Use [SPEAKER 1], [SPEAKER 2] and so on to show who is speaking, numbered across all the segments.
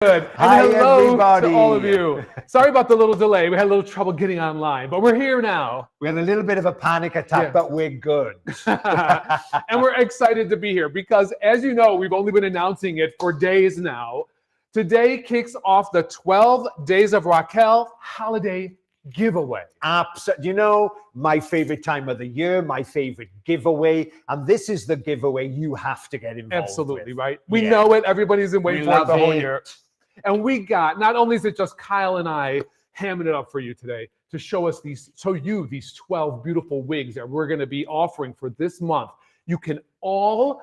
[SPEAKER 1] Good. And
[SPEAKER 2] Hi,
[SPEAKER 1] hello
[SPEAKER 2] everybody.
[SPEAKER 1] to all of you. Sorry about the little delay. We had a little trouble getting online, but we're here now.
[SPEAKER 2] We had a little bit of a panic attack, but we're good.
[SPEAKER 1] And we're excited to be here because, as you know, we've only been announcing it for days now. Today kicks off the 12 Days of Raquel holiday giveaway.
[SPEAKER 2] Absolutely. You know, my favorite time of the year, my favorite giveaway. And this is the giveaway you have to get involved
[SPEAKER 1] Absolutely,
[SPEAKER 2] with.
[SPEAKER 1] right? We know it. Everybody's been waiting for it the whole year. And we got, not only is it just Kyle and I hamming it up for you today to show these 12 beautiful wigs that we're going to be offering for this month. You can all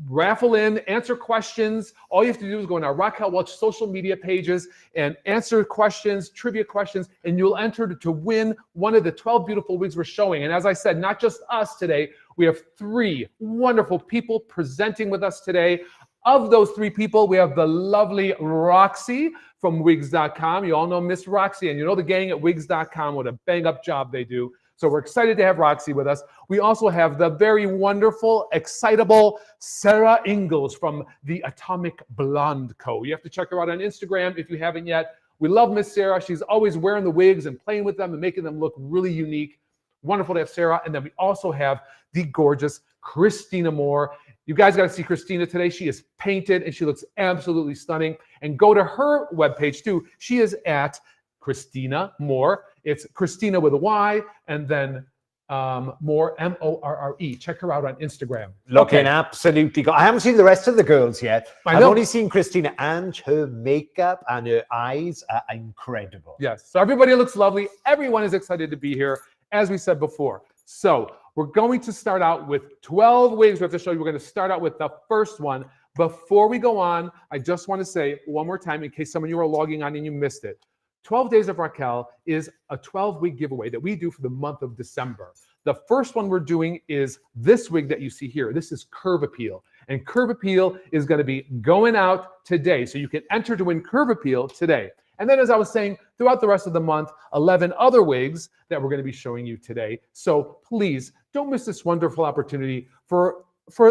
[SPEAKER 1] raffle in, answer questions. All you have to do is go on our Raquel Welch social media pages and answer questions, trivia questions, and you'll enter to win one of the 12 beautiful wigs we're showing. And as I said, not just us today, we have 3 wonderful people presenting with us today. Of those 3 people, we have the lovely Roxie from wigs.com. You all know Miss Roxie, and you know the gang at wigs.com, what a bang-up job they do. So we're excited to have Roxie with us. We also have the very wonderful, excitable Sarah Ingalls from the Atomic Blonde Co. You have to check her out on Instagram if you haven't yet. We love Miss Sarah. She's always wearing the wigs and playing with them and making them look really unique. Wonderful to have Sarah. And then we also have the gorgeous Kristyna Moore. You guys got to see Kristyna today. She is painted and she looks absolutely stunning. And go to her webpage too. She is at Kristyna Moore. It's Kristyna with a Y and then Moore, M-O-R-R-E. Check her out on Instagram.
[SPEAKER 2] Looking absolutely good. I haven't seen the rest of the girls yet. I've only seen Kristyna, and her makeup and her eyes are incredible.
[SPEAKER 1] Yes. So everybody looks lovely. Everyone is excited to be here, as we said before. So we're going to start out with 12 wigs we have to show you. We're going to start out with the first one. Before we go on, I just want to say one more time, in case some of you are logging on and you missed it. 12 Days of Raquel is a 12-wig giveaway that we do for the month of December. The first one we're doing is this wig that you see here. This is Curve Appeal. And Curve Appeal is going to be going out today. So you can enter to win Curve Appeal today. And then, as I was saying, throughout the rest of the month, 11 other wigs that we're going to be showing you today. So please don't miss this wonderful opportunity for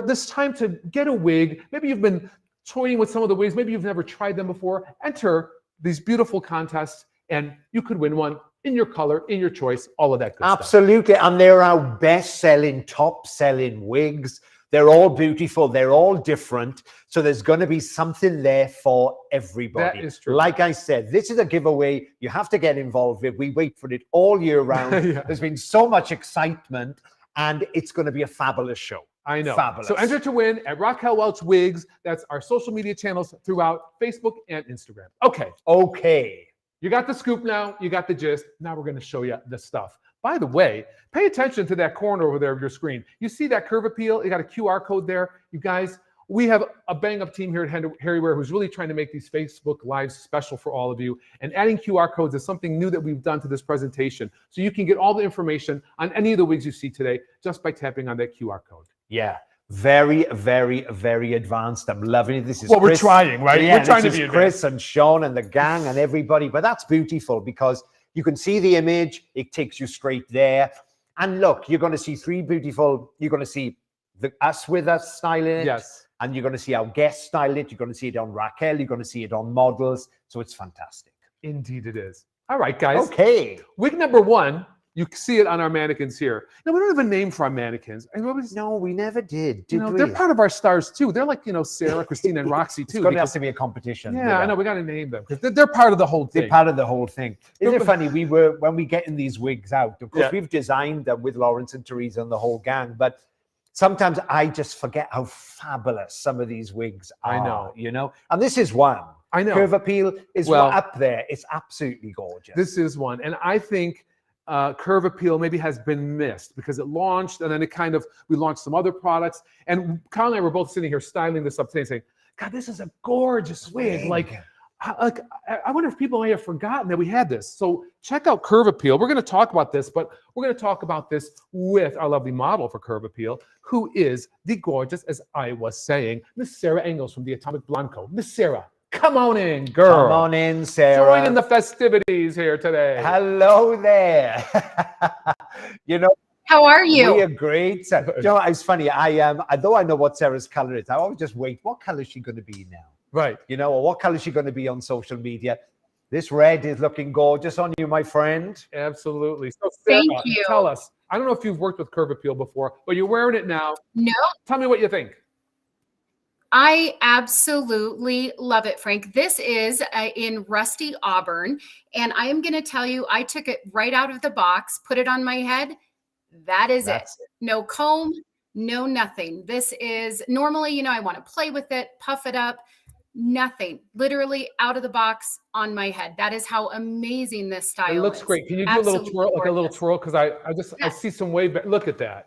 [SPEAKER 1] this time to get a wig. Maybe you've been toying with some of the wigs. Maybe you've never tried them before. Enter these beautiful contests, and you could win one in your color, in your choice, all of that good stuff.
[SPEAKER 2] Absolutely. And they're our best-selling, top-selling wigs. They're all beautiful. They're all different. So there's going to be something there for everybody.
[SPEAKER 1] That is true.
[SPEAKER 2] Like I said, this is a giveaway you have to get involved with. We wait for it all year round. There's been so much excitement, and it's going to be a fabulous show.
[SPEAKER 1] I know.
[SPEAKER 2] Fabulous.
[SPEAKER 1] So enter to win at Raquel Welch Wigs. That's our social media channels throughout Facebook and Instagram. Okay. You got the scoop now. You got the gist. Now we're going to show you the stuff. By the way, pay attention to that corner over there of your screen. You see that Curve Appeal? You got a QR code there. You guys, we have a bang-up team here at HairUWear who's really trying to make these Facebook Lives special for all of you. And adding QR codes is something new that we've done to this presentation. So you can get all the information on any of the wigs you see today just by tapping on that QR code.
[SPEAKER 2] Yeah. Very, very, very advanced. I'm loving it. This is
[SPEAKER 1] we're trying, right?
[SPEAKER 2] Yeah,
[SPEAKER 1] we're trying to
[SPEAKER 2] be
[SPEAKER 1] advanced.
[SPEAKER 2] Chris and Sean and the gang and everybody. But that's beautiful because you can see the image. It takes you straight there. And look, you're going to see 3 beautiful. You're going to see us with us styling it.
[SPEAKER 1] Yes.
[SPEAKER 2] And you're going to see our guests style it. You're going to see it on Raquel. You're going to see it on models. So it's fantastic.
[SPEAKER 1] Indeed it is. All right, guys.
[SPEAKER 2] Okay.
[SPEAKER 1] Wig number 1. You see it on our mannequins here. Now, we don't have a name for our mannequins.
[SPEAKER 2] No, we never did we?
[SPEAKER 1] They're part of our stars, too. They're like, Sarah, Kristyna, and Roxie, too.
[SPEAKER 2] It's going to have to be a competition.
[SPEAKER 1] Yeah, I know. We got to name them because they're part of the whole thing.
[SPEAKER 2] They're part of the whole thing. Isn't it funny? When we getting these wigs out, of course, we've designed them with Lawrence and Teresa and the whole gang, but sometimes I just forget how fabulous some of these wigs are. I know. And this is one.
[SPEAKER 1] I know.
[SPEAKER 2] Curve Appeal is up there. It's absolutely gorgeous.
[SPEAKER 1] This is one. And I think Curve Appeal maybe has been missed because it launched and then we launched some other products. And Kyle and I were both sitting here styling this up today and saying, God, this is a gorgeous wig. Like, I wonder if people may have forgotten that we had this. So check out Curve Appeal. We're going to talk about this, but we're going to talk about this with our lovely model for Curve Appeal, who is the gorgeous, as I was saying, Miss Sarah Ingalls from the Atomic Blonde Co. Miss Sarah, come on in, girl.
[SPEAKER 2] Come on in, Sarah.
[SPEAKER 1] Join in the festivities here today.
[SPEAKER 2] Hello there.
[SPEAKER 3] How are you?
[SPEAKER 2] We are great. So, it's funny. Although I know what Sarah's color is, I always just wait. What color is she going to be now?
[SPEAKER 1] Right.
[SPEAKER 2] You know, or what color is she going to be on social media? This red is looking gorgeous on you, my friend.
[SPEAKER 1] Absolutely. So Sarah,
[SPEAKER 3] Thank you.
[SPEAKER 1] tell us, I don't know if you've worked with Curve Appeal before, but you're wearing it now.
[SPEAKER 3] No,
[SPEAKER 1] Tell me what you think.
[SPEAKER 3] I absolutely love it, Frank. This is in Rusty Auburn. And I am going to tell you, I took it right out of the box, put it on my head. That's it. No comb, no nothing. This is normally, you know, I want to play with it, puff it up. Nothing. Literally out of the box on my head. That is how amazing this style is.
[SPEAKER 1] It looks great. Can you do
[SPEAKER 3] Absolutely
[SPEAKER 1] a little twirl, like a little
[SPEAKER 3] gorgeous.
[SPEAKER 1] twirl? Because I see some wave back. Look at that.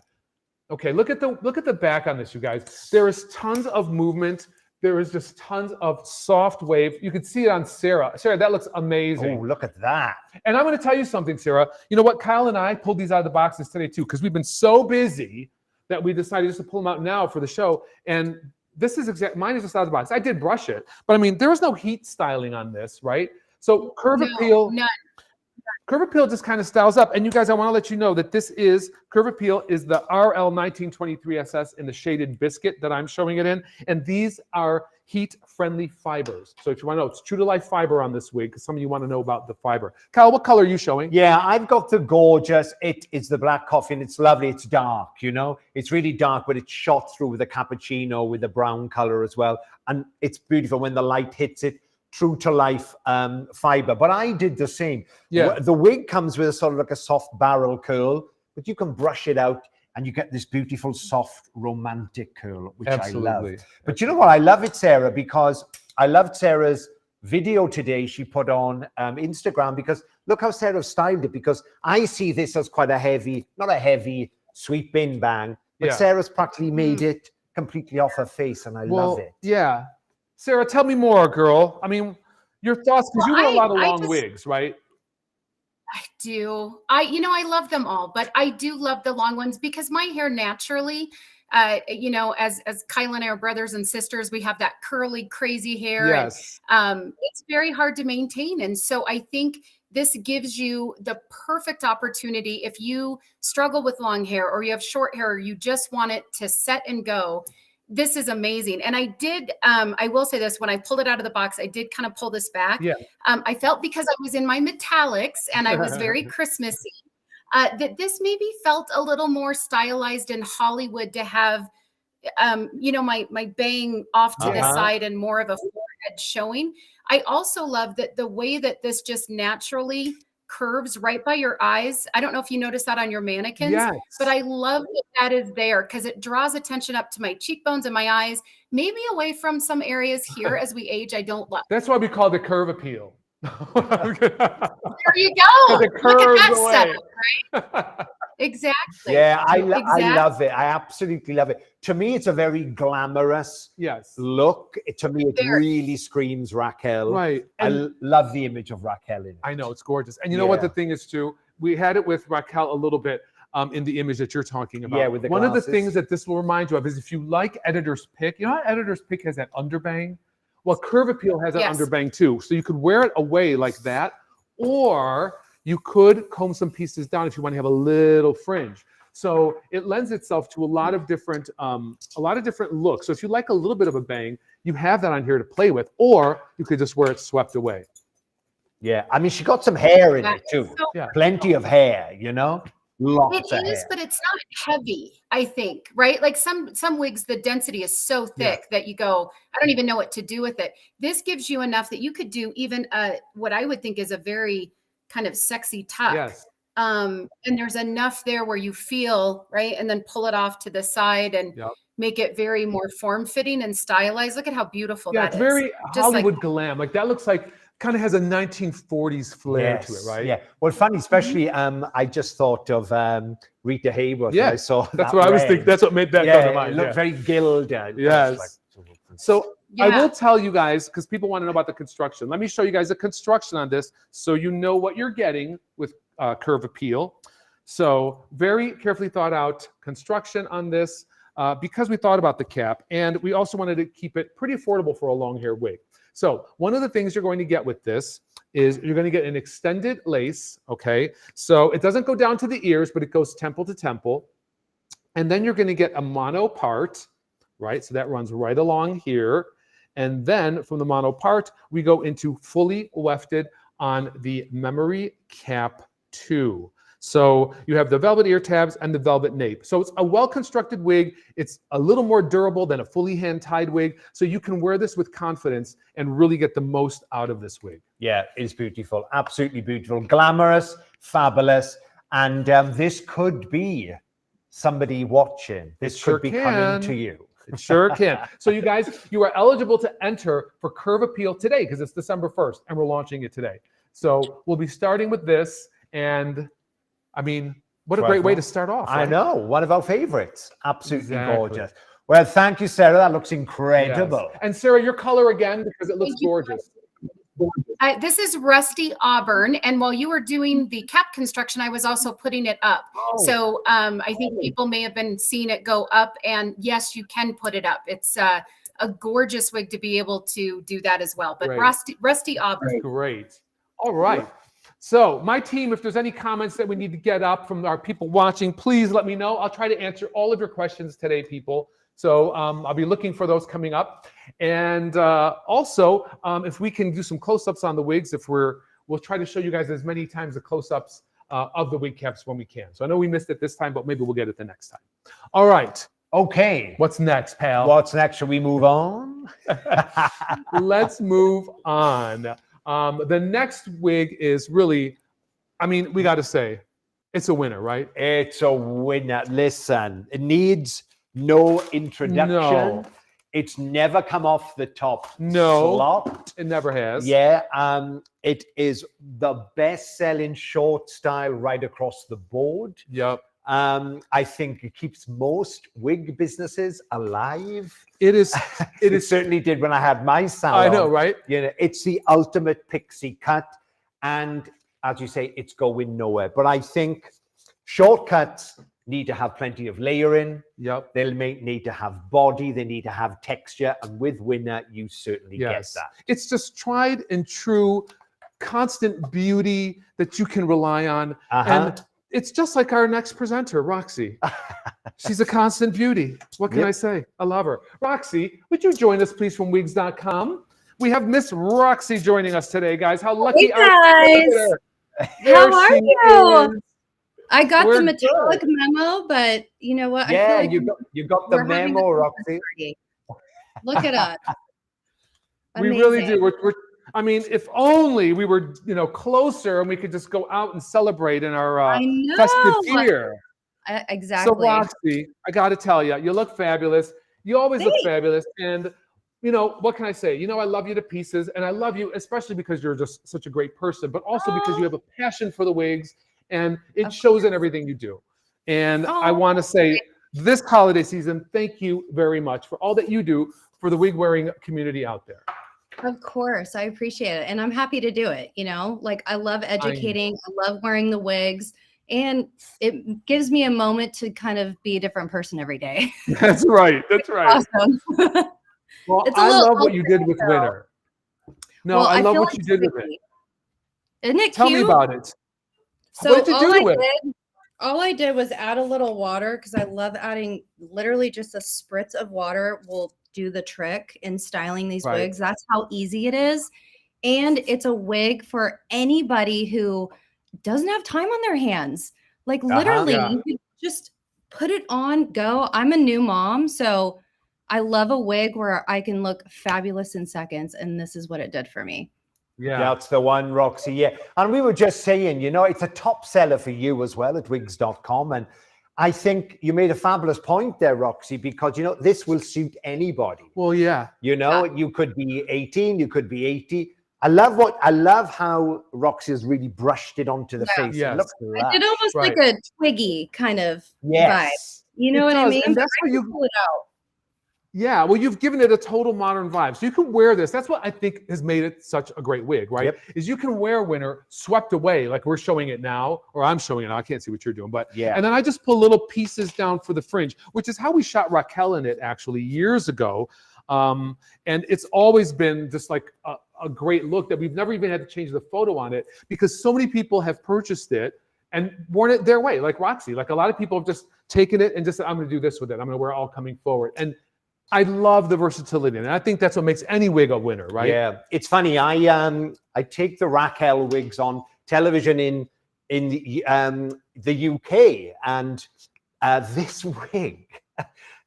[SPEAKER 1] Okay, look at the back on this, you guys. There is tons of movement. There is just tons of soft wave. You can see it on Sarah. Sarah, that looks amazing.
[SPEAKER 2] Oh, look at that.
[SPEAKER 1] And I'm going to tell you something, Sarah. You know what? Kyle and I pulled these out of the boxes today too, because we've been so busy that we decided just to pull them out now for the show. And this is mine is just out of the box. I did brush it, but I mean, there was no heat styling on this, right? So Curve Appeal.
[SPEAKER 3] None.
[SPEAKER 1] Curve Appeal just kind of styles up. And you guys, I want to let you know that this is, Curve Appeal is the RL1923SS in the Shaded Biscuit that I'm showing it in. And these are heat-friendly fibers. So if you want to know, it's true-to-life fiber on this wig, because some of you want to know about the fiber. Kyle, what color are you showing?
[SPEAKER 2] Yeah, I've got the gorgeous, it's the black coffee, and it's lovely. It's dark, you know. It's really dark, but it's shot through with a cappuccino with the brown color as well. And it's beautiful when the light hits it. True to life fiber, but I did the same.
[SPEAKER 1] Yeah.
[SPEAKER 2] The wig comes with a sort of like a soft barrel curl, but you can brush it out and you get this beautiful, soft, romantic curl, which
[SPEAKER 1] Absolutely.
[SPEAKER 2] I love. But you know what? I love it, Sarah, because I loved Sarah's video today she put on Instagram, because look how Sarah styled it, because I see this as quite a heavy, not a heavy sweep in bang, but Sarah's practically made it completely off her face, and I love it.
[SPEAKER 1] Yeah. Sarah, tell me more, girl. I mean, your thoughts, because you wear a lot of long wigs, right?
[SPEAKER 3] I do. You know, I love them all, but I do love the long ones because my hair naturally, you know, as Kyle and I are brothers and sisters, we have that curly, crazy hair.
[SPEAKER 1] Yes.
[SPEAKER 3] And, it's very hard to maintain. And so I think this gives you the perfect opportunity if you struggle with long hair or you have short hair or you just want it to set and go. This is amazing. And I did, I will say this, when I pulled it out of the box, I did kind of pull this back.
[SPEAKER 1] Yeah.
[SPEAKER 3] I felt, because I was in my metallics and I was very Christmassy, that this maybe felt a little more stylized in Hollywood to have, you know, my bang off to the side and more of a forehead showing. I also love that the way that this just naturally curves right by your eyes. I don't know if you noticed that on your mannequins, but I love that is there because it draws attention up to my cheekbones and my eyes, maybe away from some areas here as we age. I don't love.
[SPEAKER 1] That's why we call it Curve Appeal.
[SPEAKER 3] There you go.
[SPEAKER 1] It
[SPEAKER 3] Look at that
[SPEAKER 1] curves
[SPEAKER 3] setup, right? Exactly.
[SPEAKER 2] Yeah, I love it. I absolutely love it. To me, it's a very glamorous look. To me, it really screams Raquel.
[SPEAKER 1] Right.
[SPEAKER 2] I love the image of Raquel in it.
[SPEAKER 1] I know, it's gorgeous. And you know what the thing is too? We had it with Raquel a little bit in the image that you're talking about.
[SPEAKER 2] Yeah, with the
[SPEAKER 1] One
[SPEAKER 2] glasses.
[SPEAKER 1] of the things that this will remind you of is if you like Editor's Pick, you know how Editor's Pick has that underbang? Well, Curve Appeal has an underbang too. So you could wear it away like that, or you could comb some pieces down if you want to have a little fringe. So it lends itself to a lot of different looks. So if you like a little bit of a bang, you have that on here to play with, or you could just wear it swept away.
[SPEAKER 2] Yeah, I mean, she got some hair in it too.
[SPEAKER 1] Yeah.
[SPEAKER 2] Plenty of hair, you know? Lots of hair.
[SPEAKER 3] But it's not heavy, I think, right? Like some wigs, the density is so thick that you go, I don't even know what to do with it. This gives you enough that you could do even what I would think is a very kind of sexy tuck.
[SPEAKER 1] Yes.
[SPEAKER 3] And there's enough there where you feel, right? And then pull it off to the side and make it very more form-fitting and stylized. Look at how beautiful that is.
[SPEAKER 1] Yeah, it's very Hollywood glam. Like that looks like, kind of has a 1940s flair to it, right?
[SPEAKER 2] Yeah. Well, funny, especially, I just thought of Rita Hayworth.
[SPEAKER 1] Yeah,
[SPEAKER 2] I saw
[SPEAKER 1] that's what I was thinking. That's what made that come to mind.
[SPEAKER 2] It looked very gilded.
[SPEAKER 1] Yes. So I will tell you guys, because people want to know about the construction. Let me show you guys the construction on this so you know what you're getting with Curve Appeal. So very carefully thought out construction on this because we thought about the cap, and we also wanted to keep it pretty affordable for a long hair wig. So one of the things you're going to get with this is you're going to get an extended lace, okay? So it doesn't go down to the ears, but it goes temple to temple. And then you're going to get a mono part, right? So that runs right along here. And then from the mono part, we go into fully wefted on the Memory Cap 2. So you have the velvet ear tabs and the velvet nape. So it's a well-constructed wig. It's a little more durable than a fully hand-tied wig. So you can wear this with confidence and really get the most out of this wig.
[SPEAKER 2] Yeah, it's beautiful. Absolutely beautiful. Glamorous, fabulous. And this could be somebody watching. This could be coming to you.
[SPEAKER 1] It sure can. So you guys, you are eligible to enter for Curve Appeal today because it's December 1st and we're launching it today. So we'll be starting with this. And I mean, what a great way to start off. Right?
[SPEAKER 2] I know. One of our favorites. Absolutely gorgeous. Well, thank you, Sarah. That looks incredible.
[SPEAKER 1] Yes. And Sarah, your color again, because it looks gorgeous.
[SPEAKER 3] This is Rusty Auburn, and while you were doing the cap construction, I was also putting it up. So I think people may have been seeing it go up, and yes, you can put it up. It's a gorgeous wig to be able to do that as well. But Rusty Auburn.
[SPEAKER 1] Great. All right. So my team, if there's any comments that we need to get up from our people watching, please let me know. I'll try to answer all of your questions today, people. So I'll be looking for those coming up. And also, if we can do some close-ups on the wigs, we'll try to show you guys as many times the close-ups of the wig caps when we can. So I know we missed it this time, but maybe we'll get it the next time. All right.
[SPEAKER 2] Okay.
[SPEAKER 1] What's next, pal?
[SPEAKER 2] What's next? Shall we move on?
[SPEAKER 1] Let's move on. The next wig is really, I mean, we got to say, it's a winner, right?
[SPEAKER 2] It's a winner. Listen, it needs no introduction.
[SPEAKER 1] No.
[SPEAKER 2] It's never come off the top
[SPEAKER 1] No,
[SPEAKER 2] slot.
[SPEAKER 1] It never has.
[SPEAKER 2] Yeah, it is the best-selling short style right across the board.
[SPEAKER 1] Yep.
[SPEAKER 2] I think it keeps most wig businesses alive.
[SPEAKER 1] It is.
[SPEAKER 2] It certainly did when I had my salon.
[SPEAKER 1] I know, right?
[SPEAKER 2] You know, it's the ultimate pixie cut, and as you say, it's going nowhere. But I think shortcuts need to have plenty of layering.
[SPEAKER 1] Yep.
[SPEAKER 2] They'll need to have body. They need to have texture, and with winner, you certainly get that.
[SPEAKER 1] It's just tried and true, constant beauty that you can rely on, and it's just like our next presenter, Roxie. She's a constant beauty. What can I say? I love her. Roxie, would you join us, please, from wigs.com? We have Miss Roxie joining us today, guys. How lucky
[SPEAKER 4] are you? How are you? I got the metallic memo, but you know what?
[SPEAKER 2] Yeah,
[SPEAKER 4] I feel like
[SPEAKER 2] you got the memo, Roxie.
[SPEAKER 4] Look at us.
[SPEAKER 1] We really do. I mean, if only we were, closer and we could just go out and celebrate in our festive gear.
[SPEAKER 4] Exactly.
[SPEAKER 1] So, Roxie, I got to tell you, you look fabulous. You always look fabulous. And, what can I say? I love you to pieces. And I love you, especially because you're just such a great person, but also because you have a passion for the wigs. And it shows in everything you do. And I want to say, this holiday season, thank you very much for all that you do for the wig-wearing community out there.
[SPEAKER 4] Of course, I appreciate it. And I'm happy to do it. I love educating. I love wearing the wigs. And it gives me a moment to kind of be a different person every day.
[SPEAKER 1] That's right. That's right.
[SPEAKER 4] Awesome.
[SPEAKER 1] Well, I love what you did with Winter. No, I love what you did with it.
[SPEAKER 4] Isn't it cute?
[SPEAKER 1] Tell me about it.
[SPEAKER 4] So
[SPEAKER 1] what did you do to it?
[SPEAKER 4] All I did was add a little water because I love adding literally just a spritz of water will do the trick in styling these wigs. That's how easy it is. And it's a wig for anybody who doesn't have time on their hands. Like literally, you could just put it on, go. I'm a new mom, so I love a wig where I can look fabulous in seconds. And this is what it did for me.
[SPEAKER 2] Yeah, that's the one, Roxie. Yeah. And we were just saying, it's a top seller for you as well at wigs.com. And I think you made a fabulous point there, Roxie, because, this will suit anybody.
[SPEAKER 1] Well, yeah.
[SPEAKER 2] You could be 18, you could be 80. I love how Roxie has really brushed it onto the face.
[SPEAKER 1] Yes.
[SPEAKER 4] I did almost like a Twiggy kind of vibe. You know what I mean?
[SPEAKER 1] And that's how you pull it out. Yeah, well, you've given it a total modern vibe. So you can wear this. That's what I think has made it such a great wig, right?
[SPEAKER 2] Yep.
[SPEAKER 1] Is you can wear Winter swept away, like we're showing it now, or I'm showing it now. I can't see what you're doing, but yeah. And then I just pull little pieces down for the fringe, which is how we shot Raquel in it actually years ago. And it's always been just like a great look that we've never even had to change the photo on it because so many people have purchased it and worn it their way, like Roxie. Like a lot of people have just taken it and just said, I'm going to do this with it. I'm going to wear it all coming forward. And I love the versatility, and I think that's what makes any wig a winner, right?
[SPEAKER 2] Yeah, it's funny. I take the Raquel wigs on television in the UK, and this wig,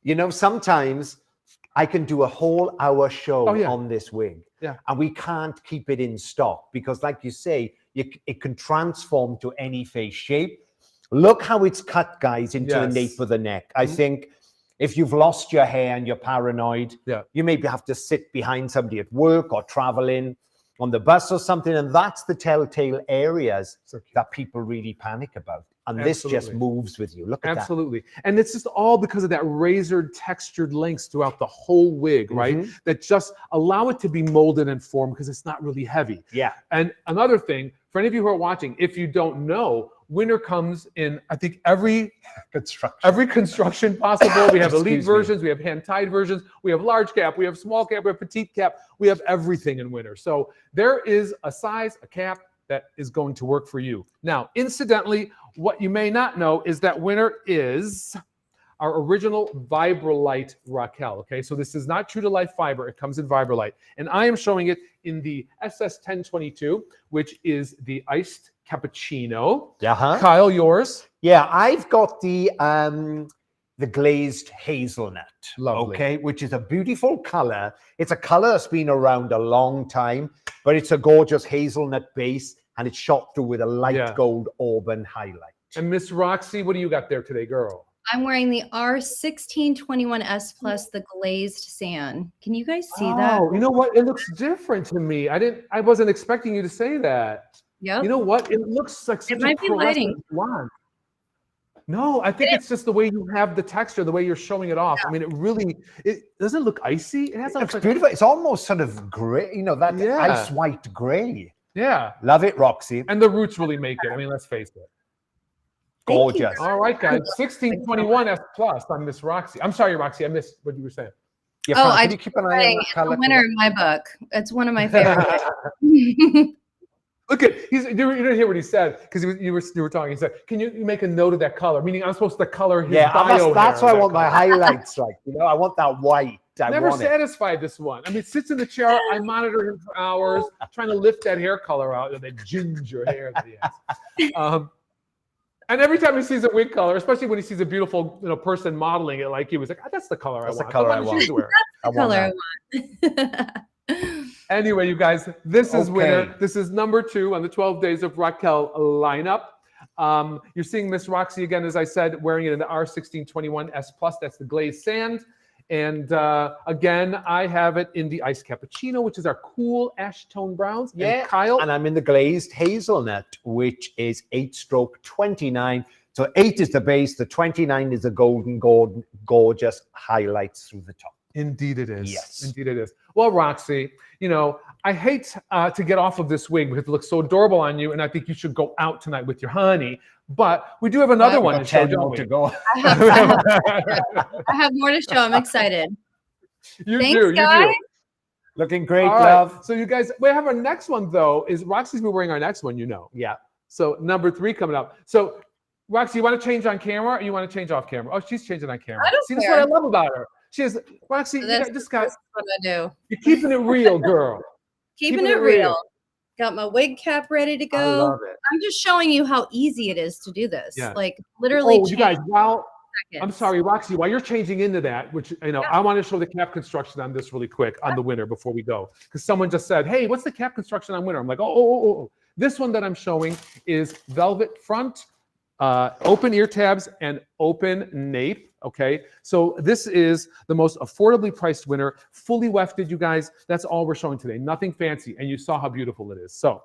[SPEAKER 2] you know, sometimes I can do a whole hour show on this wig, and we can't keep it in stock because, like you say, it can transform to any face shape. Look how it's cut, guys, into the nape of the neck. I think if you've lost your hair and you're paranoid, you maybe have to sit behind somebody at work or traveling on the bus or something, and that's the telltale areas that people really panic about. And this just moves with you. Look at that.
[SPEAKER 1] Absolutely. And it's just all because of that razored textured lengths throughout the whole wig, right? That just allow it to be molded and formed because it's not really heavy.
[SPEAKER 2] Yeah.
[SPEAKER 1] And another thing, for any of you who are watching, if you don't know, winter comes in, I think, every construction possible. We have elite versions, we have hand-tied versions, we have large cap, we have small cap, we have petite cap, we have everything in winter. So there is a size, a cap that is going to work for you. Now, incidentally, what you may not know is that winter is our original Vibrolite Raquel, okay? So this is not true to life fiber, it comes in Vibrolite. And I am showing it in the SS1022, which is the iced cappuccino. Kyle, yours?
[SPEAKER 2] Yeah, I've got the glazed hazelnut, okay, which is a beautiful color. It's a color that's been around a long time, but it's a gorgeous hazelnut base, and it's shot through with a light gold Auburn highlight.
[SPEAKER 1] And Miss Roxie, what do you got there today, girl?
[SPEAKER 4] I'm wearing the R1621S Plus, the glazed sand. Can you guys see that?
[SPEAKER 1] Oh, you know what? It looks different to me. I wasn't expecting you to say that.
[SPEAKER 4] Yep.
[SPEAKER 1] You know what? It looks like such a fluorescent blonde. No, I think it's just the way you have the texture, the way you're showing it off. I mean, it doesn't look icy. It has
[SPEAKER 2] looks beautiful. It's almost sort of gray, you know, that ice white gray.
[SPEAKER 1] Yeah.
[SPEAKER 2] Love it, Roxie.
[SPEAKER 1] And the roots really make it. I mean, let's face it.
[SPEAKER 2] Gorgeous.
[SPEAKER 1] All right, guys. 1621S Plus on Miss Roxie. I'm sorry, Roxie. I missed what you were saying.
[SPEAKER 2] Yeah, I do keep an eye on that color.
[SPEAKER 4] It's a winner in my book. It's one of my favorites.
[SPEAKER 1] Look at you didn't hear what he said because you were talking. He said, "Can you make a note of that color?" Meaning, I'm supposed to color his bio.
[SPEAKER 2] That's why I want my highlights. Like, you know, I want that white.
[SPEAKER 1] Never satisfied this one. I mean, sits in the chair. I monitor him for hours, trying to lift that hair color out of that ginger hair that he has. And every time he sees a wig color, especially when he sees a beautiful, person modeling it, like he was like, "That's the color I want."
[SPEAKER 2] That's the color I want.
[SPEAKER 4] That's the color I want.
[SPEAKER 1] Anyway, you guys, this is winner. This is number 2 on the 12 Days of Raquel lineup. You're seeing Miss Roxie again, as I said, wearing it in the R1621S Plus. That's the glazed sand. And again, I have it in the iced cappuccino, which is our cool ash tone browns.
[SPEAKER 2] Yeah,
[SPEAKER 1] and Kyle.
[SPEAKER 2] And I'm in the glazed hazelnut, which is 8-stroke 29. So 8 is the base, the 29 is the golden, gorgeous highlights through the top.
[SPEAKER 1] Indeed it is.
[SPEAKER 2] Yes.
[SPEAKER 1] Indeed it is. Well, Roxie, I hate to get off of this wig because it looks so adorable on you, and I think you should go out tonight with your honey. But we do have another one to show, don't we?
[SPEAKER 2] To go.
[SPEAKER 4] I have more to show. I'm excited.
[SPEAKER 1] You
[SPEAKER 4] Thanks,
[SPEAKER 1] do.
[SPEAKER 4] guys.
[SPEAKER 2] Looking great,
[SPEAKER 1] All
[SPEAKER 2] love.
[SPEAKER 1] right. So you guys, we have our next one though. Is Roxie's been wearing our next one?
[SPEAKER 2] Yeah.
[SPEAKER 1] So number 3 coming up. So Roxie, you want to change on camera or you want to change off camera? Oh, she's changing on camera.
[SPEAKER 4] I don't
[SPEAKER 1] See,
[SPEAKER 4] care.
[SPEAKER 1] that's what I love about her. She is, Roxie, this guy.
[SPEAKER 4] That's what I do.
[SPEAKER 1] You're keeping it real, girl.
[SPEAKER 4] Keeping it real. Got my wig cap ready to go.
[SPEAKER 1] I love it.
[SPEAKER 4] I'm just showing you how easy it is to do this.
[SPEAKER 1] Yeah.
[SPEAKER 4] Like literally.
[SPEAKER 1] Oh, you guys,
[SPEAKER 4] seconds.
[SPEAKER 1] I'm sorry, Roxie, while you're changing into that, which, I want to show the cap construction on this really quick on the winner before we go. Because someone just said, hey, what's the cap construction on winner? I'm like, oh. This one that I'm showing is velvet front, open ear tabs, and open nape. Okay, so this is the most affordably priced winner, fully wefted, you guys. That's all we're showing today. Nothing fancy, and you saw how beautiful it is. So,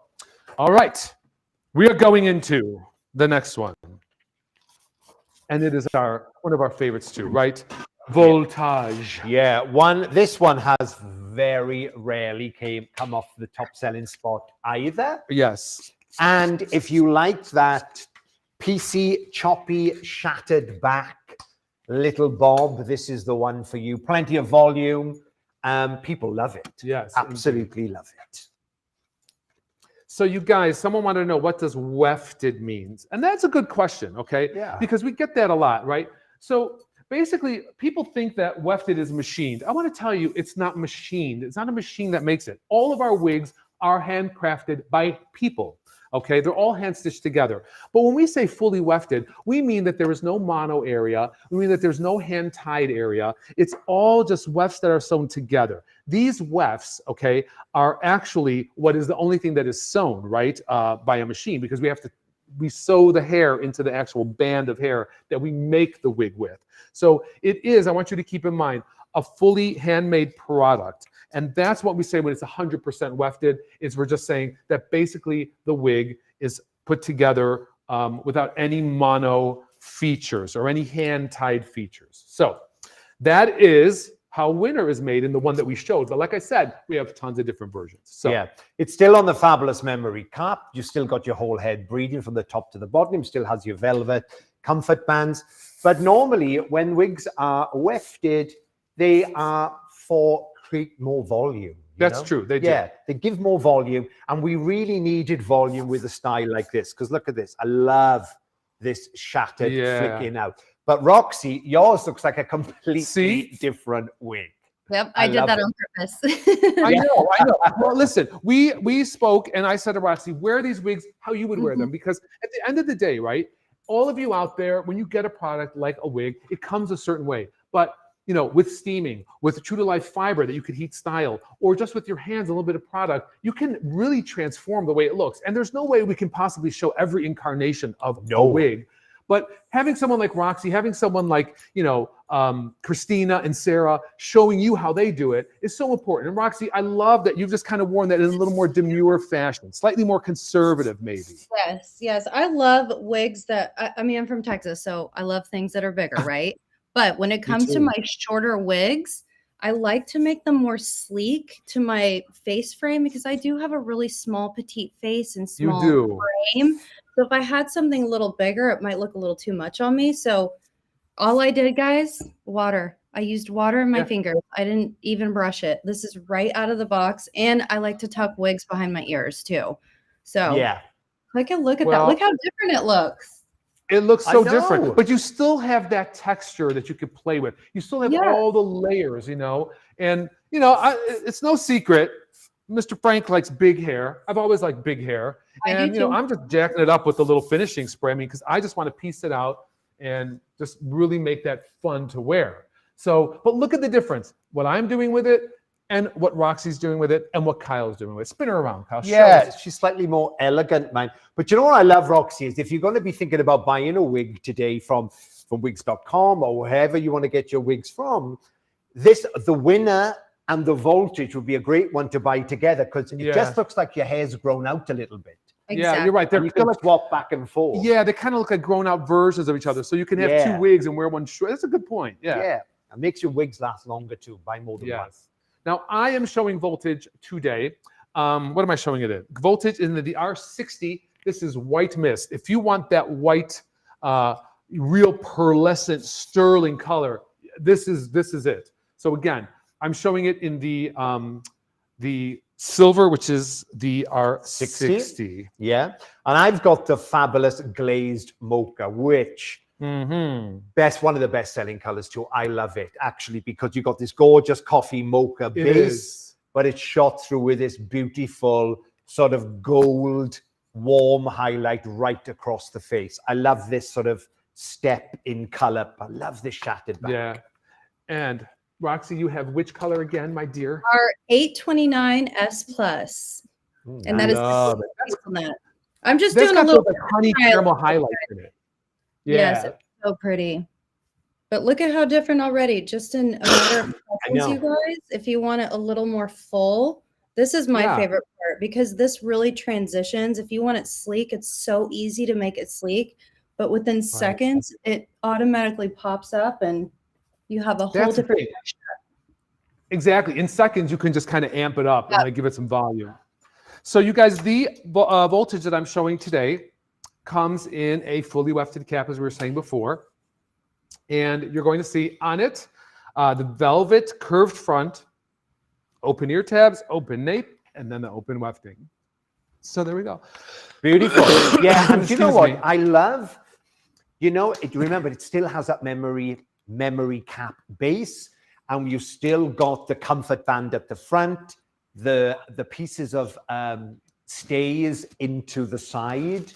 [SPEAKER 1] all right, we are going into the next one, and it is one of our favorites too, right? Voltage.
[SPEAKER 2] Yeah, this one has very rarely come off the top selling spot either.
[SPEAKER 1] Yes.
[SPEAKER 2] And if you like that PC, choppy, shattered back, little bob, this is the one for you. Plenty of volume. People love it.
[SPEAKER 1] Yes.
[SPEAKER 2] Absolutely love it.
[SPEAKER 1] So you guys, someone wanted to know, what does wefted means? And that's a good question, okay?
[SPEAKER 2] Yeah.
[SPEAKER 1] Because we get that a lot, right? So basically, people think that wefted is machined. I want to tell you, it's not machined. It's not a machine that makes it. All of our wigs are handcrafted by people. Okay, they're all hand stitched together. But when we say fully wefted, we mean that there is no mono area. We mean that there's no hand tied area. It's all just wefts that are sewn together. These wefts, okay, are actually what is the only thing that is sewn, right, by a machine, because we sew the hair into the actual band of hair that we make the wig with. So it is, I want you to keep in mind, a fully handmade product. And that's what we say when it's 100% wefted, is we're just saying that basically the wig is put together without any mono features or any hand-tied features. So that is how Winner is made in the one that we showed. But like I said, we have tons of different versions. So
[SPEAKER 2] yeah, it's still on the fabulous memory cap. You still got your whole head breathing from the top to the bottom. Still has your velvet comfort bands. But normally when wigs are wefted, they are for create more volume.
[SPEAKER 1] That's true. They do.
[SPEAKER 2] Yeah, they give more volume, and we really needed volume with a style like this. Because look at this. I love this shattered flicking out. But Roxie, yours looks like a completely different wig.
[SPEAKER 4] Yep, I did that on purpose.
[SPEAKER 1] I know. Well, listen, we spoke, and I said to Roxie, wear these wigs how you would wear them, because at the end of the day, right, all of you out there, when you get a product like a wig, it comes a certain way. But you know, with steaming, with true to life fiber that you could heat style, or just with your hands, a little bit of product, you can really transform the way it looks. And there's no way we can possibly show every incarnation of a wig. But having someone like Roxie, having someone like, you know, Kristyna and Sarah showing you how they do it is so important. And Roxie, I love that you've just kind of worn that in a little more demure fashion, slightly more conservative, maybe.
[SPEAKER 4] Yes. I love wigs that, I mean, I'm from Texas, so I love things that are bigger, right? But when it comes to my shorter wigs, I like to make them more sleek to my face frame, because I do have a really small, petite face and small frame. So if I had something a little bigger, it might look a little too much on me. So all I did, guys, water. I used water in my fingers. I didn't even brush it. This is right out of the box. And I like to tuck wigs behind my ears too. So look at that. Look how different it looks.
[SPEAKER 1] It looks so different, but you still have that texture that you could play with. You still have all the layers, you know, and, you know, it's no secret, Mr. Frank likes big hair. I've always liked big hair. And, you know, I'm just jacking it up with a little finishing spray. I mean, because I just want to piece it out and just really make that fun to wear. So, but look at the difference. What I'm doing with it and what Roxie's doing with it and what Kyle's doing with it. Spin her around, Kyle.
[SPEAKER 2] Yeah, she's slightly more elegant, man. But you know what I love, Roxie, is if you're going to be thinking about buying a wig today from wigs.com or wherever you want to get your wigs from, the Winner and the Voltage would be a great one to buy together, because it just looks like your hair's grown out a little bit.
[SPEAKER 4] Exactly.
[SPEAKER 1] Yeah, you're right. They're
[SPEAKER 2] like swap back and forth.
[SPEAKER 1] Yeah, they kind of look like grown out versions of each other. So you can have two wigs and wear one short. That's a good point. Yeah.
[SPEAKER 2] It makes your wigs last longer too. Buy more than one.
[SPEAKER 1] Now, I am showing Voltage today. What am I showing it in? Voltage in the R60. This is White Mist. If you want that white, real pearlescent, sterling color, this is it. So again, I'm showing it in the silver, which is the R60.
[SPEAKER 2] Yeah. And I've got the fabulous glazed mocha, which one of the best selling colors too. I love it actually, because you got this gorgeous coffee mocha base, but it's shot through with this beautiful sort of gold warm highlight right across the face. I love this sort of step in color. I love this shattered back.
[SPEAKER 1] Yeah. And Roxie, you have which color again, my dear?
[SPEAKER 4] Our 829S Plus. And that is Hazelnut. I'm just doing a little
[SPEAKER 1] honey caramel highlight in it.
[SPEAKER 4] Yes, it's so pretty. But look at how different already, just in a matter of seconds, you guys. If you want it a little more full, this is my favorite part, because this really transitions. If you want it sleek, it's so easy to make it sleek. But within seconds, it automatically pops up and you have a whole different texture.
[SPEAKER 1] Exactly. In seconds, you can just kind of amp it up and like give it some volume. So you guys, the Voltage that I'm showing today comes in a fully wefted cap, as we were saying before. And you're going to see on it the velvet curved front, open ear tabs, open nape, and then the open wefting. So there we go.
[SPEAKER 2] Beautiful. Yeah, and you know what? I love, remember, it still has that memory memory cap base, and you've still got the comfort band at the front, the pieces of stays into the side,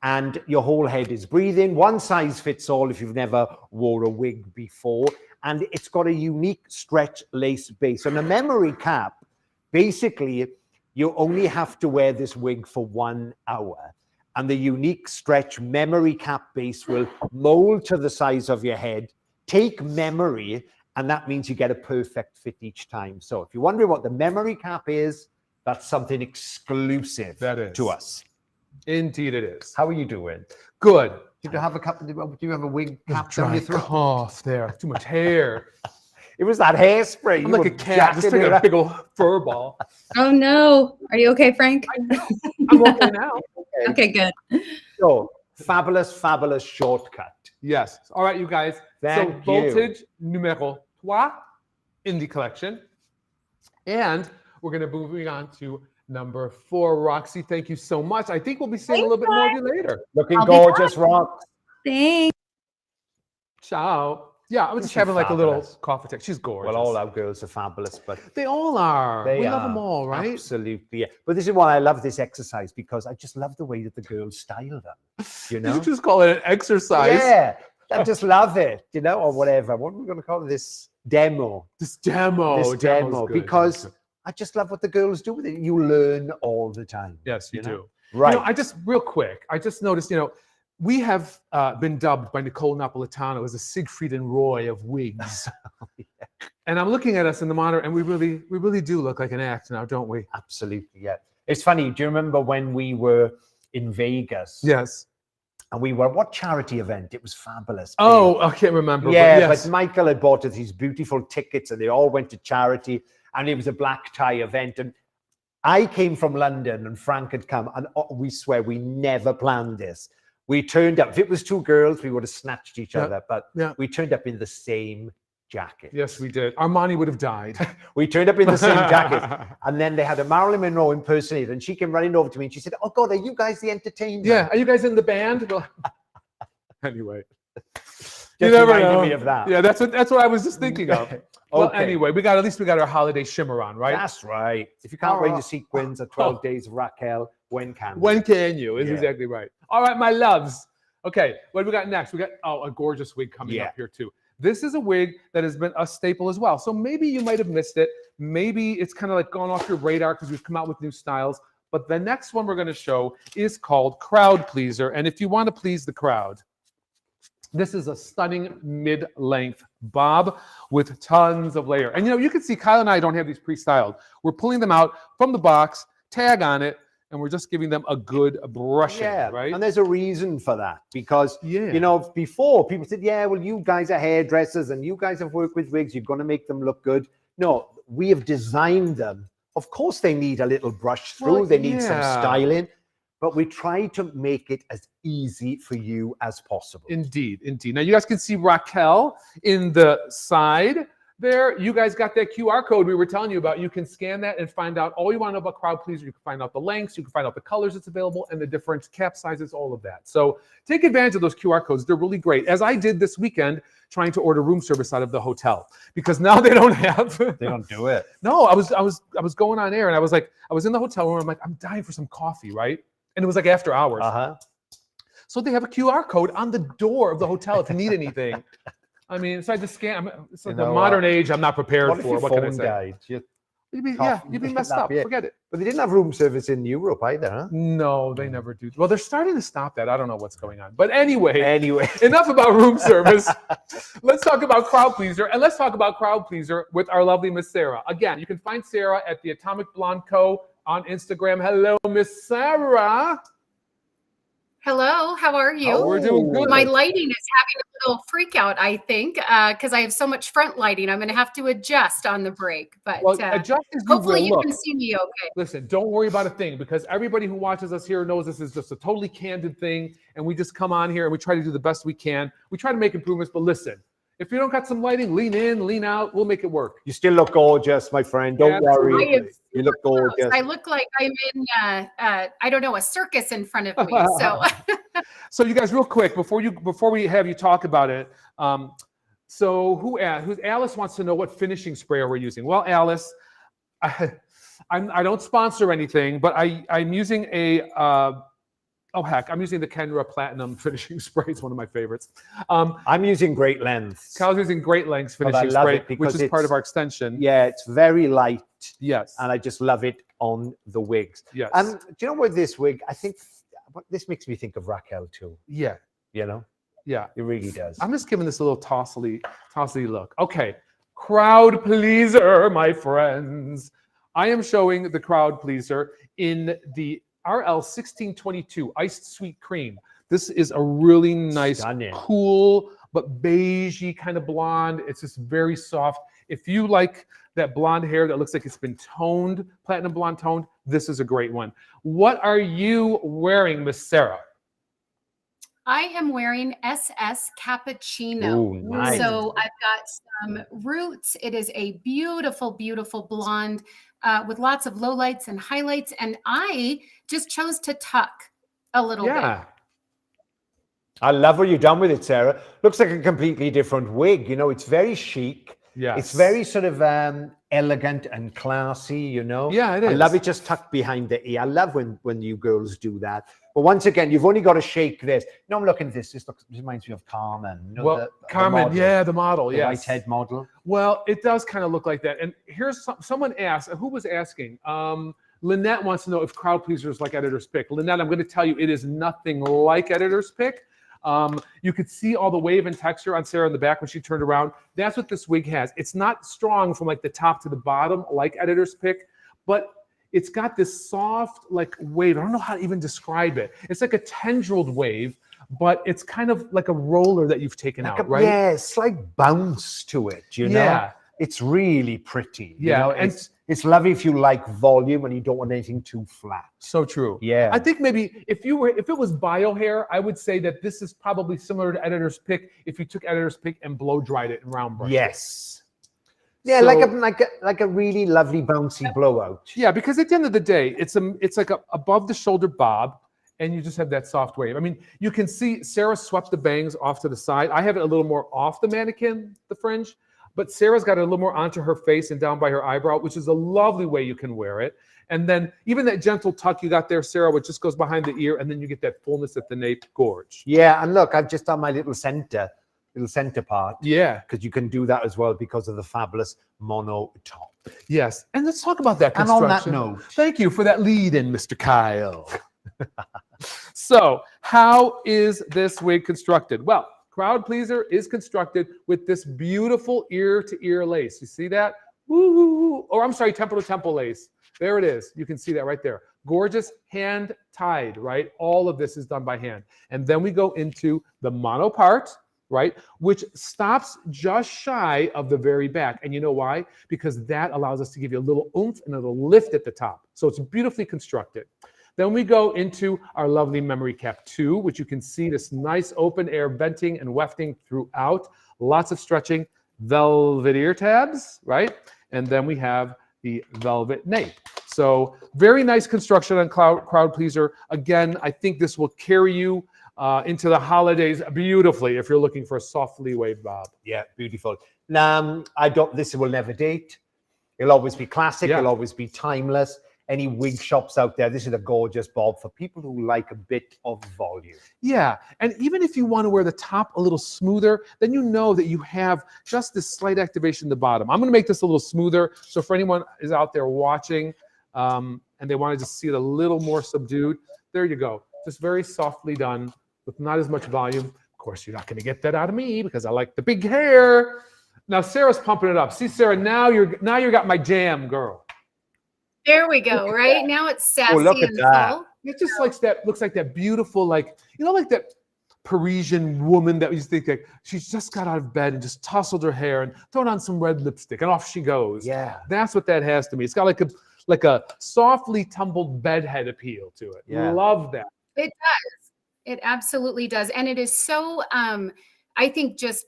[SPEAKER 2] and your whole head is breathing. One size fits all if you've never wore a wig before, and it's got a unique stretch lace base. And a memory cap, basically, you only have to wear this wig for 1 hour. And the unique stretch memory cap base will mold to the size of your head, take memory, and that means you get a perfect fit each time. So if you're wondering what the memory cap is, that's something exclusive to us.
[SPEAKER 1] Indeed it is.
[SPEAKER 2] How are you doing?
[SPEAKER 1] Good.
[SPEAKER 2] Do you have a cup? Do you have a wig cap down
[SPEAKER 1] Dry
[SPEAKER 2] your throat?
[SPEAKER 1] cough there. Too much hair.
[SPEAKER 2] It was that hairspray.
[SPEAKER 1] I'm like a cat, just taking a big old fur ball.
[SPEAKER 4] Oh no. Are you okay, Frank?
[SPEAKER 1] I'm okay now.
[SPEAKER 4] Okay, good.
[SPEAKER 2] So, fabulous, fabulous shortcut.
[SPEAKER 1] Yes. All right, you guys.
[SPEAKER 2] Thank
[SPEAKER 1] so
[SPEAKER 2] you.
[SPEAKER 1] voltage numéro 3 in the collection. And we're going to be moving on to number 4. Roxie, thank you so much. I think we'll be seeing a little bit more of you later.
[SPEAKER 2] Looking gorgeous, Rox.
[SPEAKER 4] Thanks.
[SPEAKER 1] Ciao. Yeah, I was just
[SPEAKER 2] She's
[SPEAKER 1] having like a little
[SPEAKER 2] fabulous.
[SPEAKER 1] cough attack. She's gorgeous.
[SPEAKER 2] Well, all our girls are fabulous, but
[SPEAKER 1] They all are.
[SPEAKER 2] they
[SPEAKER 1] We
[SPEAKER 2] are.
[SPEAKER 1] love them all, right?
[SPEAKER 2] Absolutely. Yeah. But this is why I love this exercise, because I just love the way that the girls style them. You know?
[SPEAKER 1] You just call it an exercise.
[SPEAKER 2] Yeah. I just love it, you know, or whatever. What are we going to call this? Demo.
[SPEAKER 1] This demo.
[SPEAKER 2] This demo.
[SPEAKER 1] Demo's good.
[SPEAKER 2] Because I just love what the girls do with it. You learn all the time.
[SPEAKER 1] Yes, you
[SPEAKER 2] you know?
[SPEAKER 1] do.
[SPEAKER 2] Right.
[SPEAKER 1] You know, I just, real quick, I just noticed, we have been dubbed by Nicole Napolitano as a Siegfried and Roy of wigs. And I'm looking at us in the monitor, and we really do look like an act now, don't we?
[SPEAKER 2] Absolutely, yeah. It's funny. Do you remember when we were in Vegas?
[SPEAKER 1] Yes.
[SPEAKER 2] And we were, what charity event? It was fabulous.
[SPEAKER 1] Oh, I can't remember.
[SPEAKER 2] Yeah,
[SPEAKER 1] but yes.
[SPEAKER 2] but Michael had bought us these beautiful tickets, and they all went to charity, and it was a black tie event. And I came from London, and Frank had come, and we swear we never planned this. We turned up. If it was 2 girls, we would have snatched each other, but we turned up in the same jacket.
[SPEAKER 1] Yes, we did. Armani would have died.
[SPEAKER 2] We turned up in the same jacket. And then they had a Marilyn Monroe impersonator, and she came running over to me and she said, "Oh God, are you guys the entertainment?"
[SPEAKER 1] Yeah. Are you guys in the band? Anyway.
[SPEAKER 2] Just
[SPEAKER 1] You never
[SPEAKER 2] reminded
[SPEAKER 1] know.
[SPEAKER 2] me of that.
[SPEAKER 1] Yeah, that's what I was just thinking of. Well,
[SPEAKER 2] Okay.
[SPEAKER 1] anyway, at least we got our holiday shimmer on, right?
[SPEAKER 2] That's right. If you can't wear your sequins at 12 Days of Raquel, when can you?
[SPEAKER 1] When can you? Is
[SPEAKER 2] Yeah.
[SPEAKER 1] exactly right. All right, my loves. Okay, what do we got next? We got a gorgeous wig coming up here too. This is a wig that has been a staple as well. So maybe you might have missed it. Maybe it's kind of like gone off your radar because we've come out with new styles. But the next one we're going to show is called Crowd Pleaser. And if you want to please the crowd, this is a stunning mid-length bob with tons of layer. And you can see Kyle and I don't have these pre-styled. We're pulling them out from the box, tag on it, and we're just giving them a good brushing, right?
[SPEAKER 2] And there's a reason for that, because before people said, yeah, well, you guys are hairdressers and you guys have worked with wigs, you're going to make them look good. No, we have designed them. Of course they need a little brush through,
[SPEAKER 1] Well,
[SPEAKER 2] they need some styling, but we try to make it as easy for you as possible.
[SPEAKER 1] Indeed, indeed. Now you guys can see Raquel in the side there. You guys got that QR code we were telling you about. You can scan that and find out all you want to know about Crowd Pleaser. You can find out the lengths, you can find out the colors that's available, and the different cap sizes, all of that. So take advantage of those QR codes. They're really great. As I did this weekend, trying to order room service out of the hotel, because now they don't have.
[SPEAKER 2] They don't do it.
[SPEAKER 1] No, I was going on air, and I was in the hotel room. I'm like, I'm dying for some coffee, right? And it was like after hours. So they have a QR code on the door of the hotel if you need anything. I mean, so I just scan. It's like the modern age I'm not prepared for. What can I say? You'd be messed up. Forget it.
[SPEAKER 2] But they didn't have room service in Europe either, huh?
[SPEAKER 1] No, they never do. Well, they're starting to stop that. I don't know what's going on. But anyway,
[SPEAKER 2] Anyway,
[SPEAKER 1] enough about room service. Let's talk about Crowd Pleaser. And let's talk about Crowd Pleaser with our lovely Miss Sarah. Again, you can find Sarah at the Atomic Blonde Co. on Instagram. Hello, Miss Sarah.
[SPEAKER 3] Hello, how are you?
[SPEAKER 1] Oh, we're doing good.
[SPEAKER 3] My lighting is having a little freak out, I think, because I have so much front lighting. I'm going to have to adjust on the break. But
[SPEAKER 1] adjust as
[SPEAKER 3] hopefully you
[SPEAKER 1] will.
[SPEAKER 3] can see me okay.
[SPEAKER 1] Listen, don't worry about a thing, because everybody who watches us here knows this is just a totally candid thing, and we just come on here and we try to do the best we can. We try to make improvements, but listen, if you don't got some lighting, lean in, lean out, we'll make it work.
[SPEAKER 2] you still look gorgeous, my friend. Don't worry. You look gorgeous.
[SPEAKER 3] I look like I'm in, I don't know, a circus in front of me. So,
[SPEAKER 1] So you guys, real quick, before we have you talk about it, So who's Alice wants to know what finishing sprayer we're using. Well, Alice, I don't sponsor anything, but I'm using I'm using the Kenra Platinum finishing spray. It's one of my favorites.
[SPEAKER 2] I'm using Great Lengths.
[SPEAKER 1] Kyle's using Great Lengths finishing spray, which is part of our extension.
[SPEAKER 2] Yeah, it's very light.
[SPEAKER 1] Yes.
[SPEAKER 2] And I just love it on the wigs.
[SPEAKER 1] Yes.
[SPEAKER 2] And do you know what this wig, I think this makes me think of Raquel too.
[SPEAKER 1] Yeah.
[SPEAKER 2] You know?
[SPEAKER 1] Yeah.
[SPEAKER 2] It really does.
[SPEAKER 1] I'm just giving this a little tossly look. Okay. Crowd pleaser, my friends. I am showing the crowd pleaser in the RL 1622 Iced Sweet Cream. This is a really nice, cool, but beigey kind of blonde. It's just very soft. If you like that blonde hair that looks like it's been toned, platinum blonde toned, this is a great one. What are you wearing, Miss Sarah?
[SPEAKER 3] I am wearing SS Cappuccino.
[SPEAKER 2] Ooh, nice.
[SPEAKER 3] So I've got some roots. It is a beautiful, beautiful blonde with lots of lowlights and highlights. And I just chose to tuck a little bit.
[SPEAKER 2] I love what you've done with it, Sarah. Looks like a completely different wig. You know, it's very chic.
[SPEAKER 1] Yeah.
[SPEAKER 2] It's very sort of elegant and classy, you know?
[SPEAKER 1] Yeah, it is.
[SPEAKER 2] I love it just tucked behind the ear. I love when you girls do that. But once again, you've only got to shake this. No, I'm looking at this. This reminds me of Carmen. You know,
[SPEAKER 1] well, Carmen, the model,
[SPEAKER 2] the white head model.
[SPEAKER 1] Well, it does kind of look like that. And here's someone asked, who was asking? Lynette wants to know if crowd pleaser is like Editor's Pick. Lynette, I'm going to tell you, it is nothing like Editor's Pick. You could see all the wave and texture on Sarah in the back when she turned around. That's what this wig has. It's not strong from like the top to the bottom like Editor's Pick, but it's got this soft like wave. I don't know how to even describe it. It's like a tendrilled wave, but it's kind of like a roller that you've taken out, right?
[SPEAKER 2] Yeah, slight bounce to it, you know?
[SPEAKER 1] Yeah.
[SPEAKER 2] It's really pretty.
[SPEAKER 1] Yeah,
[SPEAKER 2] you know?
[SPEAKER 1] and
[SPEAKER 2] it's lovely if you like volume and you don't want anything too flat.
[SPEAKER 1] So true.
[SPEAKER 2] Yeah.
[SPEAKER 1] I think maybe if it was bio hair, I would say that this is probably similar to Editor's Pick if you took Editor's Pick and blow dried it and round brushed.
[SPEAKER 2] Yes. Yeah,
[SPEAKER 1] So,
[SPEAKER 2] like a really lovely bouncy blowout.
[SPEAKER 1] Yeah, because at the end of the day, it's like a above the shoulder bob, and you just have that soft wave. I mean, you can see Sarah swept the bangs off to the side. I have it a little more off the mannequin, the fringe, but Sarah's got it a little more onto her face and down by her eyebrow, which is a lovely way you can wear it. And then even that gentle tuck you got there, Sarah, which just goes behind the ear, and then you get that fullness at the nape. Gorge.
[SPEAKER 2] Yeah, and look, I've just done my little center part.
[SPEAKER 1] Yeah.
[SPEAKER 2] Because you can do that as well because of the fabulous mono top.
[SPEAKER 1] Yes. And let's talk about that construction.
[SPEAKER 2] And on that note.
[SPEAKER 1] Thank you for that lead in, Mr. Kyle. So how is this wig constructed? Well, crowd pleaser is constructed with this beautiful ear-to-ear lace. You see that? Woo-hoo-hoo. Or I'm sorry, temple-to-temple lace. There it is. You can see that right there. Gorgeous hand tied, right? All of this is done by hand. And then we go into the mono part, right? Which stops just shy of the very back. And you know why? Because that allows us to give you a little oomph and a little lift at the top. So it's beautifully constructed. Then we go into our lovely memory cap 2, which you can see this nice open air venting and wefting throughout. Lots of stretching, velvet ear tabs, right? And then we have the velvet nape. So very nice construction on crowd pleaser. Again, I think this will carry you into the holidays beautifully if you're looking for a softly waved bob.
[SPEAKER 2] Yeah, beautiful. This will never date. It'll always be classic.
[SPEAKER 1] Yeah.
[SPEAKER 2] It'll always be timeless. Any wig shops out there, this is a gorgeous bob for people who like a bit of volume.
[SPEAKER 1] Yeah, and even if you want to wear the top a little smoother, then you know that you have just this slight activation in the bottom. I'm going to make this a little smoother, so for anyone is out there watching and they want to just see it a little more subdued, there you go. Just very softly done with not as much volume. Of course, you're not going to get that out of me because I like the big hair. Now Sarah's pumping it up. See, Sarah, now you got my jam, girl.
[SPEAKER 3] There we go. Right now it's sassy
[SPEAKER 2] look at
[SPEAKER 3] and
[SPEAKER 2] that.
[SPEAKER 3] full.
[SPEAKER 1] It just looks like that beautiful, like, you know, like that Parisian woman that you think like she's just got out of bed and just tousled her hair and thrown on some red lipstick and off she goes.
[SPEAKER 2] Yeah.
[SPEAKER 1] That's what that has to me. It's got like a softly tumbled bedhead appeal to it.
[SPEAKER 2] Yeah.
[SPEAKER 1] Love that.
[SPEAKER 3] It does. It absolutely does. And it is so, I think, just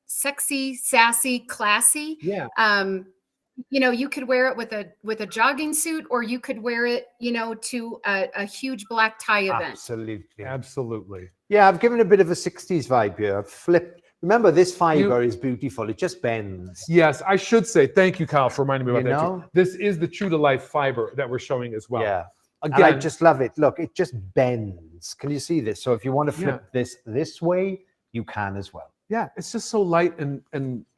[SPEAKER 3] sexy, sassy, classy.
[SPEAKER 1] Yeah.
[SPEAKER 3] You know, you could wear it with a jogging suit, or you could wear it, you know, to a huge black tie event.
[SPEAKER 2] Absolutely.
[SPEAKER 1] Absolutely.
[SPEAKER 2] Yeah, I've given a bit of a 60s vibe here. I've flipped. Remember, this fiber is beautiful. It just bends.
[SPEAKER 1] Yes, I should say, thank you, Kyle, for reminding me about
[SPEAKER 2] You
[SPEAKER 1] that.
[SPEAKER 2] know?
[SPEAKER 1] Too. This is the true to life fiber that we're showing as well.
[SPEAKER 2] Yeah.
[SPEAKER 1] Again,
[SPEAKER 2] And I just love it. Look, it just bends. Can you see this? So if you want to flip this way, you can as well.
[SPEAKER 1] Yeah, it's just so light and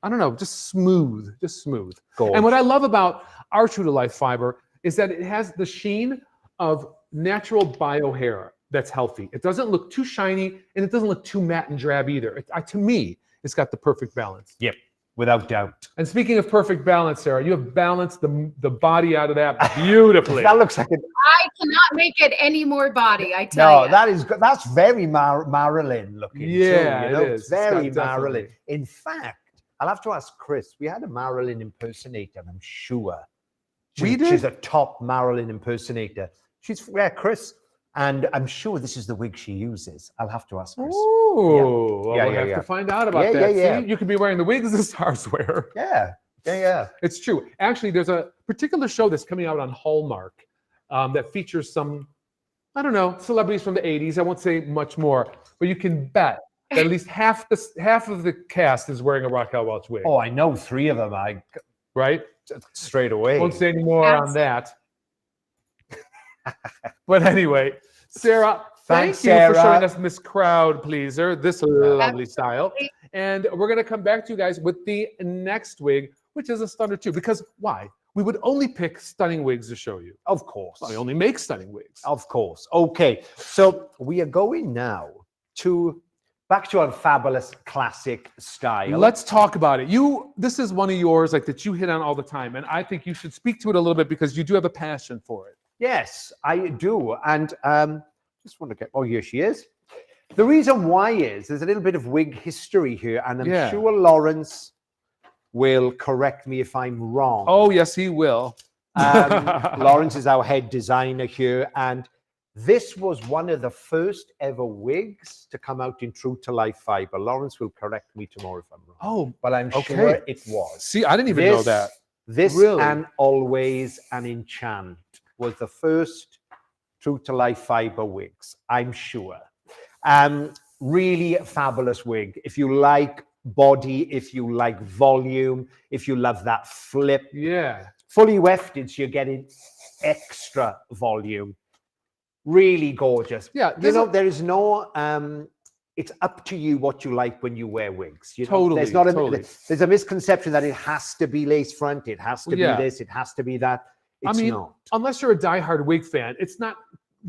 [SPEAKER 1] I don't know, just smooth.
[SPEAKER 2] Gorgeous.
[SPEAKER 1] And what I love about our true to life fiber is that it has the sheen of natural bio hair that's healthy. It doesn't look too shiny and it doesn't look too matte and drab either. To me, it's got the perfect balance.
[SPEAKER 2] Yep, without doubt.
[SPEAKER 1] And speaking of perfect balance, Sarah, you have balanced the body out of that beautifully.
[SPEAKER 2] That looks like
[SPEAKER 3] I cannot make it any more body, I tell you.
[SPEAKER 2] No, that's very Marilyn looking.
[SPEAKER 1] Yeah,
[SPEAKER 2] too, you know?
[SPEAKER 1] it is.
[SPEAKER 2] It's very
[SPEAKER 1] It's got
[SPEAKER 2] Marilyn.
[SPEAKER 1] definitely.
[SPEAKER 2] In fact, I'll have to ask Chris. We had a Marilyn impersonator, and I'm sure she's a top Marilyn impersonator. Chris. And I'm sure this is the wig she uses. I'll have to ask Chris.
[SPEAKER 1] Oh, we'll have to find out about that.
[SPEAKER 2] Yeah.
[SPEAKER 1] See, you could be wearing the wigs the stars wear.
[SPEAKER 2] Yeah.
[SPEAKER 1] It's true. Actually, there's a particular show that's coming out on Hallmark that features some, I don't know, celebrities from the 80s. I won't say much more, but you can bet that at least half of the cast is wearing a Raquel Welch wig.
[SPEAKER 2] Oh, I know 3 of them.
[SPEAKER 1] Right?
[SPEAKER 2] Straight away.
[SPEAKER 1] Won't say any more on that. But anyway, Sarah, thank you for showing us Miss Crowd Pleaser, this lovely style. And we're going to come back to you guys with the next wig, which is a stunner too. Because why? We would only pick stunning wigs to show you.
[SPEAKER 2] Of course.
[SPEAKER 1] Well, we only make stunning wigs.
[SPEAKER 2] Of course. Okay. So we are going now back to our fabulous classic style.
[SPEAKER 1] Let's talk about it. This is one of yours that you hit on all the time. And I think you should speak to it a little bit because you do have a passion for it.
[SPEAKER 2] Yes, I do. And just want to get, here she is. The reason why is there's a little bit of wig history here. And I'm sure Lawrence will correct me if I'm wrong.
[SPEAKER 1] Oh, yes, he will.
[SPEAKER 2] Lawrence is our head designer here. And this was one of the first ever wigs to come out in true to life fiber. Lawrence will correct me tomorrow if I'm wrong.
[SPEAKER 1] Oh,
[SPEAKER 2] but I'm sure it was.
[SPEAKER 1] See, I didn't even know that.
[SPEAKER 2] This
[SPEAKER 1] really?
[SPEAKER 2] And Always and Enchant was the first true to life fiber wigs, I'm sure. Really fabulous wig. If you like body, if you like volume, if you love that flip.
[SPEAKER 1] Yeah.
[SPEAKER 2] Fully wefted, you're getting extra volume. Really gorgeous.
[SPEAKER 1] Yeah.
[SPEAKER 2] There is no, it's up to you what you like when you wear wigs.
[SPEAKER 1] Totally.
[SPEAKER 2] There's a misconception that it has to be lace front, it has to be this, it has to be that. It's not.
[SPEAKER 1] Unless you're a diehard wig fan, it's not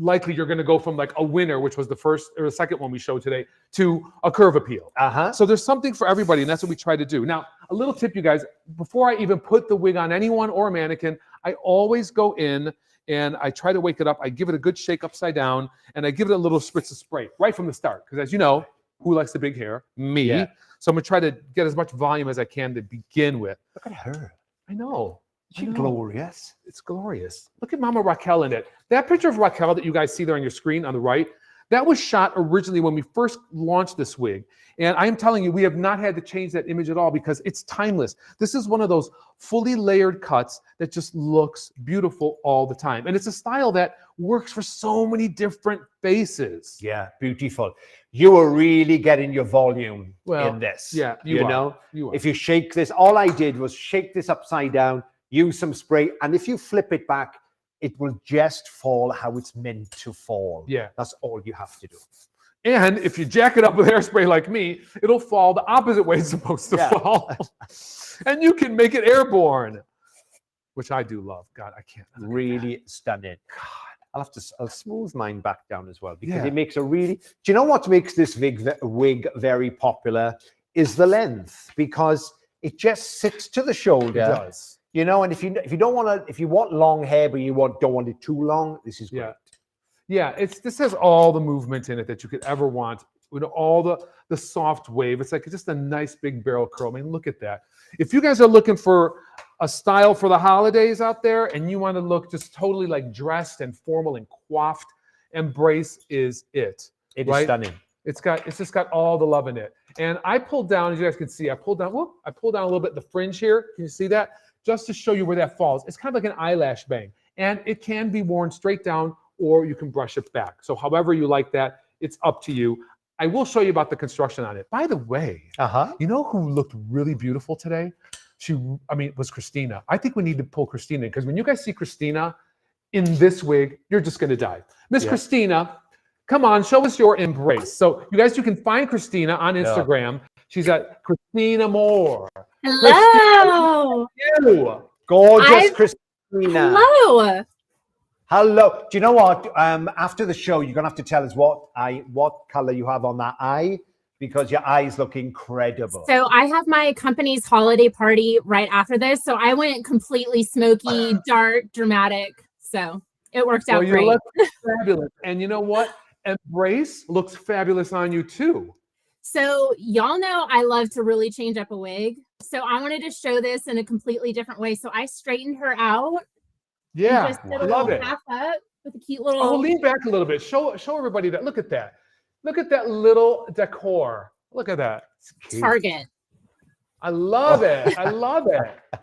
[SPEAKER 1] likely you're going to go from a winner, which was the first or the second one we showed today, to a curve appeal. So there's something for everybody, and that's what we try to do. Now, a little tip, you guys, before I even put the wig on anyone or a mannequin, I always go in and I try to wake it up. I give it a good shake upside down, and I give it a little spritz of spray right from the start. Because as you know, who likes the big hair? Me. Yeah. So I'm going to try to get as much volume as I can to begin with.
[SPEAKER 2] Look at her.
[SPEAKER 1] I know.
[SPEAKER 2] She's glorious.
[SPEAKER 1] It's glorious. Look at Mama Raquel in it. That picture of Raquel that you guys see there on your screen on the right, that was shot originally when we first launched this wig. And I am telling you, we have not had to change that image at all because it's timeless. This is one of those fully layered cuts that just looks beautiful all the time. And it's a style that works for so many different faces.
[SPEAKER 2] Yeah, beautiful. You are really getting your volume in this.
[SPEAKER 1] Yeah,
[SPEAKER 2] you are. If you shake this, all I did was shake this upside down, use some spray, and if you flip it back, it will just fall how it's meant to fall.
[SPEAKER 1] Yeah.
[SPEAKER 2] That's all you have to do.
[SPEAKER 1] And if you jack it up with hairspray like me, it'll fall the opposite way it's supposed to fall. And you can make it airborne, which I do love. God, I can't.
[SPEAKER 2] Really stunning. God, I'll smooth mine back down as well because it makes a really, do you know what makes this wig very popular is the length, because it just sits to the shoulder.
[SPEAKER 1] It does.
[SPEAKER 2] And if you don't want to, if you want long hair but you don't want it too long, this is great.
[SPEAKER 1] Yeah, this has all the movement in it that you could ever want. All the soft wave. It's just a nice big barrel curl. I mean, look at that. If you guys are looking for a style for the holidays out there and you want to look just totally dressed and formal and coiffed, Embrace is it.
[SPEAKER 2] It is stunning.
[SPEAKER 1] It's just got all the love in it. And I pulled down, as you guys can see, I pulled down a little bit the fringe here. Can you see that? Just to show you where that falls. It's kind of like an eyelash bang. And it can be worn straight down or you can brush it back. So however you like that, it's up to you. I will show you about the construction on it. By the way, you know who looked really beautiful today? It was Kristyna. I think we need to pull Kristyna in, because when you guys see Kristyna in this wig, you're just going to die. Miss Kristyna, come on, show us your embrace. So you guys, you can find Kristyna on Instagram. She's at Kristyna Moore.
[SPEAKER 5] Hello.
[SPEAKER 1] Kristyna,
[SPEAKER 2] gorgeous Kristyna.
[SPEAKER 5] Hello.
[SPEAKER 2] Hello. Do you know what? After the show, you're gonna have to tell us what color you have on that eye, because your eyes look incredible.
[SPEAKER 5] So I have my company's holiday party right after this. So I went completely smoky, dark, dramatic. So it worked out great.
[SPEAKER 1] Look fabulous. And you know what? Embrace looks fabulous on you too.
[SPEAKER 5] So y'all know I love to really change up a wig. So I wanted to show this in a completely different way. So I straightened her out.
[SPEAKER 1] Yeah,
[SPEAKER 5] just did a
[SPEAKER 1] love
[SPEAKER 5] little
[SPEAKER 1] it.
[SPEAKER 5] half up with a cute little.
[SPEAKER 1] Oh, lean back a little bit. Show everybody that. Look at that. Look at that little decor. Look at that.
[SPEAKER 5] Target.
[SPEAKER 1] I love it. I love it.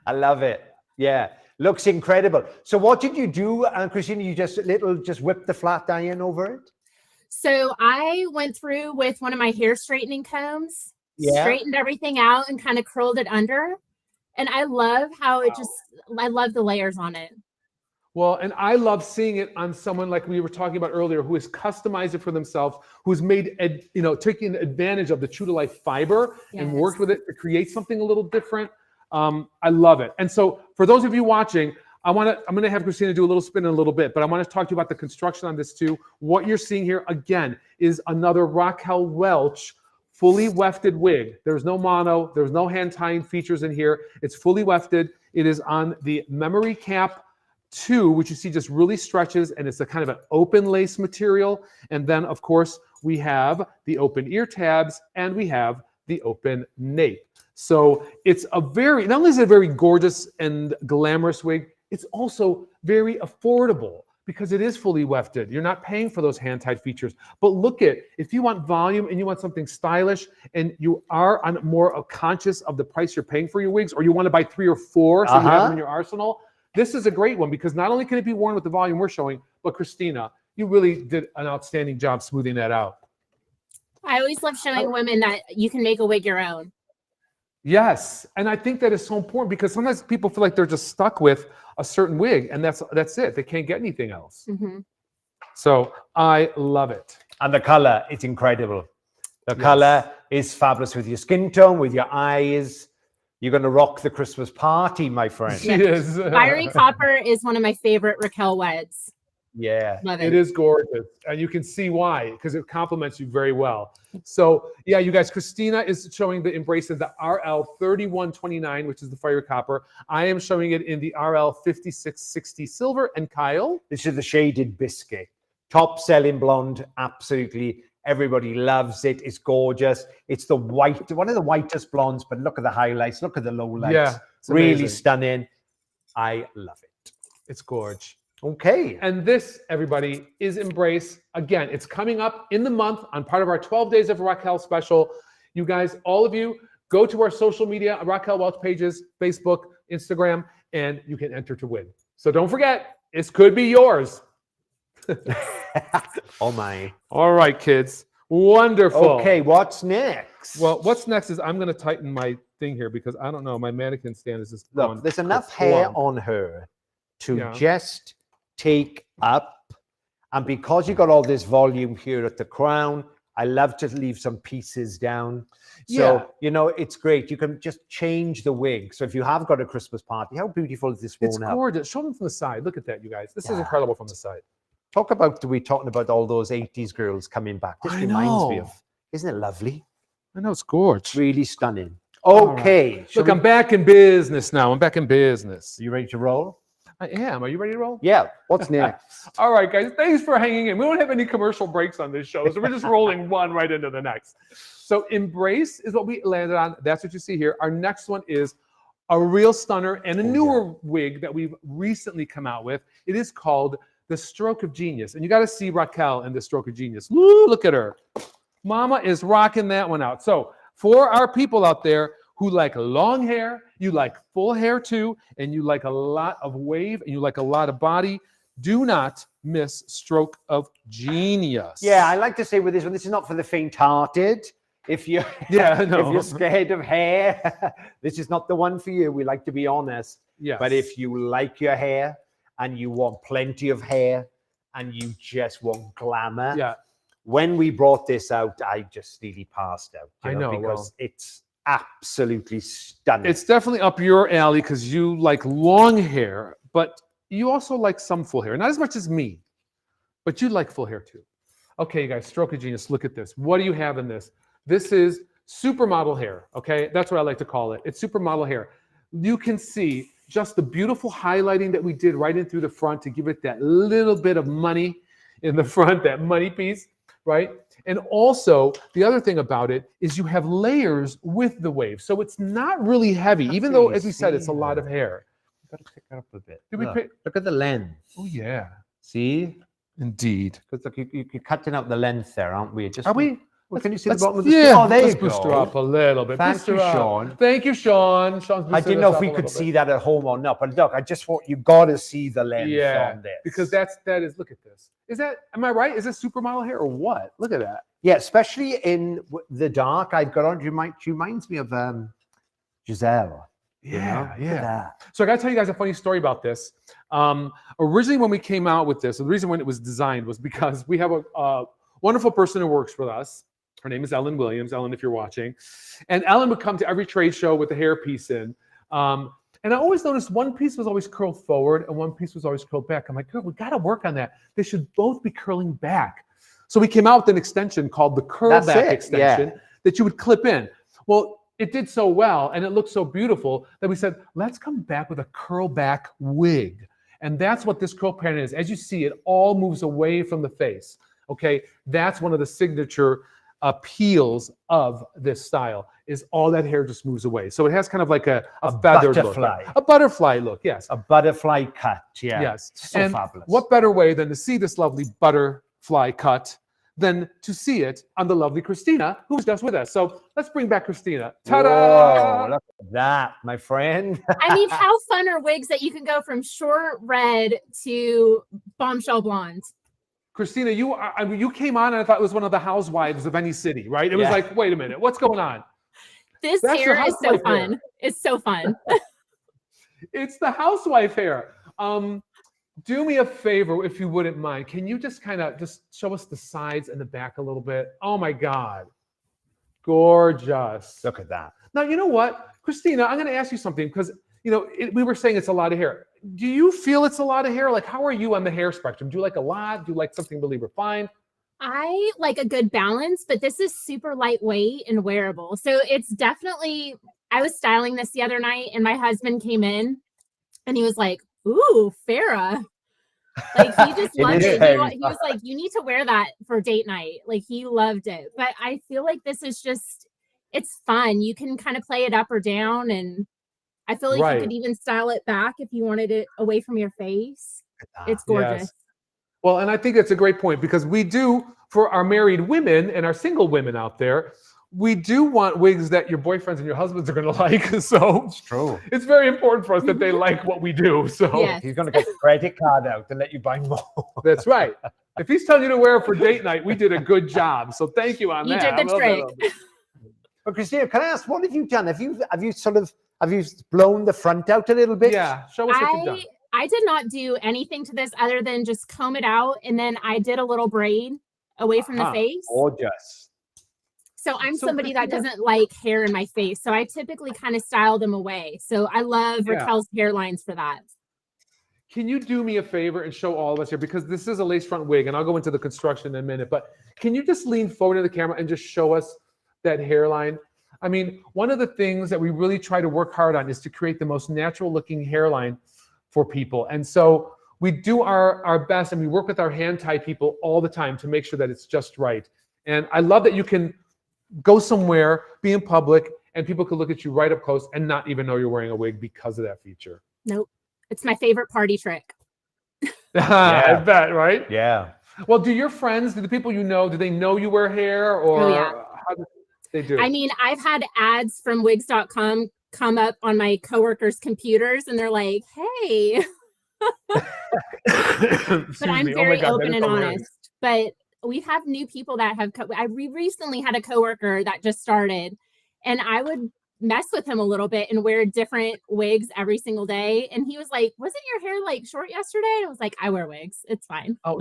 [SPEAKER 2] I love it. Yeah, looks incredible. So what did you do, Kristyna? You just whipped the flat iron over it?
[SPEAKER 5] So I went through with one of my hair straightening combs, straightened everything out and kind of curled it under. And I love how I love the layers on it.
[SPEAKER 1] Well, and I love seeing it on someone like we were talking about earlier, who has customized it for themselves, who's made, taking advantage of the true to life fiber and worked with it to create something a little different. I love it. And so for those of you watching, I'm going to have Kristyna do a little spin in a little bit, but I want to talk to you about the construction on this too. What you're seeing here, again, is another Raquel Welch fully wefted wig. There's no mono, there's no hand tying features in here. It's fully wefted. It is on the memory cap 2, which you see just really stretches, and it's a kind of an open lace material. And then of course we have the open ear tabs and we have the open nape. So it's not only is it a very gorgeous and glamorous wig, it's also very affordable, because it is fully wefted. You're not paying for those hand-tied features. But look if you want volume and you want something stylish and you are more conscious of the price you're paying for your wigs, or you want to buy 3 or 4 so you have them in your arsenal, this is a great one, because not only can it be worn with the volume we're showing, but Kristyna, you really did an outstanding job smoothing that out.
[SPEAKER 5] I always love showing women that you can make a wig your own.
[SPEAKER 1] Yes, and I think that is so important, because sometimes people feel like they're just stuck with a certain wig, and that's it. They can't get anything else. So I love it.
[SPEAKER 2] And the color is incredible. The color is fabulous with your skin tone, with your eyes. You're going to rock the Christmas party, my friend.
[SPEAKER 1] She is.
[SPEAKER 5] Fiery Copper is one of my favorite Raquel Welch.
[SPEAKER 2] Yeah,
[SPEAKER 5] love it.
[SPEAKER 1] It is gorgeous, and you can see why, because it complements you very well. So yeah, you guys, Kristyna is showing the embrace in the RL 3129, which is the fiery copper. I am showing it in the RL 5660 silver. And Kyle,
[SPEAKER 2] this is the Shaded Biscuit, top selling blonde. Absolutely, everybody loves it. It's gorgeous. It's the white, one of the whitest blondes. But look at the highlights. Look at the lowlights.
[SPEAKER 1] Yeah,
[SPEAKER 2] really stunning. I love it.
[SPEAKER 1] It's gorgeous.
[SPEAKER 2] Okay.
[SPEAKER 1] And this, everybody, is Embrace. Again, it's coming up in the month on part of our 12 Days of Raquel special. You guys, all of you, go to our social media, Raquel Welch pages, Facebook, Instagram, and you can enter to win. So don't forget, this could be yours.
[SPEAKER 2] Oh my.
[SPEAKER 1] All right, kids. Wonderful.
[SPEAKER 2] Okay, what's next?
[SPEAKER 1] Well, what's next is I'm going to tighten my thing here, because I don't know, my mannequin stand is just
[SPEAKER 2] Look, there's enough hair on her to just take up, and because you got all this volume here at the crown, I love to leave some pieces down. So it's great. You can just change the wig. So if you have got a Christmas party, how beautiful is this one?
[SPEAKER 1] It's gorgeous. Show them from the side. Look at that, you guys. This is incredible from the side.
[SPEAKER 2] Talking about all those 80s girls coming back. This reminds me of, isn't it lovely?
[SPEAKER 1] I know, it's gorgeous.
[SPEAKER 2] Really stunning. Okay.
[SPEAKER 1] Right. Look, I'm back in business now. I'm back in business.
[SPEAKER 2] Are you ready to roll?
[SPEAKER 1] I am. Are you ready to roll?
[SPEAKER 2] Yeah. What's next?
[SPEAKER 1] All right, guys. Thanks for hanging in. We don't have any commercial breaks on this show, so we're just rolling one right into the next. So Embrace is what we landed on. That's what you see here. Our next one is a real stunner and a newer wig that we've recently come out with. It is called the Stroke of Genius. And you got to see Raquel in the Stroke of Genius. Woo, look at her. Mama is rocking that one out. So for our people out there who like long hair, you like full hair too, and you like a lot of wave, and you like a lot of body, Do not miss stroke of genius.
[SPEAKER 2] Yeah, I like to say with this one, this is not for the faint-hearted. If you're
[SPEAKER 1] Yeah, no.
[SPEAKER 2] if you're scared of hair, this is not the one for you. We like to be honest.
[SPEAKER 1] Yes.
[SPEAKER 2] But if you like your hair and you want plenty of hair and you just want glamour,
[SPEAKER 1] yeah,
[SPEAKER 2] when we brought this out, I just really passed out.
[SPEAKER 1] I know,
[SPEAKER 2] because it's absolutely stunning.
[SPEAKER 1] it's definitely up your alley because you like long hair, but you also like some full hair. Not as much as me, but you like full hair too. Okay, you guys, stroke of genius. Look at this. What do you have in this? This is supermodel hair. Okay, that's what I like to call it. It's supermodel hair. You can see just the beautiful highlighting that we did right in through the front to give it that little bit of money in the front, that money piece, right? And also, the other thing about it is you have layers with the wave. So it's not really heavy, even though, as we said, it's a lot of hair.
[SPEAKER 2] Got to pick it up a bit.
[SPEAKER 1] Did we
[SPEAKER 2] Look at the length.
[SPEAKER 1] Oh, yeah.
[SPEAKER 2] See?
[SPEAKER 1] Indeed.
[SPEAKER 2] Because look, you're cutting out the length there, aren't we?
[SPEAKER 1] Are we?
[SPEAKER 2] Well, can you see the
[SPEAKER 1] Let's-
[SPEAKER 2] bottom of the
[SPEAKER 1] yeah,
[SPEAKER 2] Oh, there
[SPEAKER 1] let's
[SPEAKER 2] you
[SPEAKER 1] boost
[SPEAKER 2] go.
[SPEAKER 1] her up a little bit.
[SPEAKER 2] Thank
[SPEAKER 1] Boost her
[SPEAKER 2] you,
[SPEAKER 1] up.
[SPEAKER 2] Sean.
[SPEAKER 1] Thank you, Sean. Sean's
[SPEAKER 2] I didn't know if we could see that at home or not, but look, I just thought you got to see the length on this.
[SPEAKER 1] because that is, look at this. Is that, am I right? Is it supermodel hair or what? Look at that.
[SPEAKER 2] Yeah, especially in the dark, I've got on. She reminds me of Giselle. you know? Look at that.
[SPEAKER 1] So I got to tell you guys a funny story about this. Originally, when we came out with this, the reason when it was designed was because we have a wonderful person who works with us. Her name is Ellen Williams. Ellen, if you're watching. And Ellen would come to every trade show with the hair piece in. And I always noticed one piece was always curled forward and one piece was always curled back. I'm like, girl, we got to work on that. They should both be curling back. So we came out with an extension called the curl back extension that you would clip in. Well, it did so well and it looked so beautiful that we said, let's come back with a curl back wig. And that's what this curl pattern is. As you see, it all moves away from the face. Okay, that's one of the signature appeals of this style is all that hair just moves away. So it has kind of like a feathered
[SPEAKER 2] butterfly.
[SPEAKER 1] look. A butterfly look, yes.
[SPEAKER 2] A butterfly cut, yeah.
[SPEAKER 1] Yes.
[SPEAKER 2] So
[SPEAKER 1] and
[SPEAKER 2] fabulous.
[SPEAKER 1] what better way than to see this lovely butterfly cut than to see it on the lovely Kristyna, who's just with us. So let's bring back Kristyna. Ta-da!
[SPEAKER 2] Whoa, look at that, my friend.
[SPEAKER 5] I mean, how fun are wigs that you can go from short red to bombshell blonde?
[SPEAKER 1] Kristyna, you came on and I thought it was one of the housewives of any city, right? It was like, wait a minute, what's going on?
[SPEAKER 5] This
[SPEAKER 1] That's your
[SPEAKER 5] hair is so
[SPEAKER 1] housewife
[SPEAKER 5] fun.
[SPEAKER 1] hair.
[SPEAKER 5] It's so fun.
[SPEAKER 1] It's the housewife hair. Do me a favor, if you wouldn't mind. Can you just kind of just show us the sides and the back a little bit? Oh my God. Gorgeous.
[SPEAKER 2] Look at that.
[SPEAKER 1] Now, you know what? Kristyna, I'm going to ask you something because, you know, we were saying it's a lot of hair. Do you feel it's a lot of hair? Like, how are you on the hair spectrum? Do you like a lot? Do you like something really refined?
[SPEAKER 5] I like a good balance, but this is super lightweight and wearable. So it's definitely, I was styling this the other night and my husband came in and he was like, ooh, Farrah. Like he just loved it. He was like, you need to wear that for date night. Like he loved it. But I feel like this is just, it's fun. You can kind of play it up or down. And I feel like you could even style it back if you wanted it away from your face. It's gorgeous.
[SPEAKER 1] Yes. Well, and I think that's a great point because we do, for our married women and our single women out there, we do want wigs that your boyfriends and your husbands are going to like. So
[SPEAKER 2] It's true.
[SPEAKER 1] it's very important for us that they like what we do. So
[SPEAKER 5] Yes.
[SPEAKER 2] He's going to get the credit card out and let you buy more.
[SPEAKER 1] that's right. If he's telling you to wear it for date night, we did a good job. So thank you on
[SPEAKER 5] You
[SPEAKER 1] that.
[SPEAKER 5] did the trick.
[SPEAKER 2] But Kristyna, can I ask, what have you done? Have you blown the front out a little bit?
[SPEAKER 1] Yeah, show us what you've done.
[SPEAKER 5] I did not do anything to this other than just comb it out. And then I did a little braid away from the face.
[SPEAKER 2] Gorgeous.
[SPEAKER 5] So I'm somebody that doesn't like hair in my face. So I typically kind of style them away. So I love Raquel's hairlines for that.
[SPEAKER 1] Can you do me a favor and show all of us here, because this is a lace front wig and I'll go into the construction in a minute, but can you just lean forward to the camera and just show us that hairline? I mean, one of the things that we really try to work hard on is to create the most natural looking hairline for people. And so we do our best and we work with our hand tie people all the time to make sure that it's just right. And I love that you can go somewhere, be in public, and people can look at you right up close and not even know you're wearing a wig because of that feature.
[SPEAKER 5] Nope. It's my favorite party trick.
[SPEAKER 1] I bet, right?
[SPEAKER 2] Yeah.
[SPEAKER 1] Well, do your friends, do the people you know, do they know you wear hair, or how do they do?
[SPEAKER 5] I mean, I've had ads from wigs.com come up on my coworkers' computers and they're like, hey. But I'm very open and honest. But we have new people that have. We recently had a coworker that just started, and I would mess with him a little bit and wear different wigs every single day. And he was like, "Wasn't your hair like short yesterday?" And I was like, "I wear wigs. It's fine."
[SPEAKER 1] Oh,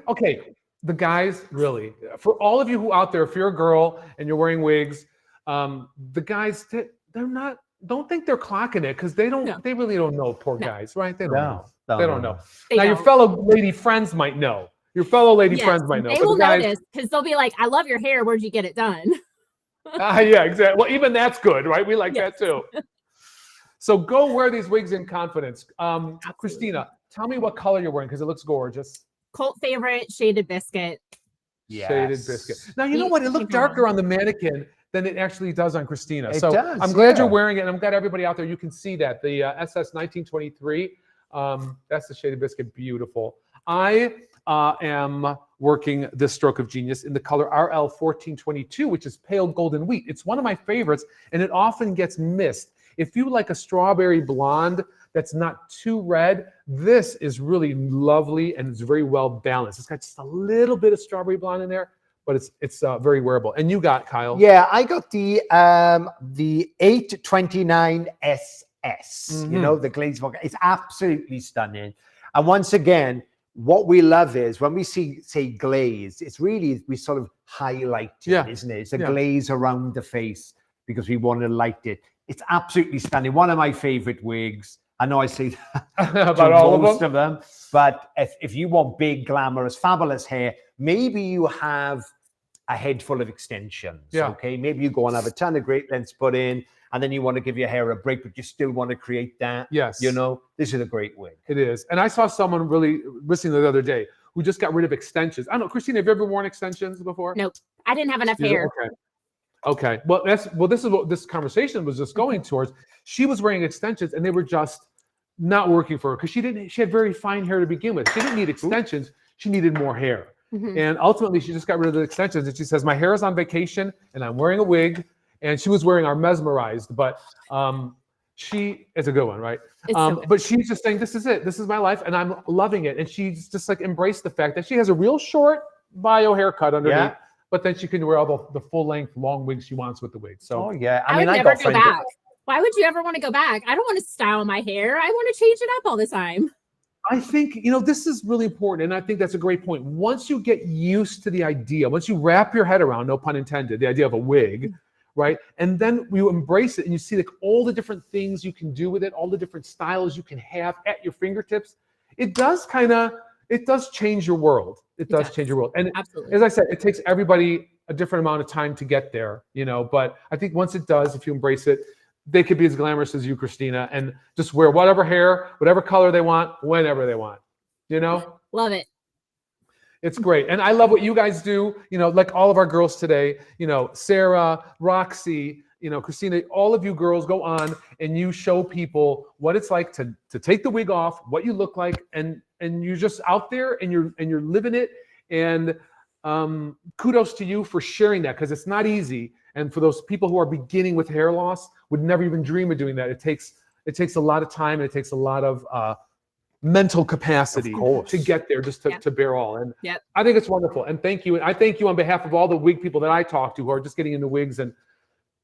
[SPEAKER 1] okay. The guys, really, for all of you who out there, if you're a girl and you're wearing wigs, the guys, they're not. Don't think they're clocking it because they don't. No. They really don't know. Poor guys, right? They don't know. They don't know. Now your fellow lady friends might know. Your fellow lady friends might know.
[SPEAKER 5] They will notice because they'll be like, "I love your hair. Where'd you get it done?"
[SPEAKER 1] Yeah, exactly. Well, even that's good, right? We like that too. So go wear these wigs in confidence. Kristyna, tell me what color you're wearing because it looks gorgeous.
[SPEAKER 5] Cult favorite, Shaded Biscuit.
[SPEAKER 2] Yes.
[SPEAKER 1] Shaded Biscuit. Now, you know what? It looked darker on the mannequin than it actually does on Kristyna.
[SPEAKER 2] It
[SPEAKER 1] so
[SPEAKER 2] does,
[SPEAKER 1] I'm glad you're wearing it, and I'm glad everybody out there, you can see that. The SS 1923, that's the Shaded Biscuit. Beautiful. I am working this stroke of genius in the color RL 1422, which is pale golden wheat. It's one of my favorites, and it often gets missed. If you like a strawberry blonde that's not too red, this is really lovely, and it's very well balanced. It's got just a little bit of strawberry blonde in there, but it's very wearable. And you got, Kyle?
[SPEAKER 2] Yeah, I got the 829 SS. You know, the Glazed Mocha. It's absolutely stunning. And once again, what we love is when we say glaze, it's really, we sort of highlight it, isn't it? It's a glaze around the face because we want to light it. It's absolutely stunning. One of my favorite wigs. I know I say that about most of them, but if you want big, glamorous, fabulous hair, maybe you have a head full of extensions. Okay, maybe you go and have a ton of great lengths put in, and then you want to give your hair a break, but you still want to create that.
[SPEAKER 1] Yes,
[SPEAKER 2] you know, this is a great wig.
[SPEAKER 1] It is, and I saw someone really listening the other day who just got rid of extensions. I don't know, Kristyna, have you ever worn extensions before?
[SPEAKER 5] Nope, I didn't have enough hair.
[SPEAKER 1] Okay. Okay. Well, this is what this conversation was just going towards. She was wearing extensions, and they were just not working for her because she had very fine hair to begin with. She didn't need extensions. She needed more hair. And ultimately she just got rid of the extensions, and she says, my hair is on vacation and I'm wearing a wig. And she was wearing our Mesmerized, but she is a good one, right? But she's just saying, this is it. This is my life and I'm loving it. And she's just like embraced the fact that she has a real short bio haircut underneath, but then she can wear all the full length long wigs she wants with the wig. So
[SPEAKER 5] I mean, I never go back. Why would you ever want to go back? I don't want to style my hair. I want to change it up all the time.
[SPEAKER 1] I think, you know, this is really important. And I think that's a great point. Once you get used to the idea, once you wrap your head around, no pun intended, the idea of a wig, right? And then you embrace it and you see like all the different things you can do with it, all the different styles you can have at your fingertips. It does change your world. It does change your world. And absolutely, as I said, it takes everybody a different amount of time to get there, you know, but I think once it does, if you embrace it, they could be as glamorous as you, Kristyna, and just wear whatever hair, whatever color they want, whenever they want, you know?
[SPEAKER 5] Love it.
[SPEAKER 1] It's great. And I love what you guys do, you know, like all of our girls today, you know, Sarah, Roxie, you know, Kristyna, all of you girls go on and you show people what it's like to take the wig off, what you look like, and you're just out there and you're living it. And kudos to you for sharing that, because it's not easy. And for those people who are beginning with hair loss, would never even dream of doing that. It takes a lot of time, and it takes a lot of mental capacity to get there, just to bear all. And I think it's wonderful. And thank you. And I thank you on behalf of all the wig people that I talk to who are just getting into wigs and,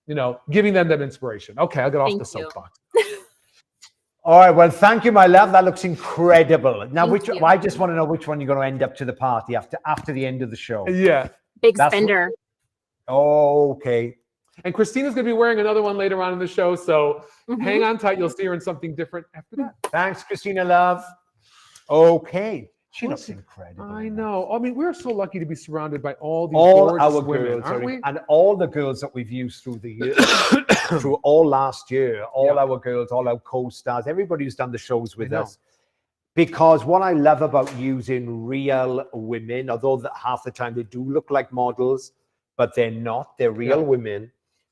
[SPEAKER 1] you know, giving them that inspiration. Okay, I'll get off the soapbox.
[SPEAKER 2] All right. Well, thank you, my love. That looks incredible. Now, I just want to know which one you're going to end up to the party after the end of the show.
[SPEAKER 1] Yeah.
[SPEAKER 5] Big spender.
[SPEAKER 2] Okay.
[SPEAKER 1] And Kristyna's going to be wearing another one later on in the show, so hang on tight. You'll see her in something different after that.
[SPEAKER 2] Thanks, Kristyna, love. Okay. She looks incredible.
[SPEAKER 1] I know. I mean, we're so lucky to be surrounded by all these gorgeous women, aren't we?
[SPEAKER 2] And all the girls that we've used through the year, through all last year, all our girls, all our co-stars, everybody who's done the shows with us. Because what I love about using real women, although half the time they do look like models, but they're not, they're real women.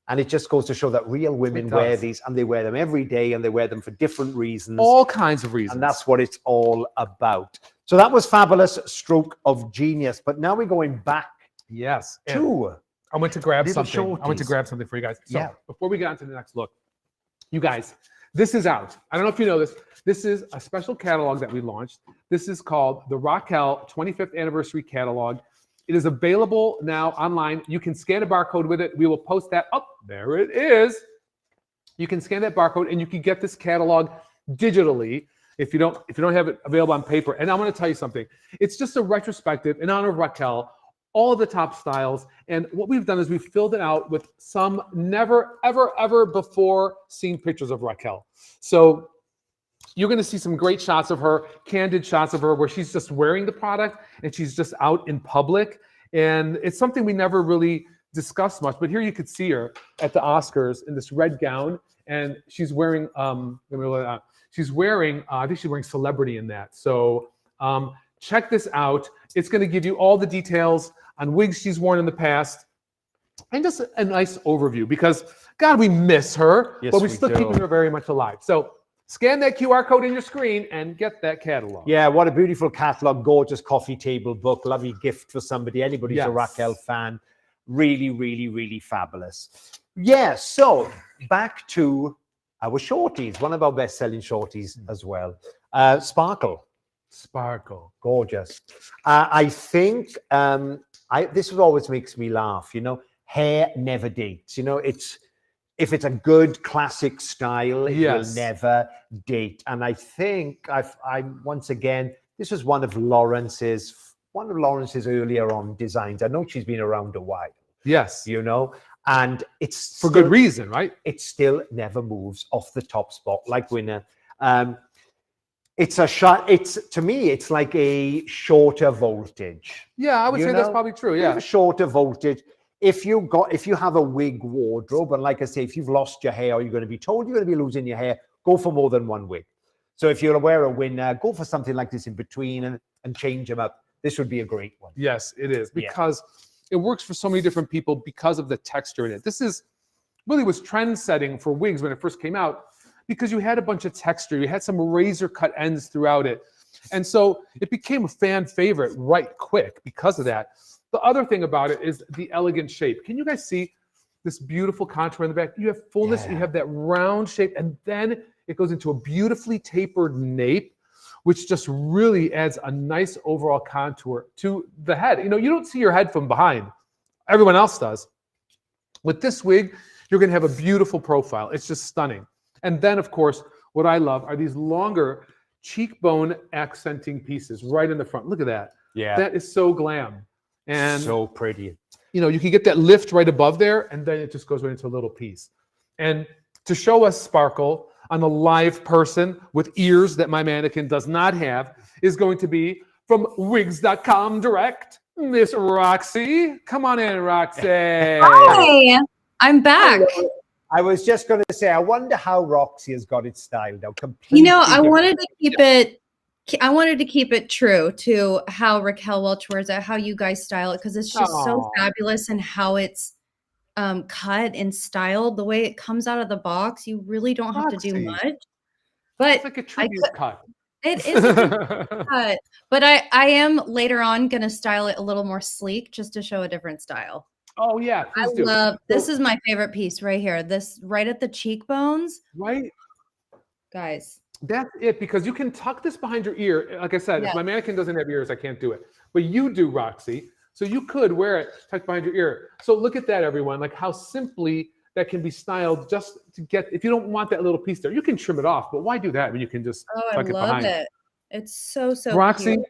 [SPEAKER 2] And it just goes to show that real women wear these, and they wear them every day, and they wear them for different reasons.
[SPEAKER 1] All kinds of reasons.
[SPEAKER 2] And that's what it's all about. So that was fabulous stroke of genius. But now we're going back.
[SPEAKER 1] Yes.
[SPEAKER 2] To
[SPEAKER 1] I went to grab something. I went to grab something for you guys. So before we get on to the next look, you guys, This is out. I don't know if you know this. This is a special catalog that we launched. This is called the Raquel 25th Anniversary Catalog. It is available now online. You can scan a barcode with it. We will post that up. There it is. You can scan that barcode and you can get this catalog digitally if you don't have it available on paper. And I'm going to tell you something. It's just a retrospective in honor of Raquel, all the top styles. And what we've done is we've filled it out with some never, ever, ever before seen pictures of Raquel. So you're going to see some great shots of her, candid shots of her where she's just wearing the product and she's just out in public. And it's something we never really discussed much, but here you could see her at the Oscars in this red gown, and she's wearing I think she's wearing Celebrity in that. So check this out. It's going to give you all the details on wigs she's worn in the past and just a nice overview because God, we miss her,
[SPEAKER 2] yes,
[SPEAKER 1] but we're still keeping her very much alive. So scan that QR code in your screen and get that catalog.
[SPEAKER 2] Yeah, what a beautiful catalog, gorgeous coffee table book, lovely gift for somebody, anybody who's a Raquel fan. Really, really, really fabulous. Yeah, so back to our shorties, one of our best-selling shorties as well. Sparkle.
[SPEAKER 1] Sparkle.
[SPEAKER 2] Gorgeous. I think this always makes me laugh, you know, hair never dates. You know, if it's a good classic style, it will never date. And I think once again, this was one of Lawrence's earlier on designs. I know she's been around a while.
[SPEAKER 1] Yes.
[SPEAKER 2] You know, and it's
[SPEAKER 1] for good reason, right?
[SPEAKER 2] It still never moves off the top spot like winner. It's to me, it's like a shorter voltage.
[SPEAKER 1] Yeah, I would say that's probably true. Yeah.
[SPEAKER 2] A shorter voltage. If you have a wig wardrobe, and like I say, if you've lost your hair or you're going to be told you're going to be losing your hair, go for more than one wig. So if you're wear a winner, go for something like this in between and change them up. This would be a great one.
[SPEAKER 1] Yes, it is, because it works for so many different people because of the texture in it. This really was trend setting for wigs when it first came out because you had a bunch of texture. You had some razor cut ends throughout it. And so it became a fan favorite right quick because of that. The other thing about it is the elegant shape. Can you guys see this beautiful contour in the back? You have fullness, you have that round shape, and then it goes into a beautifully tapered nape, which just really adds a nice overall contour to the head. You know, you don't see your head from behind. Everyone else does. With this wig, you're going to have a beautiful profile. It's just stunning. And then, of course, what I love are these longer cheekbone accenting pieces right in the front. Look at that.
[SPEAKER 2] Yeah.
[SPEAKER 1] That is so glam. And
[SPEAKER 2] so pretty.
[SPEAKER 1] You know, you can get that lift right above there, and then it just goes right into a little piece. And to show us sparkle on a live person with ears that my mannequin does not have is going to be from wigs.com direct, Miss Roxie. Come on in, Roxie.
[SPEAKER 4] Hi, I'm back.
[SPEAKER 2] I was just going to say, I wonder how Roxie has got it styled out. Completely
[SPEAKER 4] You know, I
[SPEAKER 2] different.
[SPEAKER 4] wanted to keep it. I wanted to keep it true to how Raquel Welch wears it, how you guys style it, because it's just so fabulous and how it's cut and styled. The way it comes out of the box, you really don't have to do much. But
[SPEAKER 1] it's like a tribute cut.
[SPEAKER 4] It is a tribute cut. But I am later on going to style it a little more sleek just to show a different style.
[SPEAKER 1] Oh, yeah.
[SPEAKER 4] I love this. Is my favorite piece right here. This right at the cheekbones.
[SPEAKER 1] Right.
[SPEAKER 4] Guys.
[SPEAKER 1] That's it, because you can tuck this behind your ear. Like I said, if my mannequin doesn't have ears, I can't do it. But you do, Roxie. So you could wear it tucked behind your ear. So look at that, everyone. Like how simply that can be styled just to get, if you don't want that little piece there, you can trim it off. But why do that when you can just tuck it behind?
[SPEAKER 4] It. It's so
[SPEAKER 1] Roxie,
[SPEAKER 4] cute.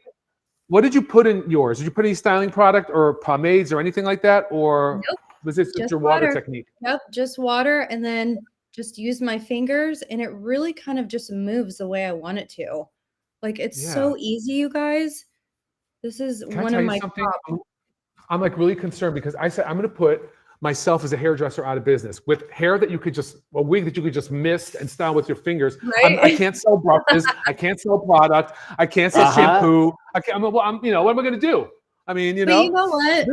[SPEAKER 1] what did you put in yours? Did you put any styling product or pomades or anything like that? Or was this just your water technique?
[SPEAKER 4] Yep, just water, and then just use my fingers, and it really kind of just moves the way I want it to. Like, it's so easy, you guys. This is one of my top.
[SPEAKER 1] I'm like really concerned because I said I'm going to put myself as a hairdresser out of business with hair that you could just, a wig that you could just mist and style with your fingers.
[SPEAKER 4] Right?
[SPEAKER 1] I can't sell brushes. I can't sell product. I can't sell shampoo. You know, what am I going to do? I mean, you know.
[SPEAKER 4] But you know what?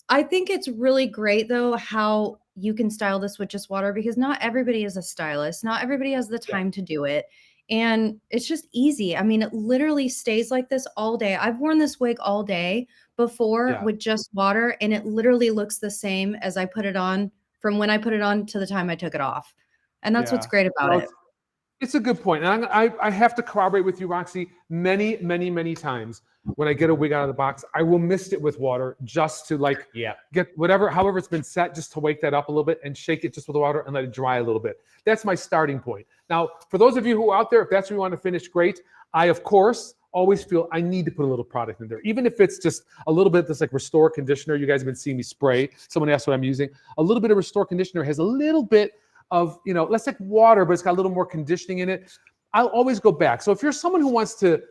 [SPEAKER 4] I think it's really great though how you can style this with just water, because not everybody is a stylist. Not everybody has the time to do it. And it's just easy. I mean, it literally stays like this all day. I've worn this wig all day before with just water, and it literally looks the same as I put it on from when I put it on to the time I took it off. And that's what's great about it.
[SPEAKER 1] It's a good point. And I have to corroborate with you, Roxie, many, many, many times when I get a wig out of the box, I will mist it with water just to like get however it's been set, just to wake that up a little bit and shake it just with water and let it dry a little bit. That's my starting point. Now, for those of you who are out there, if that's what you want to finish, great. I, of course, always feel I need to put a little product in there, even if it's just a little bit, this like Restore conditioner. You guys have been seeing me spray. Someone asked what I'm using. A little bit of Restore conditioner has a little bit of, you know, less like water, but it's got a little more conditioning in it. I'll always go back. So if you're someone who wants to,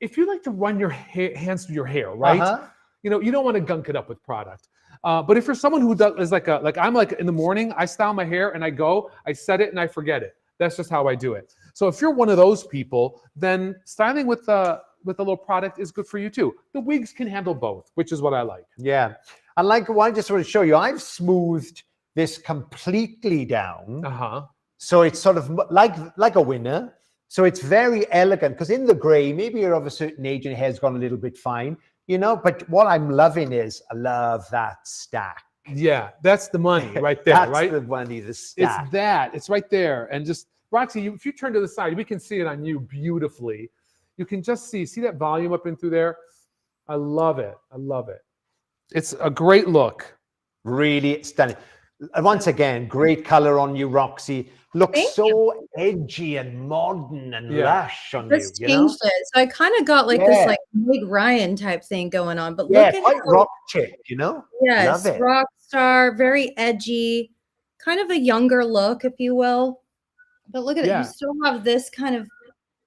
[SPEAKER 1] if you like to run your hands through your hair, right? You know, you don't want to gunk it up with product. But if you're someone who is like I'm like in the morning, I style my hair and I set it and I forget it. That's just how I do it. So if you're one of those people, then styling with a little product is good for you too. The wigs can handle both, which is what I like.
[SPEAKER 2] Yeah. I like, well, I just want to show you, I've smoothed this completely down. So it's sort of like a winner. So it's very elegant, because in the gray, maybe you're of a certain age and your hair's gone a little bit fine, you know, but what I'm loving is I love that stack.
[SPEAKER 1] Yeah, that's the money right there, right?
[SPEAKER 2] That's the money, the stack.
[SPEAKER 1] It's right there. And just, Roxie, if you turn to the side, we can see it on you beautifully. You can just see that volume up in through there. I love it. I love it. It's a great look.
[SPEAKER 2] Really stunning. Once again, great color on you, Roxie. Looks so edgy and modern and lush on you.
[SPEAKER 4] This changed it. So I kind of got like this like Meg Ryan type thing going on. But look at
[SPEAKER 2] quite rock chick, you know?
[SPEAKER 4] Yes, rock star, very edgy, kind of a younger look, if you will. But look at it. You still have this kind of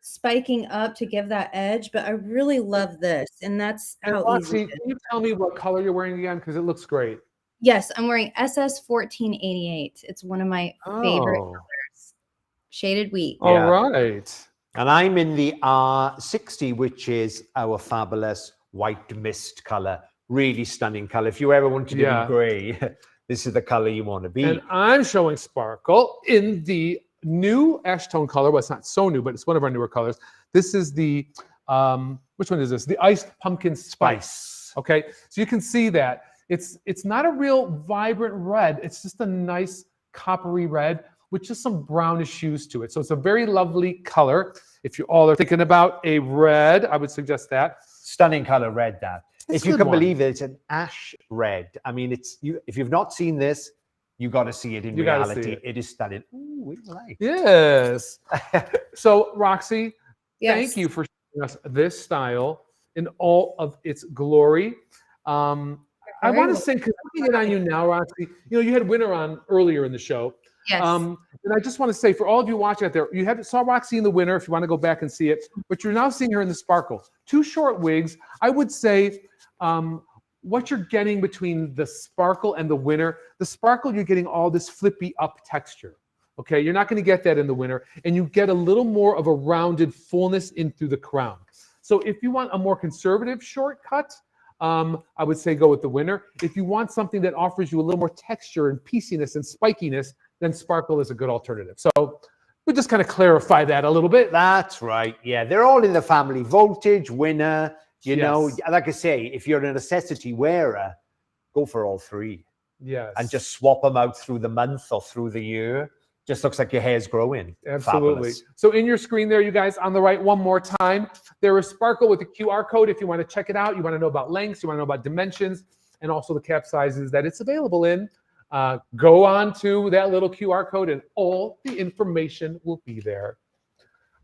[SPEAKER 4] spiking up to give that edge, but I really love this. And that's how
[SPEAKER 1] Roxie,
[SPEAKER 4] easy it is.
[SPEAKER 1] can you tell me what color you're wearing again? Because it looks great.
[SPEAKER 4] Yes, I'm wearing SS 1488. It's one of my favorite colors. Shaded wheat.
[SPEAKER 1] All right.
[SPEAKER 2] And I'm in the R60, which is our fabulous white mist color. Really stunning color. If you ever wanted to be gray, this is the color you want to be.
[SPEAKER 1] And I'm showing sparkle in the new ash tone color. Well, it's not so new, but it's one of our newer colors. This is the, which one is this? The iced pumpkin spice. Okay, so you can see that. It's not a real vibrant red. It's just a nice coppery red with just some brownish hues to it. So it's a very lovely color. If you all are thinking about a red, I would suggest that.
[SPEAKER 2] Stunning color red, that. If you can believe it, it's an ash red. I mean, if you've not seen this, you got to see it in reality. It is stunning. Ooh, we like.
[SPEAKER 1] Yes. So Roxie, thank you for showing us this style in all of its glory. I want to say, because looking on you now, Roxie, you know, you had winter on earlier in the show.
[SPEAKER 4] Yes.
[SPEAKER 1] And I just want to say, for all of you watching out there, you saw Roxie in the winter, if you want to go back and see it, but you're now seeing her in the sparkle. 2 short wigs. I would say what you're getting between the sparkle and the winter, the sparkle, you're getting all this flippy up texture. Okay, you're not going to get that in the winter, and you get a little more of a rounded fullness in through the crown. So if you want a more conservative shortcut, I would say go with the winter. If you want something that offers you a little more texture and pieciness and spikiness, then sparkle is a good alternative. So we just kind of clarify that a little bit.
[SPEAKER 2] That's right. Yeah, they're all in the family. Voltage, winner, you know, like I say, if you're a necessity wearer, go for all 3.
[SPEAKER 1] Yes.
[SPEAKER 2] And just swap them out through the month or through the year. Just looks like your hair's growing.
[SPEAKER 1] Absolutely.
[SPEAKER 2] Fabulous.
[SPEAKER 1] So in your screen there, you guys, on the right, one more time, there is Sparkle with the QR code. If you want to check it out, you want to know about lengths, you want to know about dimensions, and also the cap sizes that it's available in. Go on to that little QR code and all the information will be there.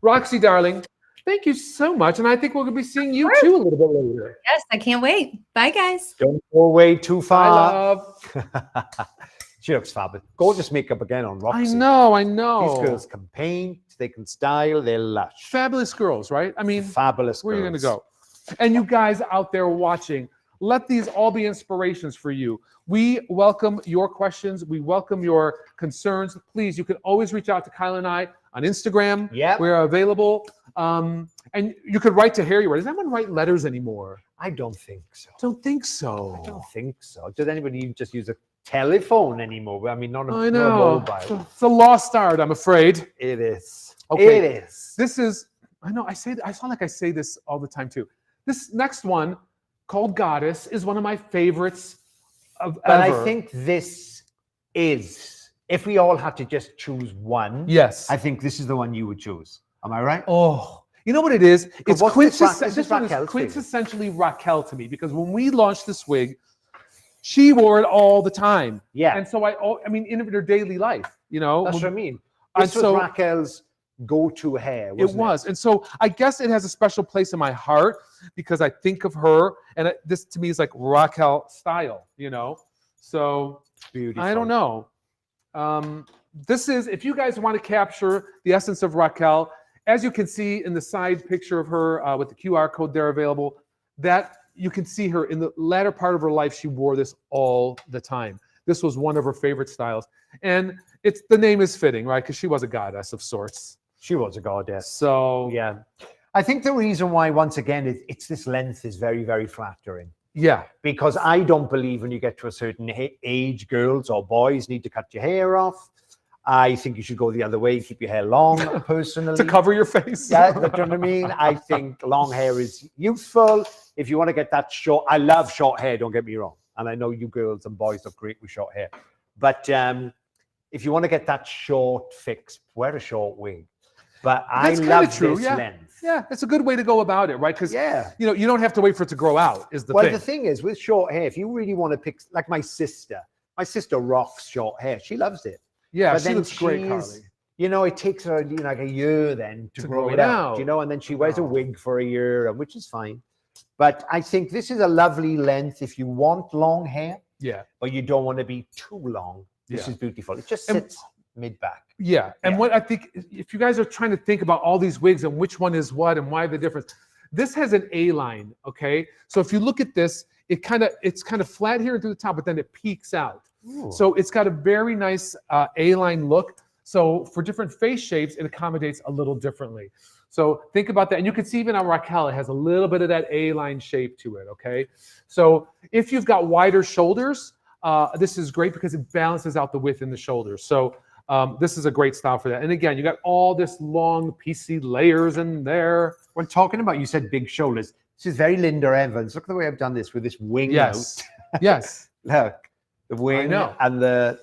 [SPEAKER 1] Roxie, darling, thank you so much. And I think we're going to be seeing you too a little bit later.
[SPEAKER 4] Yes, I can't wait. Bye, guys.
[SPEAKER 2] Don't go away too far.
[SPEAKER 1] Bye, love.
[SPEAKER 2] She looks fabulous. Gorgeous makeup again on Roxie.
[SPEAKER 1] I know.
[SPEAKER 2] These girls can paint, they can style, they're lush.
[SPEAKER 1] Fabulous girls, right? I mean,
[SPEAKER 2] fabulous
[SPEAKER 1] where
[SPEAKER 2] girls.
[SPEAKER 1] are you going to go? And you guys out there watching, let these all be inspirations for you. We welcome your questions. We welcome your concerns. Please, you can always reach out to Kyle and I on Instagram.
[SPEAKER 2] Yeah,
[SPEAKER 1] we're available. And you could write to HairUWear. Does anyone write letters anymore?
[SPEAKER 2] I don't think so.
[SPEAKER 1] Don't think so.
[SPEAKER 2] I don't think so. Does anybody even just use a telephone anymore? I mean, not a mobile.
[SPEAKER 1] It's a lost art, I'm afraid.
[SPEAKER 2] It is.
[SPEAKER 1] Okay.
[SPEAKER 2] It is.
[SPEAKER 1] This is, I know, I sound like I say this all the time too. This next one, called Goddess, is one of my favorites of
[SPEAKER 2] but
[SPEAKER 1] ever.
[SPEAKER 2] I think this is if we all had to just choose one,
[SPEAKER 1] Yes.
[SPEAKER 2] I think this is the one you would choose. Am I right?
[SPEAKER 1] Oh, you know what it is? It's
[SPEAKER 2] what's this
[SPEAKER 1] one is
[SPEAKER 2] Raquel's favorite?
[SPEAKER 1] quintessentially Raquel to me, because when we launched this wig, she wore it all the time.
[SPEAKER 2] Yeah.
[SPEAKER 1] And so I mean, in her daily life, you know.
[SPEAKER 2] That's what I mean.
[SPEAKER 1] And
[SPEAKER 2] This was
[SPEAKER 1] so
[SPEAKER 2] Raquel's go-to hair,
[SPEAKER 1] it
[SPEAKER 2] wasn't
[SPEAKER 1] was. And so I guess it has a special place in my heart because I think of her, and this to me is like Raquel style, you know. So
[SPEAKER 2] Beautiful.
[SPEAKER 1] I don't know. This is, if you guys want to capture the essence of Raquel, as you can see in the side picture of her with the QR code there available, that you can see her in the latter part of her life. She wore this all the time. This was one of her favorite styles. And the name is fitting, right? Because she was a goddess of sorts.
[SPEAKER 2] She was a goddess.
[SPEAKER 1] So
[SPEAKER 2] yeah. I think the reason why, once again, it's this length is very, very flattering.
[SPEAKER 1] yeah.
[SPEAKER 2] Because I don't believe when you get to a certain age, girls or boys need to cut your hair off. I think you should go the other way, keep your hair long, personally.
[SPEAKER 1] To cover your face.
[SPEAKER 2] Yeah, you know what I mean? I think long hair is useful. If you want to get that short, I love short hair, don't get me wrong. And I know you girls and boys look great with short hair. But if you want to get that short fix, wear a short wig. But I love this length.
[SPEAKER 1] Yeah, it's a good way to go about it, right? Because you know, you don't have to wait for it to grow out, is the thing.
[SPEAKER 2] Well, the thing is, with short hair, if you really want to pick, like my sister rocks short hair. She loves it.
[SPEAKER 1] Yeah,
[SPEAKER 2] but
[SPEAKER 1] she looks great, Carly.
[SPEAKER 2] You know, it takes her like a year then to grow it out, you know, and then she wears a wig for a year, which is fine. But I think this is a lovely length if you want long hair, but you don't want to be too long. This is beautiful. It just sits mid-back.
[SPEAKER 1] Yeah, and what I think, if you guys are trying to think about all these wigs and which one is what and why the difference, this has an A-line, okay? So if you look at this, it's kind of flat here into the top, but then it peaks out. Ooh. So it's got a very nice A-line look. So for different face shapes, it accommodates a little differently. So think about that. And you can see even on Raquel, it has a little bit of that A-line shape to it, okay? So if you've got wider shoulders, this is great because it balances out the width in the shoulders. So this is a great style for that. And again, you got all this long piecey layers in there.
[SPEAKER 2] When talking about, you said big shoulders. This is very Linda Evans. Look at the way I've done this with this wing out.
[SPEAKER 1] Yes.
[SPEAKER 2] Look, the wing and the,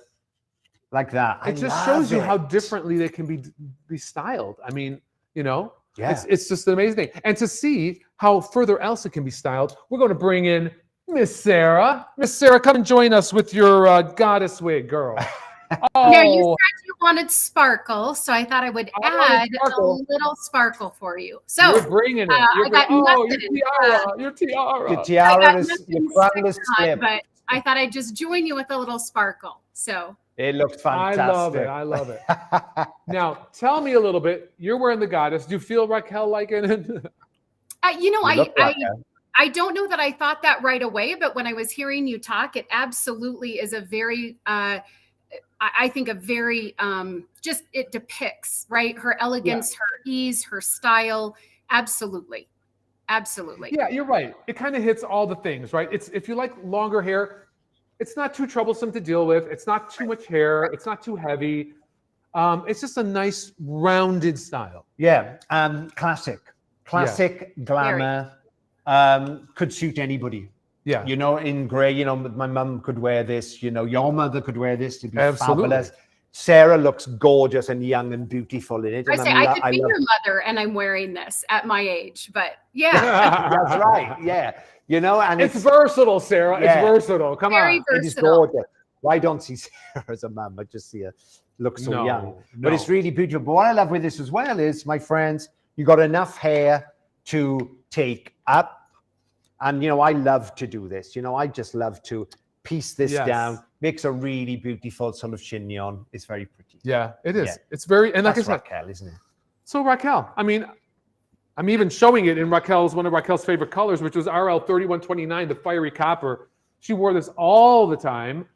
[SPEAKER 2] like that.
[SPEAKER 1] It just shows you how differently they can be styled. I mean, you know, it's just an amazing thing. And to see how further else it can be styled, we're going to bring in Miss Sarah. Miss Sarah, come and join us with your goddess wig, girl.
[SPEAKER 3] Now, you said you wanted sparkle, so I thought I would add a little sparkle for you. So
[SPEAKER 1] you're bringing it. Your tiara.
[SPEAKER 2] Your tiara is your crown is clipped.
[SPEAKER 3] But I thought I'd just join you with a little sparkle. So
[SPEAKER 2] it looks fantastic.
[SPEAKER 1] I love it. Now, tell me a little bit. You're wearing the goddess. Do you feel Raquel like it?
[SPEAKER 3] You know, I don't know that I thought that right away, but when I was hearing you talk, it absolutely is a very I think a very just it depicts, right, her elegance, her ease, her style. Absolutely. Yeah, you're right. It kind of hits all the things, right? It's, if you like longer hair, it's not too troublesome to deal with. It's not too much hair. It's not too heavy. It's just a nice rounded style.
[SPEAKER 2] Yeah, classic glamour. Could suit anybody.
[SPEAKER 1] Yeah,
[SPEAKER 2] you know, in gray, you know, my mum could wear this, you know, your mother could wear this to be fabulous. Sarah looks gorgeous and young and beautiful in it.
[SPEAKER 3] I could be your mother and I'm wearing this at my age, but
[SPEAKER 2] that's right. Yeah. You know, and
[SPEAKER 1] it's versatile, Sarah. It's versatile. Come on.
[SPEAKER 3] Versatile.
[SPEAKER 2] It is gorgeous. I don't see Sarah as a mum. I just see her look so young. But it's really beautiful. But what I love with this as well is, my friends, you got enough hair to take up. And, you know, I love to do this. You know, I just love to piece this down. Makes a really beautiful sort of chignon. It's very pretty.
[SPEAKER 1] Yeah, it is. Yeah. It's very, and like
[SPEAKER 2] that's
[SPEAKER 1] I said,
[SPEAKER 2] Raquel, isn't it?
[SPEAKER 1] So Raquel, I mean, I'm even showing it in one of Raquel's favorite colors, which was RL 3129, the fiery copper. She wore this all the time.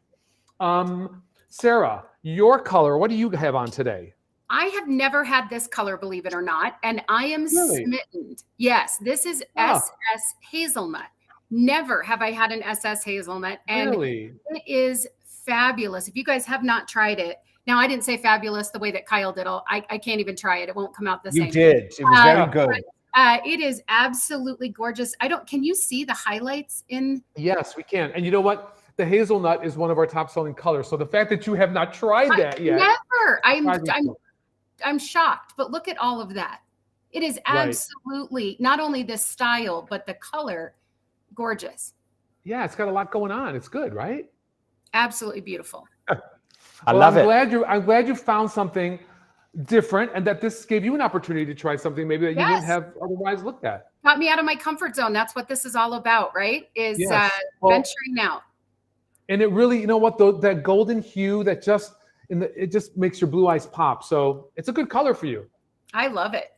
[SPEAKER 1] Sarah, your color, what do you have on today?
[SPEAKER 3] I have never had this color, believe it or not, and I am smitten. Yes, this is SS Hazelnut. Never have I had an SS Hazelnut, and it is fabulous. If you guys have not tried it, now I didn't say fabulous the way that Kyle did. I can't even try it. It won't come out the same.
[SPEAKER 2] You did. It was very good.
[SPEAKER 3] It is absolutely gorgeous. Can you see the highlights in?
[SPEAKER 1] Yes, we can. And you know what? the hazelnut is one of our top selling colors. So the fact that you have not tried that yet.
[SPEAKER 3] Never.
[SPEAKER 1] surprising stuff.
[SPEAKER 3] I'm shocked, but look at all of that. It is absolutely not only the style, but the color, gorgeous.
[SPEAKER 1] Yeah, it's got a lot going on. It's good, right?
[SPEAKER 3] Absolutely beautiful.
[SPEAKER 2] I love it.
[SPEAKER 1] I'm glad you found something different, and that this gave you an opportunity to try something maybe that you didn't have otherwise looked at.
[SPEAKER 3] Got me out of my comfort zone. That's what this is all about, right? Is venturing out.
[SPEAKER 1] And it really, you know what, that golden hue that it just makes your blue eyes pop. So it's a good color for you.
[SPEAKER 3] I love it.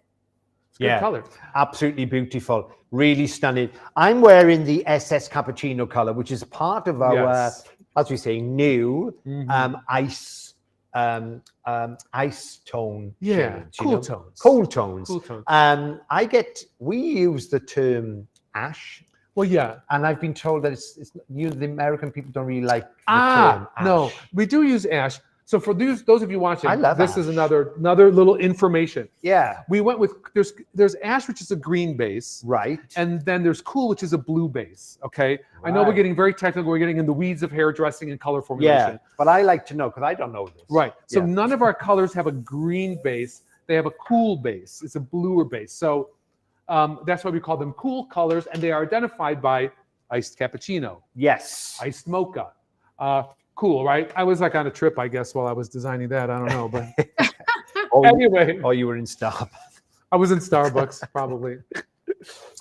[SPEAKER 1] It's good color.
[SPEAKER 2] Absolutely beautiful. Really stunning. I'm wearing the SS Cappuccino color, which is part of our, as we say, new ice tone. Shades,
[SPEAKER 1] cool tones.
[SPEAKER 2] Cool tones.
[SPEAKER 1] Cool tones.
[SPEAKER 2] We use the term ash.
[SPEAKER 1] Well, yeah.
[SPEAKER 2] And I've been told that the American people don't really like the term ash.
[SPEAKER 1] No, we do use ash. So for those of you watching, this is
[SPEAKER 2] ash.
[SPEAKER 1] another little information.
[SPEAKER 2] Yeah.
[SPEAKER 1] We went with, there's ash, which is a green base.
[SPEAKER 2] Right.
[SPEAKER 1] And then there's cool, which is a blue base. Okay. I know we're getting very technical. We're getting in the weeds of hairdressing and color formulation.
[SPEAKER 2] Yeah. But I like to know, because I don't know this.
[SPEAKER 1] Right. So none of our colors have a green base. They have a cool base. It's a bluer base. So that's why we call them cool colors. And they are identified by iced cappuccino.
[SPEAKER 2] Yes.
[SPEAKER 1] Iced mocha. Cool, right? I was like on a trip, I guess, while I was designing that. I don't know, but anyway.
[SPEAKER 2] Oh, you were in Starbucks.
[SPEAKER 1] I was in Starbucks, probably.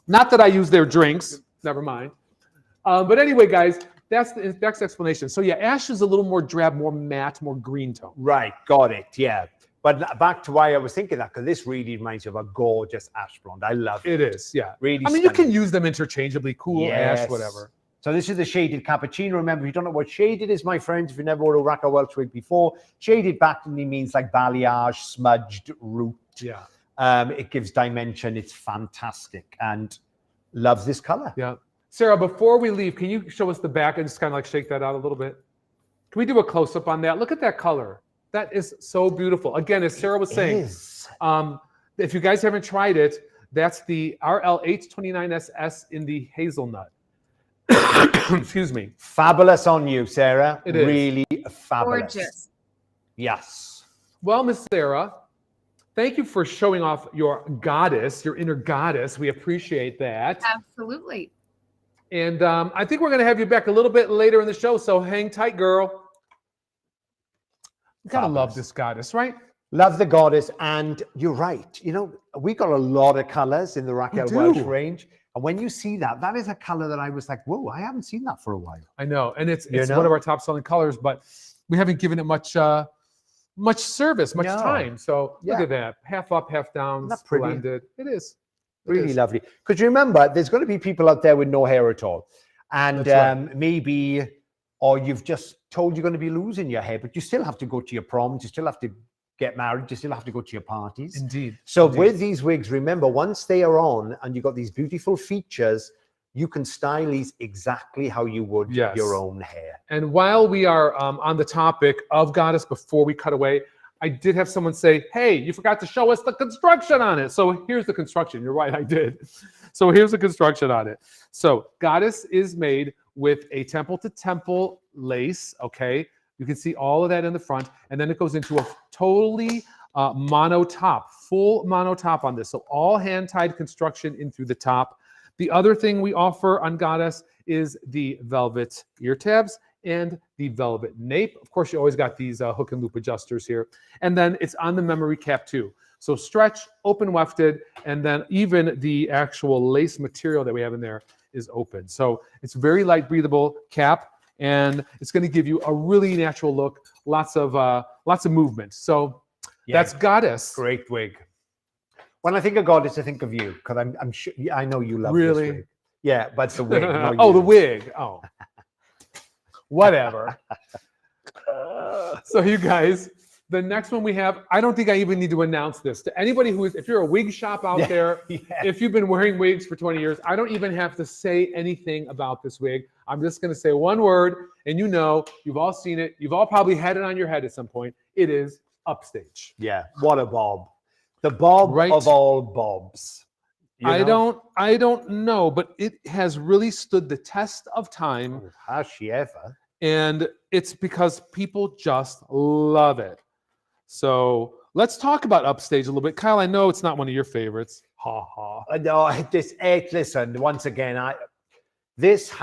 [SPEAKER 1] Not that I use their drinks. Never mind. But anyway, guys, that's the next explanation. So yeah, ash is a little more drab, more matte, more green tone.
[SPEAKER 2] Right, got it. Yeah. But back to why I was thinking that, because this really reminds you of a gorgeous ash blonde. I love it.
[SPEAKER 1] It is, yeah.
[SPEAKER 2] Really
[SPEAKER 1] I mean, you can use them interchangeably. Cool, ash, whatever. So
[SPEAKER 2] this is the Shaded Cappuccino. Remember, if you don't know what shaded is, my friends, if you never wore a Raquel Welch wig before, shaded practically means like balayage, smudged root.
[SPEAKER 1] Yeah.
[SPEAKER 2] It gives dimension. It's fantastic. And loves this color.
[SPEAKER 1] Yeah. Sarah, before we leave, can you show us the back and just kind of like shake that out a little bit? Can we do a close-up on that? Look at that color. That is so beautiful. Again, as Sarah was saying, if you guys haven't tried it, that's the RL829SS in the hazelnut. Excuse me.
[SPEAKER 2] Fabulous on you, Sarah.
[SPEAKER 1] It is.
[SPEAKER 2] Really fabulous.
[SPEAKER 3] Gorgeous.
[SPEAKER 2] Yes.
[SPEAKER 1] Well, Miss Sarah, thank you for showing off your goddess, your inner goddess. We appreciate that.
[SPEAKER 3] Absolutely.
[SPEAKER 1] And I think we're going to have you back a little bit later in the show, so hang tight, girl. You gotta love this goddess, right?
[SPEAKER 2] Love the goddess, and you're right. You know, we got a lot of colors in the Raquel Welch range. And when you see that, that is a color that I was like, whoa, I haven't seen that for a while.
[SPEAKER 1] I know, and it's one of our top selling colors, but we haven't given it much service, much time. So look at that, half up, half down, blended. It is
[SPEAKER 2] really lovely. Because remember, there's going to be people out there with no hair at all, and maybe, or you've just told you're going to be losing your hair, but you still have to go to your proms, you still have to get married, you still have to go to your parties.
[SPEAKER 1] Indeed.
[SPEAKER 2] So with these wigs, remember, once they are on and you've got these beautiful features, you can style these exactly how you would your own hair.
[SPEAKER 1] And while we are on the topic of goddess, before we cut away, I did have someone say, hey, you forgot to show us the construction on it. So here's the construction. You're right, I did. So here's the construction on it. So goddess is made with a temple to temple lace, okay? You can see all of that in the front, and then it goes into a totally mono top, full mono top on this. So all hand-tied construction in through the top. The other thing we offer on Goddess is the velvet ear tabs and the velvet nape. Of course, you always got these hook and loop adjusters here. And then it's on the memory cap too. So stretch, open wefted, and then even the actual lace material that we have in there is open. So it's very light, breathable cap. And it's going to give you a really natural look, lots of movement. So that's Goddess.
[SPEAKER 2] Great wig. When I think of Goddess, I think of you, because I'm sure I know you love this wig. Yeah, but the wig.
[SPEAKER 1] Oh, the wig. Oh, whatever. So you guys, the next one we have, I don't think I even need to announce this to anybody who is, if you're a wig shop out there, if you've been wearing wigs for 20 years, I don't even have to say anything about this wig. I'm just going to say one word, and you know, you've all seen it. You've all probably had it on your head at some point. It is UPSTAGE.
[SPEAKER 2] Yeah, what a bob. The bob of all bobs.
[SPEAKER 1] I don't know, but it has really stood the test of time.
[SPEAKER 2] Has she ever?
[SPEAKER 1] And it's because people just love it. So let's talk about Upstage a little bit. Kyle, I know it's not one of your favorites. Ha ha.
[SPEAKER 2] No, listen, once again, this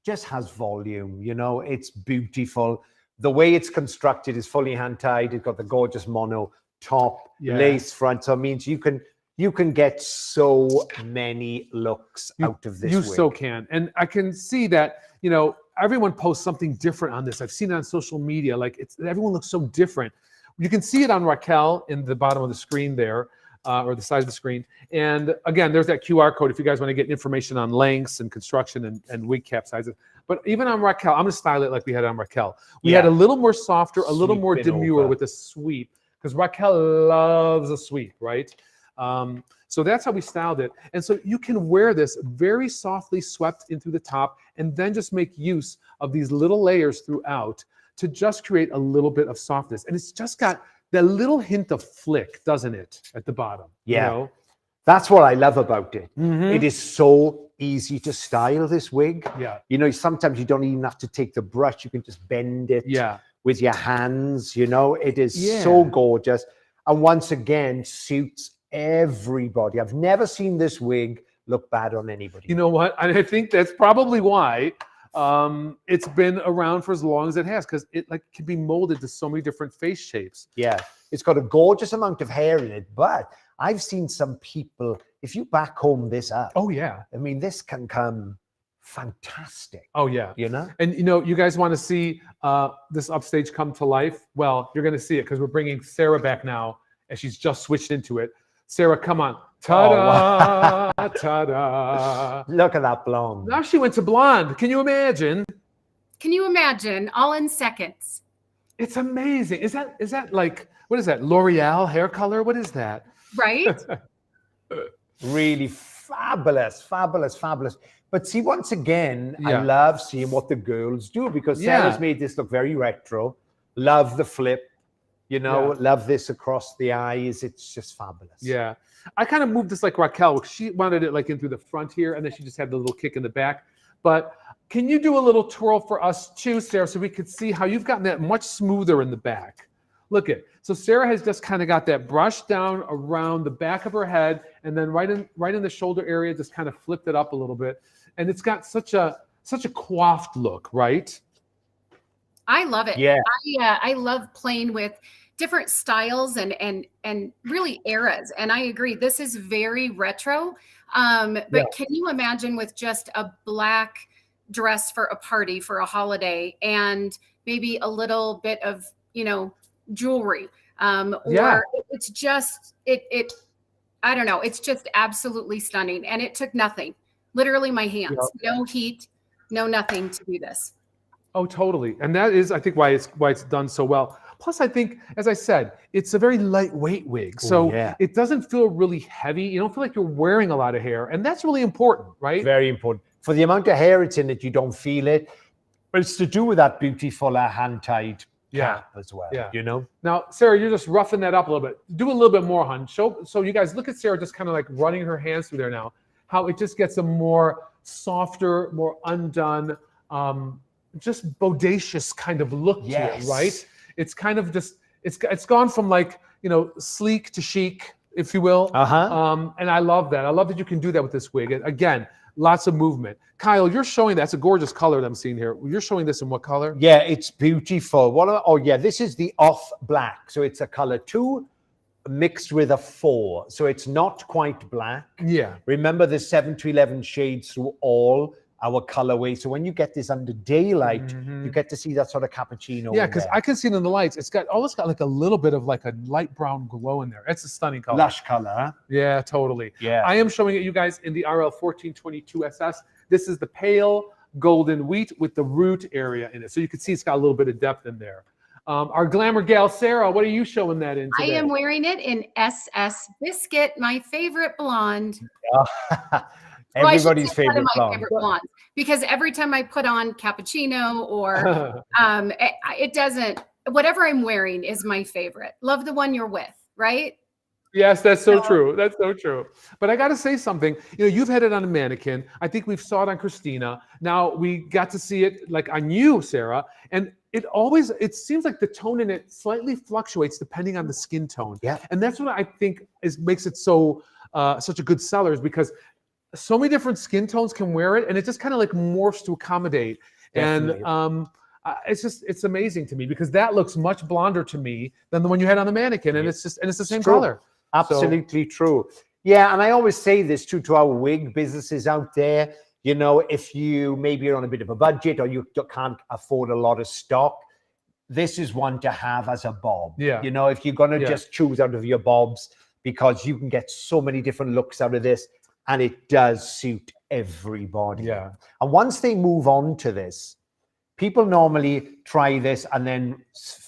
[SPEAKER 2] just has volume, you know, it's beautiful. The way it's constructed is fully hand-tied. It's got the gorgeous mono top, lace front. So it means you can get so many looks out of this wig.
[SPEAKER 1] So can. And I can see that, you know, everyone posts something different on this. I've seen it on social media. Like everyone looks so different. You can see it on Raquel in the bottom of the screen there, or the side of the screen. And again, there's that QR code if you guys want to get information on lengths and construction and wig cap sizes. But even on Raquel, I'm going to style it like we had on Raquel. We had a little more softer, a little more demure with a sweep, because Raquel loves a sweep, right? So that's how we styled it. And so you can wear this very softly swept in through the top, and then just make use of these little layers throughout to just create a little bit of softness. And it's just got that little hint of flick, doesn't it, at the bottom?
[SPEAKER 2] Yeah.
[SPEAKER 1] You know?
[SPEAKER 2] That's what I love about it. It is so easy to style this wig.
[SPEAKER 1] Yeah.
[SPEAKER 2] You know, sometimes you don't even have to take the brush. You can just bend it with your hands. You know, it is so gorgeous. And once again, suits everybody. I've never seen this wig look bad on anybody.
[SPEAKER 1] You know what? I think that's probably why it's been around for as long as it has, because it can be molded to so many different face shapes.
[SPEAKER 2] Yeah. It's got a gorgeous amount of hair in it, but I've seen some people, if you back home this up.
[SPEAKER 1] Oh, yeah.
[SPEAKER 2] I mean, this can come fantastic.
[SPEAKER 1] Oh, yeah.
[SPEAKER 2] You know?
[SPEAKER 1] And, you know, you guys want to see this Upstage come to life? Well, you're going to see it because we're bringing Sarah back now, and she's just switched into it. Sarah, come on. Ta-da! Oh, ta-da!
[SPEAKER 2] Look at that blonde.
[SPEAKER 1] Now she went to blonde. Can you imagine?
[SPEAKER 3] Can you imagine? All in seconds.
[SPEAKER 1] It's amazing. Is that like, what is that? L'Oreal hair color? What is that?
[SPEAKER 3] Right?
[SPEAKER 2] Really fabulous, fabulous, fabulous. But see, once again,
[SPEAKER 1] Yeah.
[SPEAKER 2] I love seeing what the girls do, because Sarah's made this look very retro. Love the flip, you know, love this across the eyes. It's just fabulous.
[SPEAKER 1] Yeah. I kind of moved this like Raquel. She wanted it like in through the front here, and then she just had the little kick in the back. But can you do a little twirl for us too, Sarah, so we could see how you've gotten that much smoother in the back? Look at, so Sarah has just kind of got that brush down around the back of her head, and then right in the shoulder area, just kind of flipped it up a little bit. And it's got such a coiffed look, right?
[SPEAKER 3] I love it.
[SPEAKER 2] Yeah.
[SPEAKER 3] I love playing with different styles and really eras. And I agree, this is very retro. But can you imagine with just a black dress for a party, for a holiday, and maybe a little bit of, you know, jewelry, or it's just, I don't know. It's just absolutely stunning. And it took nothing, literally my hands, no heat, no nothing to do this.
[SPEAKER 1] Oh, totally. And that is, I think, why it's done so well. Plus, I think, as I said, it's a very lightweight wig. So it doesn't feel really heavy. You don't feel like you're wearing a lot of hair. And that's really important, right?
[SPEAKER 2] Very important. For the amount of hair it's in it, you don't feel it. But it's to do with that beautiful hand-tied cap as well, you know?
[SPEAKER 1] Now, Sarah, you're just roughing that up a little bit. Do a little bit more, hon. So you guys look at Sarah just kind of like running her hands through there now, how it just gets a more softer, more undone, just bodacious kind of look to it, right? It's kind of just, it's gone from like, you know, sleek to chic, if you will. And I love that. I love that you can do that with this wig. Again, lots of movement. Kyle, you're showing that's a gorgeous color that I'm seeing here. You're showing this in what color?
[SPEAKER 2] Yeah, it's beautiful. This is the off black. So it's a color 2 mixed with a 4. So it's not quite black.
[SPEAKER 1] Yeah.
[SPEAKER 2] Remember, there's 7 to 11 shades through all our colorway. So when you get this under daylight, you get to see that sort of cappuccino.
[SPEAKER 1] Yeah, because I can see it in the lights. It's almost got like a little bit of like a light brown glow in there. It's a stunning color.
[SPEAKER 2] Lush color, huh?
[SPEAKER 1] Yeah, totally.
[SPEAKER 2] Yeah.
[SPEAKER 1] I am showing it you guys in the RL 1422 SS. This is the pale golden wheat with the root area in it. So you can see it's got a little bit of depth in there. Our glamour gal, Sarah, what are you showing that in today?
[SPEAKER 3] I am wearing it in SS Biscuit, my favorite blonde.
[SPEAKER 2] Everybody's favorite blonde.
[SPEAKER 3] Because every time I put on Cappuccino or it doesn't, whatever I'm wearing is my favorite. Love the one you're with, right?
[SPEAKER 1] Yes, that's so
[SPEAKER 3] No.
[SPEAKER 1] true. That's so true. But I got to say something. You've had it on a mannequin. I think we've saw it on Kristyna. Now we got to see it like on you, Sarah. And it seems like the tone in it slightly fluctuates depending on the skin tone.
[SPEAKER 2] Yeah.
[SPEAKER 1] And that's what I think makes it so such a good seller, is because so many different skin tones can wear it, and it just kind of like morphs to accommodate.
[SPEAKER 2] Definitely.
[SPEAKER 1] And it's amazing to me, because that looks much blonder to me than the one you had on the mannequin, and it's the same
[SPEAKER 2] true.
[SPEAKER 1] color.
[SPEAKER 2] Absolutely true. Yeah, and I always say this too to our wig businesses out there. If maybe you're on a bit of a budget, or you can't afford a lot of stock, this is one to have as a bob.
[SPEAKER 1] Yeah.
[SPEAKER 2] If you're going to just choose out of your bobs, because you can get so many different looks out of this, and it does suit everybody.
[SPEAKER 1] Yeah.
[SPEAKER 2] And once they move on to this, people normally try this and then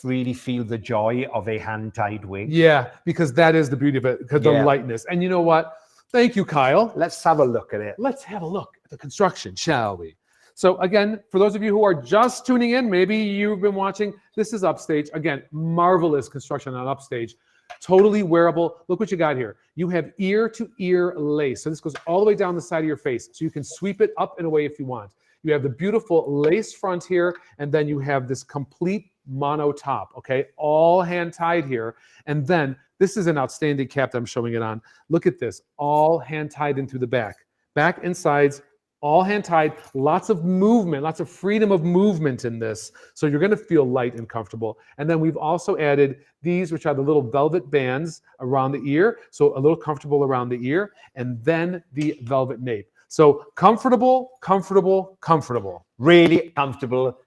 [SPEAKER 2] really feel the joy of a hand-tied wig.
[SPEAKER 1] Yeah, because that is the beauty of it, because the lightness. And you know what? Thank you, Kyle.
[SPEAKER 2] Let's have a look at it.
[SPEAKER 1] Let's have a look at the construction, shall we? So again, for those of you who are just tuning in, maybe you've been watching, this is Upstage. Again, marvelous construction on Upstage. Totally wearable. Look what you got here. You have ear-to-ear lace. So this goes all the way down the side of your face. So you can sweep it up and away if you want. You have the beautiful lace front here, and then you have this complete mono top, okay? All hand-tied here. And then this is an outstanding cap that I'm showing it on. Look at this, all hand-tied in through the back. Back and sides, all hand-tied, lots of movement, lots of freedom of movement in this. So you're gonna feel light and comfortable. And then we've also added these, which are the little velvet bands around the ear. So a little comfortable around the ear, and then the velvet nape. So comfortable, comfortable, comfortable.
[SPEAKER 2] Really comfortable.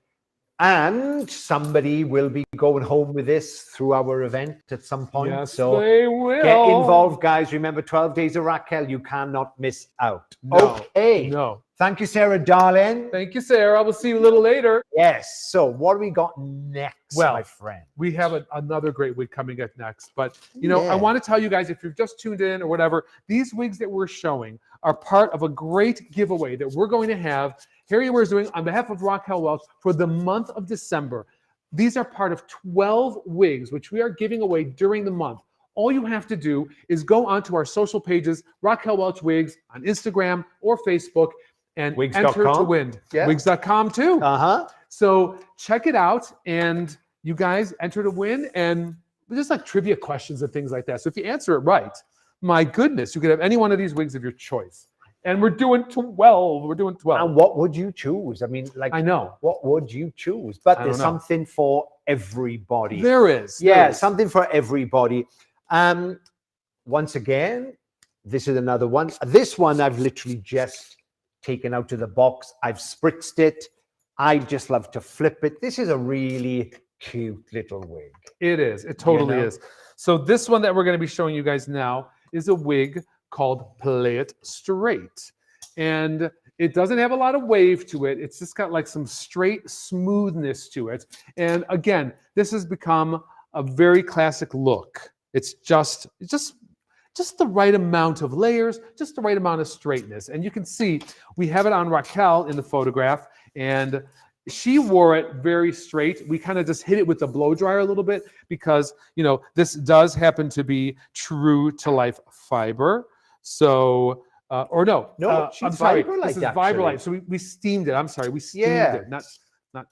[SPEAKER 2] And somebody will be going home with this through our event at some point.
[SPEAKER 1] Yes,
[SPEAKER 2] so
[SPEAKER 1] they will.
[SPEAKER 2] get involved, guys. Remember, 12 Days of Raquel. You cannot miss out.
[SPEAKER 1] No,
[SPEAKER 2] okay.
[SPEAKER 1] No.
[SPEAKER 2] Thank you, Sarah, darling.
[SPEAKER 1] Thank you, Sarah. We'll see you a little later.
[SPEAKER 2] Yes. So what do we got next, my friend?
[SPEAKER 1] We have another great wig coming up next. But, I want to tell you guys, if you've just tuned in or whatever, these wigs that we're showing are part of a great giveaway that we're going to have. HairUWear is doing on behalf of Raquel Welch for the month of December. These are part of 12 wigs, which we are giving away during the month. All you have to do is go onto our social pages, Raquel Welch Wigs on Instagram or Facebook, and enter to win.
[SPEAKER 2] Yeah.
[SPEAKER 1] Wigs.com too.
[SPEAKER 2] Uh-huh.
[SPEAKER 1] So check it out, and you guys enter to win, and just like trivia questions and things like that. So if you answer it right, my goodness, you could have any one of these wigs of your choice. And we're doing 12. We're doing 12.
[SPEAKER 2] And what would you choose? I mean, like,
[SPEAKER 1] I know.
[SPEAKER 2] What would you choose? But there's something for everybody.
[SPEAKER 1] There is.
[SPEAKER 2] Yeah, something for everybody. Once again, this is another one. This one I've literally just taken out of the box. I've spritzed it. I just love to flip it. This is a really cute little wig.
[SPEAKER 1] It is. It totally is. So this one that we're going to be showing you guys now is a wig called Play It Straight. And it doesn't have a lot of wave to it. It's just got like some straight smoothness to it. And again, this has become a very classic look. It's just the right amount of layers, just the right amount of straightness. And you can see we have it on Raquel in the photograph, and she wore it very straight. We kind of just hit it with the blow dryer a little bit because, this does happen to be true to life fiber. So, I'm sorry, this is Vibrolite. So we steamed it. I'm sorry, we steamed it. Not.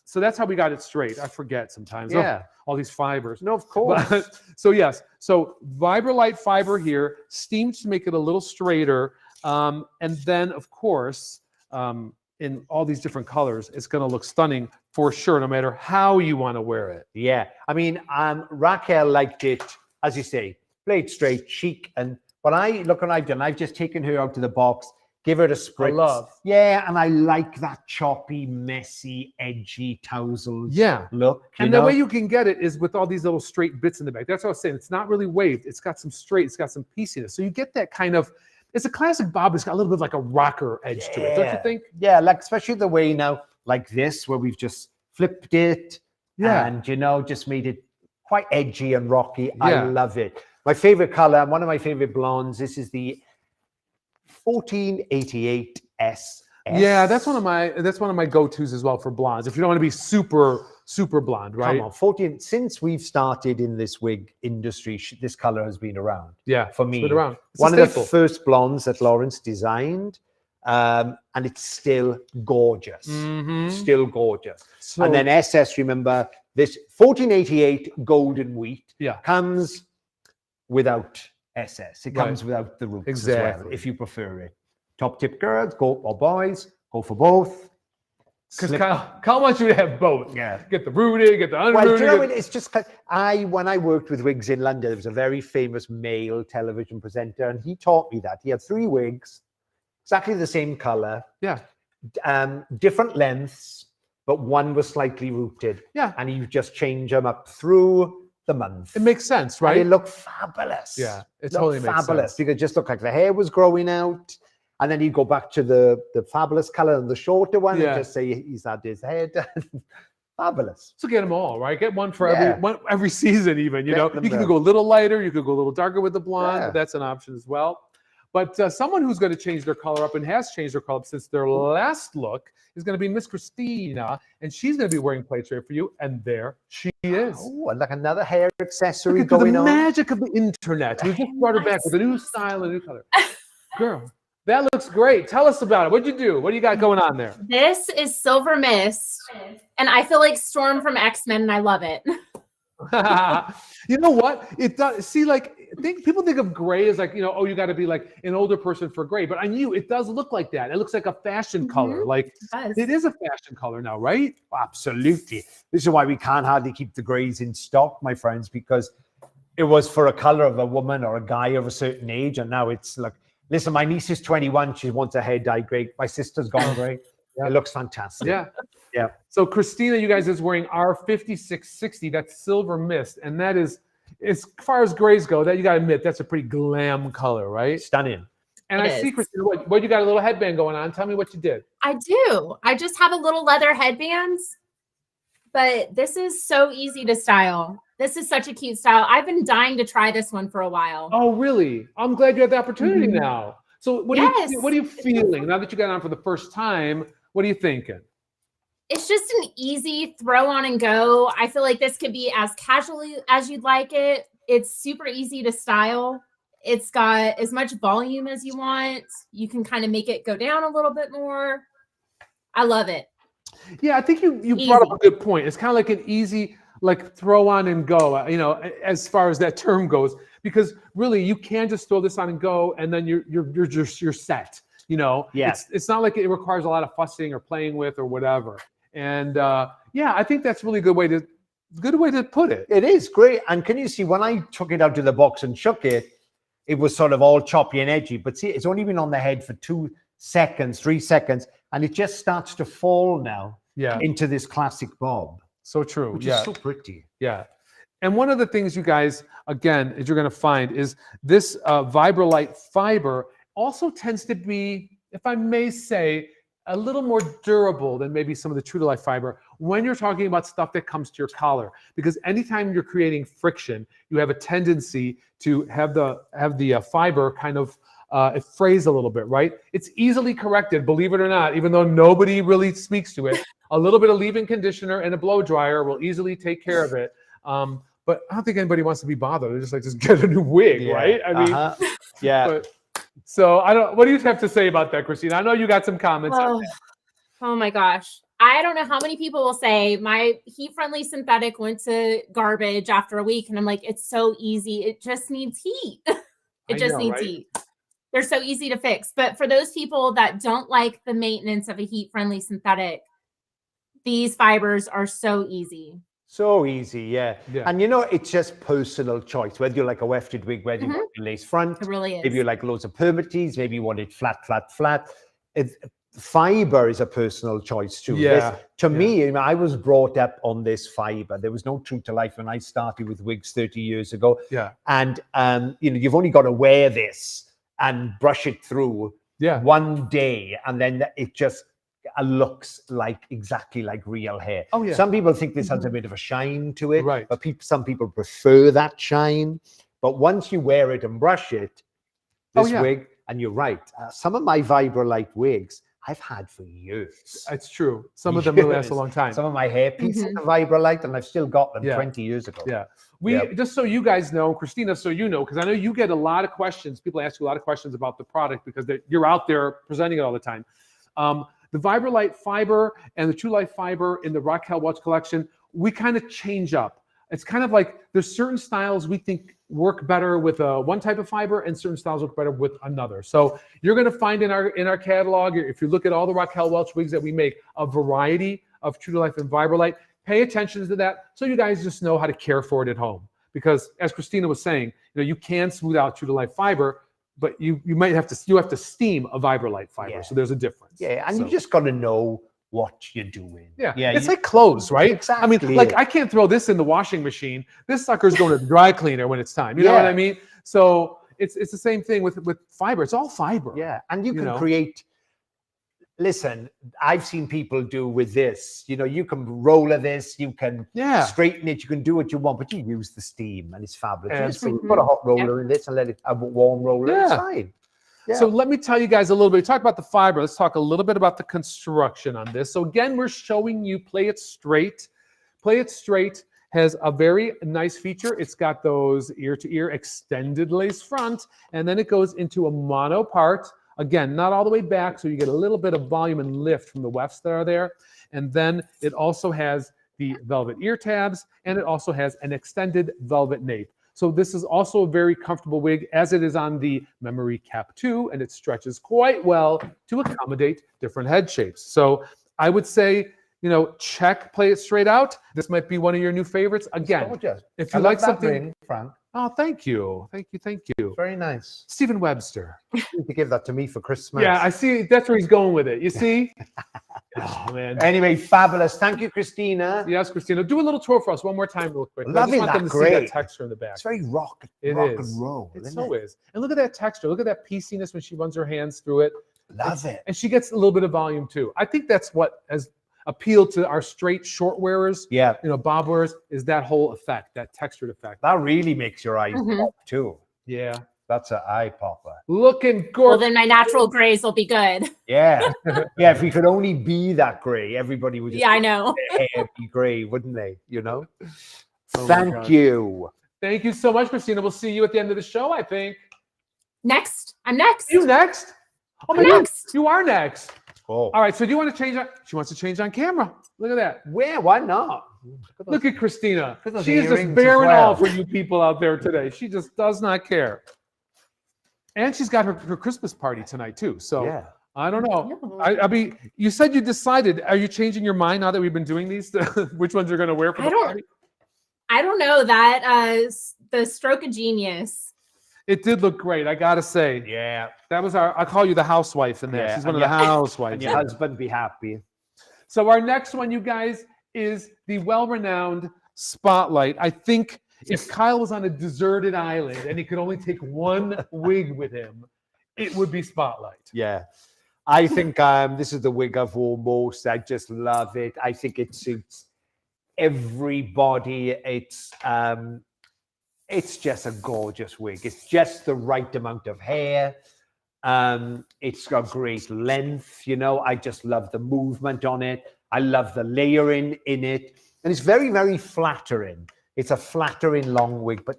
[SPEAKER 1] So that's how we got it straight. I forget sometimes.
[SPEAKER 2] Yeah.
[SPEAKER 1] All these fibers.
[SPEAKER 2] No, of course.
[SPEAKER 1] But, so yes, so Vibrolite fiber here, steamed to make it a little straighter. And then of course, in all these different colors, it's going to look stunning for sure, no matter how you want to wear it.
[SPEAKER 2] Yeah. I mean, Raquel liked it, as you say, played straight, chic. And what I've done, I've just taken her out of the box, give her a spritz.
[SPEAKER 1] I love.
[SPEAKER 2] Yeah, and I like that choppy, messy, edgy tousle look.
[SPEAKER 1] And the way you can get it is with all these little straight bits in the back. That's what I was saying. It's not really waved. It's got some straight. It's got some pieciness. So you get that kind of, it's a classic bob. It's got a little bit of like a rocker edge to it, don't you think?
[SPEAKER 2] Yeah, like especially the way now, like this, where we've just flipped it and, just made it quite edgy and rocky. Yeah. I love it. My favorite color, one of my favorite blondes, this is the 1488S.
[SPEAKER 1] Yeah, that's one of my go-tos as well for blondes. If you don't want to be super blonde, right?
[SPEAKER 2] Come on, 14. Since we've started in this wig industry, this color has been around.
[SPEAKER 1] Yeah,
[SPEAKER 2] for
[SPEAKER 1] it's
[SPEAKER 2] me,
[SPEAKER 1] been around. It's
[SPEAKER 2] one
[SPEAKER 1] a
[SPEAKER 2] of the
[SPEAKER 1] staple.
[SPEAKER 2] first blondes that Lawrence designed, and it's still gorgeous. Still gorgeous.
[SPEAKER 1] So,
[SPEAKER 2] and then SS, remember this 1488 golden wheat comes without SS. It comes without the roots as well, if you prefer it. Top tip girls, or boys, go for both.
[SPEAKER 1] Because Kyle wants you to have both.
[SPEAKER 2] Yeah.
[SPEAKER 1] Get the rooted, get the unrooted.
[SPEAKER 2] Well, do you know, it's just when I worked with wigs in London, there was a very famous male television presenter, and he taught me that. He had 3 wigs, exactly the same color.
[SPEAKER 1] Yeah.
[SPEAKER 2] Different lengths, but one was slightly rooted.
[SPEAKER 1] Yeah.
[SPEAKER 2] And you just change them up through the month.
[SPEAKER 1] It makes sense, right?
[SPEAKER 2] And it looked fabulous.
[SPEAKER 1] Yeah, it totally makes
[SPEAKER 2] fabulous
[SPEAKER 1] sense.
[SPEAKER 2] because it just looked like the hair was growing out. And then you go back to the fabulous color and the shorter one and just say he's had his hair done. Fabulous.
[SPEAKER 1] So get them all, right? Get one for every season even, you know. You could go a little lighter, you could go a little darker with the blonde.
[SPEAKER 2] Yeah.
[SPEAKER 1] That's an option as well. But someone who's going to change their color up and has changed their color up since their last look is going to be Miss Kristyna, and she's going to be wearing plates right for you. And there she is.
[SPEAKER 2] Oh, and like another hair accessory
[SPEAKER 1] Look at
[SPEAKER 2] going
[SPEAKER 1] the
[SPEAKER 2] on.
[SPEAKER 1] magic of the internet. We just brought her back with a new style and a new color. Girl, that looks great. Tell us about it. What'd you do? What do you got going on there?
[SPEAKER 5] This is Silver Mist, and I feel like Storm from X-Men, and I love it.
[SPEAKER 1] You know what? It does. See, like, people think of gray as like, you know, oh, you got to be like an older person for gray. But on you, it does look like that. It looks like a fashion color. Like, it is a fashion color now, right?
[SPEAKER 2] Absolutely. This is why we can't hardly keep the grays in stock, my friends, because it was for a color of a woman or a guy of a certain age, and now it's like, listen, my niece is 21. She wants her hair dyed gray. My sister's gone gray. It looks fantastic.
[SPEAKER 1] Yeah.
[SPEAKER 2] Yeah.
[SPEAKER 1] So Kristyna, you guys, is wearing our 5660. That's Silver Mist. And that is, as far as grays go, that you got to admit, that's a pretty glam color, right?
[SPEAKER 2] Stunning.
[SPEAKER 1] And I see, Kristyna, what you got a little headband going on. Tell me what you did.
[SPEAKER 5] I do. I just have a little leather headbands, but this is so easy to style. This is such a cute style. I've been dying to try this one for a while.
[SPEAKER 1] Oh, really? I'm glad you had the opportunity now. So what are you feeling now that you got on for the first time? What are you thinking?
[SPEAKER 5] It's just an easy throw on and go. I feel like this could be as casually as you'd like it. It's super easy to style. It's got as much volume as you want. You can kind of make it go down a little bit more. I love it.
[SPEAKER 1] Yeah, I think you brought up a good point. It's kind of like an easy, like, throw on and go, you know, as far as that term goes, because really you can just throw this on and go, and then you're set. You know, it's not like it requires a lot of fussing or playing with or whatever. And yeah, I think that's really a good way to put it.
[SPEAKER 2] It is great. And can you see when I took it out of the box and shook it, it was sort of all choppy and edgy. But see, it's only been on the head for 2 seconds, 3 seconds, and it just starts to fall now into this classic bob.
[SPEAKER 1] So true.
[SPEAKER 2] Which is so pretty.
[SPEAKER 1] Yeah. And one of the things you guys, again, as you're going to find, is this Vibrolite fiber also tends to be, if I may say, a little more durable than maybe some of the true to life fiber when you're talking about stuff that comes to your collar, because anytime you're creating friction, you have a tendency to have the fiber kind of it frays a little bit, right? It's easily corrected, believe it or not, even though nobody really speaks to it. A little bit of leave-in conditioner and a blow dryer will easily take care of it. But I don't think anybody wants to be bothered. They're just like, just get a new wig, right? I mean,
[SPEAKER 2] yeah.
[SPEAKER 1] So what do you have to say about that, Kristyna? I know you got some comments.
[SPEAKER 5] Oh my gosh. I don't know how many people will say my heat-friendly synthetic went to garbage after a week. And I'm like, it's so easy. It just needs heat. It just needs heat. They're so easy to fix. But for those people that don't like the maintenance of a heat-friendly synthetic, these fibers are so easy.
[SPEAKER 2] So easy, yeah. And you know, it's just personal choice. Whether you like a wefted wig, whether you want a lace front,
[SPEAKER 5] it really is.
[SPEAKER 2] If you like loads of permatease, maybe you want it flat, flat, flat. Fiber is a personal choice too. To me, I was brought up on this fiber. There was no true to life when I started with wigs 30 years ago. And you know, you've only got to wear this and brush it through one day, and then it just looks like exactly like real hair. Some people think this has a bit of a shine to it, but some people prefer that shine. But once you wear it and brush it, this wig, and you're right, some of my Vibrolite wigs I've had for years.
[SPEAKER 1] It's true. Some of them will last a long time.
[SPEAKER 2] Some of my hair pieces of Vibrolite, and I've still got them
[SPEAKER 1] Yeah.
[SPEAKER 2] 20 years ago.
[SPEAKER 1] Yeah. Just so you guys know, Kristyna, so you know, because I know you get a lot of questions. People ask you a lot of questions about the product because you're out there presenting it all the time. The Vibrolite fiber and the True Life fiber in the Raquel Welch collection, we kind of change up. It's kind of like there's certain styles we think work better with one type of fiber and certain styles work better with another. So you're going to find in our catalog, if you look at all the Raquel Welch wigs that we make, a variety of True to Life and Vibrolite. Pay attention to that so you guys just know how to care for it at home. Because as Kristyna was saying, you can smooth out True to Life fiber, but you have to steam a Vibrolite fiber.
[SPEAKER 2] Yeah.
[SPEAKER 1] So there's a difference.
[SPEAKER 2] Yeah, and you just got to know what you're doing.
[SPEAKER 1] Yeah,
[SPEAKER 2] yeah.
[SPEAKER 1] It's like clothes, right?
[SPEAKER 2] Exactly.
[SPEAKER 1] I mean, like I can't throw this in the washing machine. This sucker's going to the dry cleaner when it's time. You know what I mean? So it's the same thing with fiber. It's all fiber.
[SPEAKER 2] Yeah, and you can create. Listen, I've seen people do with this. You can roller this, you can straighten it, you can do what you want, but you use the steam, and it's fabulous. You just put a hot roller in this and let it a warm roller. It's fine. Yeah.
[SPEAKER 1] So let me tell you guys a little bit. We talked about the fiber. Let's talk a little bit about the construction on this. So again, we're showing you Play It Straight. Play It Straight has a very nice feature. It's got those ear-to-ear extended lace front, and then it goes into a mono part. Again, not all the way back, so you get a little bit of volume and lift from the wefts that are there. And then it also has the velvet ear tabs, and it also has an extended velvet nape. So this is also a very comfortable wig, as it is on the Memory Cap 2, and it stretches quite well to accommodate different head shapes. So I would say, check Play It Straight out. This might be one of your new favorites. Again, if you like something,
[SPEAKER 2] ring, Frank.
[SPEAKER 1] Oh, thank you. Thank you.
[SPEAKER 2] Very nice.
[SPEAKER 1] Stephen Webster.
[SPEAKER 2] You need to give that to me for Christmas.
[SPEAKER 1] Yeah, I see. That's where he's going with it. You see? Oh, man.
[SPEAKER 2] Anyway, fabulous. Thank you, Kristyna.
[SPEAKER 1] Yes, Kristyna. Do a little tour for us one more time real quick.
[SPEAKER 2] Loving
[SPEAKER 1] I just want them to see that texture in the back.
[SPEAKER 2] It's very rock
[SPEAKER 1] and roll. It so is. And look at that texture. Look at that pieciness when she runs her hands through it.
[SPEAKER 2] Love it.
[SPEAKER 1] And she gets a little bit of volume, too. I think that's what has appealed to our straight short wearers, bob wearers, is that whole effect, that textured effect.
[SPEAKER 2] That really makes your eyes pop too.
[SPEAKER 1] Yeah.
[SPEAKER 2] That's an eye popper.
[SPEAKER 1] Looking gorgeous.
[SPEAKER 5] Well, then my natural grays will be good.
[SPEAKER 2] Yeah. Yeah, if we could only be that gray, everybody would just
[SPEAKER 5] I know.
[SPEAKER 2] hair be gray, wouldn't they?
[SPEAKER 1] Oh
[SPEAKER 2] Thank you.
[SPEAKER 1] Thank you so much, Kristyna. We'll see you at the end of the show, I think.
[SPEAKER 5] Next. I'm next.
[SPEAKER 1] You next? Oh my God. You are next.
[SPEAKER 2] Oh.
[SPEAKER 1] All right, so do you want to change? She wants to change on camera. Look at that.
[SPEAKER 2] Where? Why not?
[SPEAKER 1] Look at Kristyna.
[SPEAKER 2] Those
[SPEAKER 1] She is just
[SPEAKER 2] earrings
[SPEAKER 1] bearing
[SPEAKER 2] as well.
[SPEAKER 1] all for you people out there today. She just does not care. And she's got her Christmas party tonight too. So I don't know. I mean, you said you decided. Are you changing your mind now that we've been doing these? Which ones you're going to wear for the party?
[SPEAKER 5] I don't know. That the stroke of genius.
[SPEAKER 1] It did look great, I gotta say.
[SPEAKER 2] Yeah.
[SPEAKER 1] That was I call you the housewife in there. She's one of the housewives.
[SPEAKER 2] And your husband be happy.
[SPEAKER 1] So our next one, you guys, is the well-renowned Spotlight. I think if Kyle was on a deserted island and he could only take one wig with him, it would be Spotlight.
[SPEAKER 2] Yeah. I think this is the wig I've worn most. I just love it. I think it suits everybody. It's just a gorgeous wig. It's just the right amount of hair. It's got great length. I just love the movement on it. I love the layering in it. And it's very, very flattering. It's a flattering long wig. But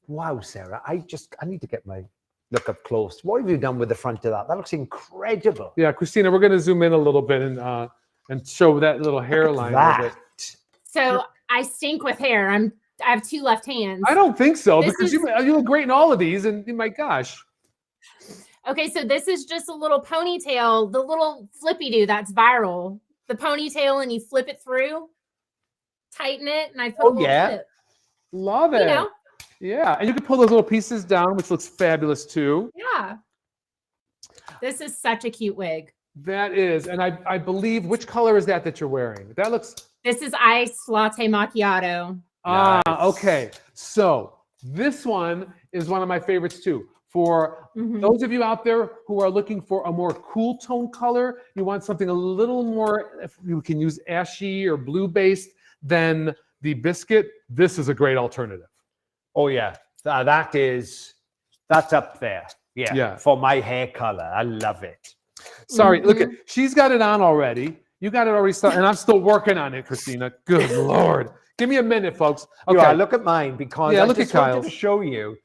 [SPEAKER 2] wow, Sarah, I need to get my look up close. What have you done with the front of that? That looks incredible.
[SPEAKER 1] Yeah, Kristyna, we're going to zoom in a little bit and show that little hairline of it.
[SPEAKER 5] So I stink with hair. I have two left hands.
[SPEAKER 1] I don't think so, because you look great in all of these, and my gosh.
[SPEAKER 5] Okay, so this is just a little ponytail, the little flippy-do that's viral. The ponytail, and you flip it through, tighten it, and I put a little flip.
[SPEAKER 1] Love it. Yeah, and you can pull those little pieces down, which looks fabulous too.
[SPEAKER 5] Yeah. This is such a cute wig.
[SPEAKER 1] That is, and I believe, which color is that you're wearing? That looks...
[SPEAKER 5] This is Ice Latte Macchiato.
[SPEAKER 1] Ah, okay. So this one is one of my favorites too. For those of you out there who are looking for a more cool tone color, you want something a little more, if you can use ashy or blue based than the biscuit, this is a great alternative.
[SPEAKER 2] Oh yeah, that's up there. Yeah, for my hair color. I love it.
[SPEAKER 1] Sorry, look at, she's got it on already. You got it already started, and I'm still working on it, Kristyna. Good Lord. Give me a minute, folks. Okay.
[SPEAKER 2] Yeah, look at mine, because I
[SPEAKER 1] look
[SPEAKER 2] just
[SPEAKER 1] at
[SPEAKER 2] wanted
[SPEAKER 1] Kyle's.
[SPEAKER 2] to show you,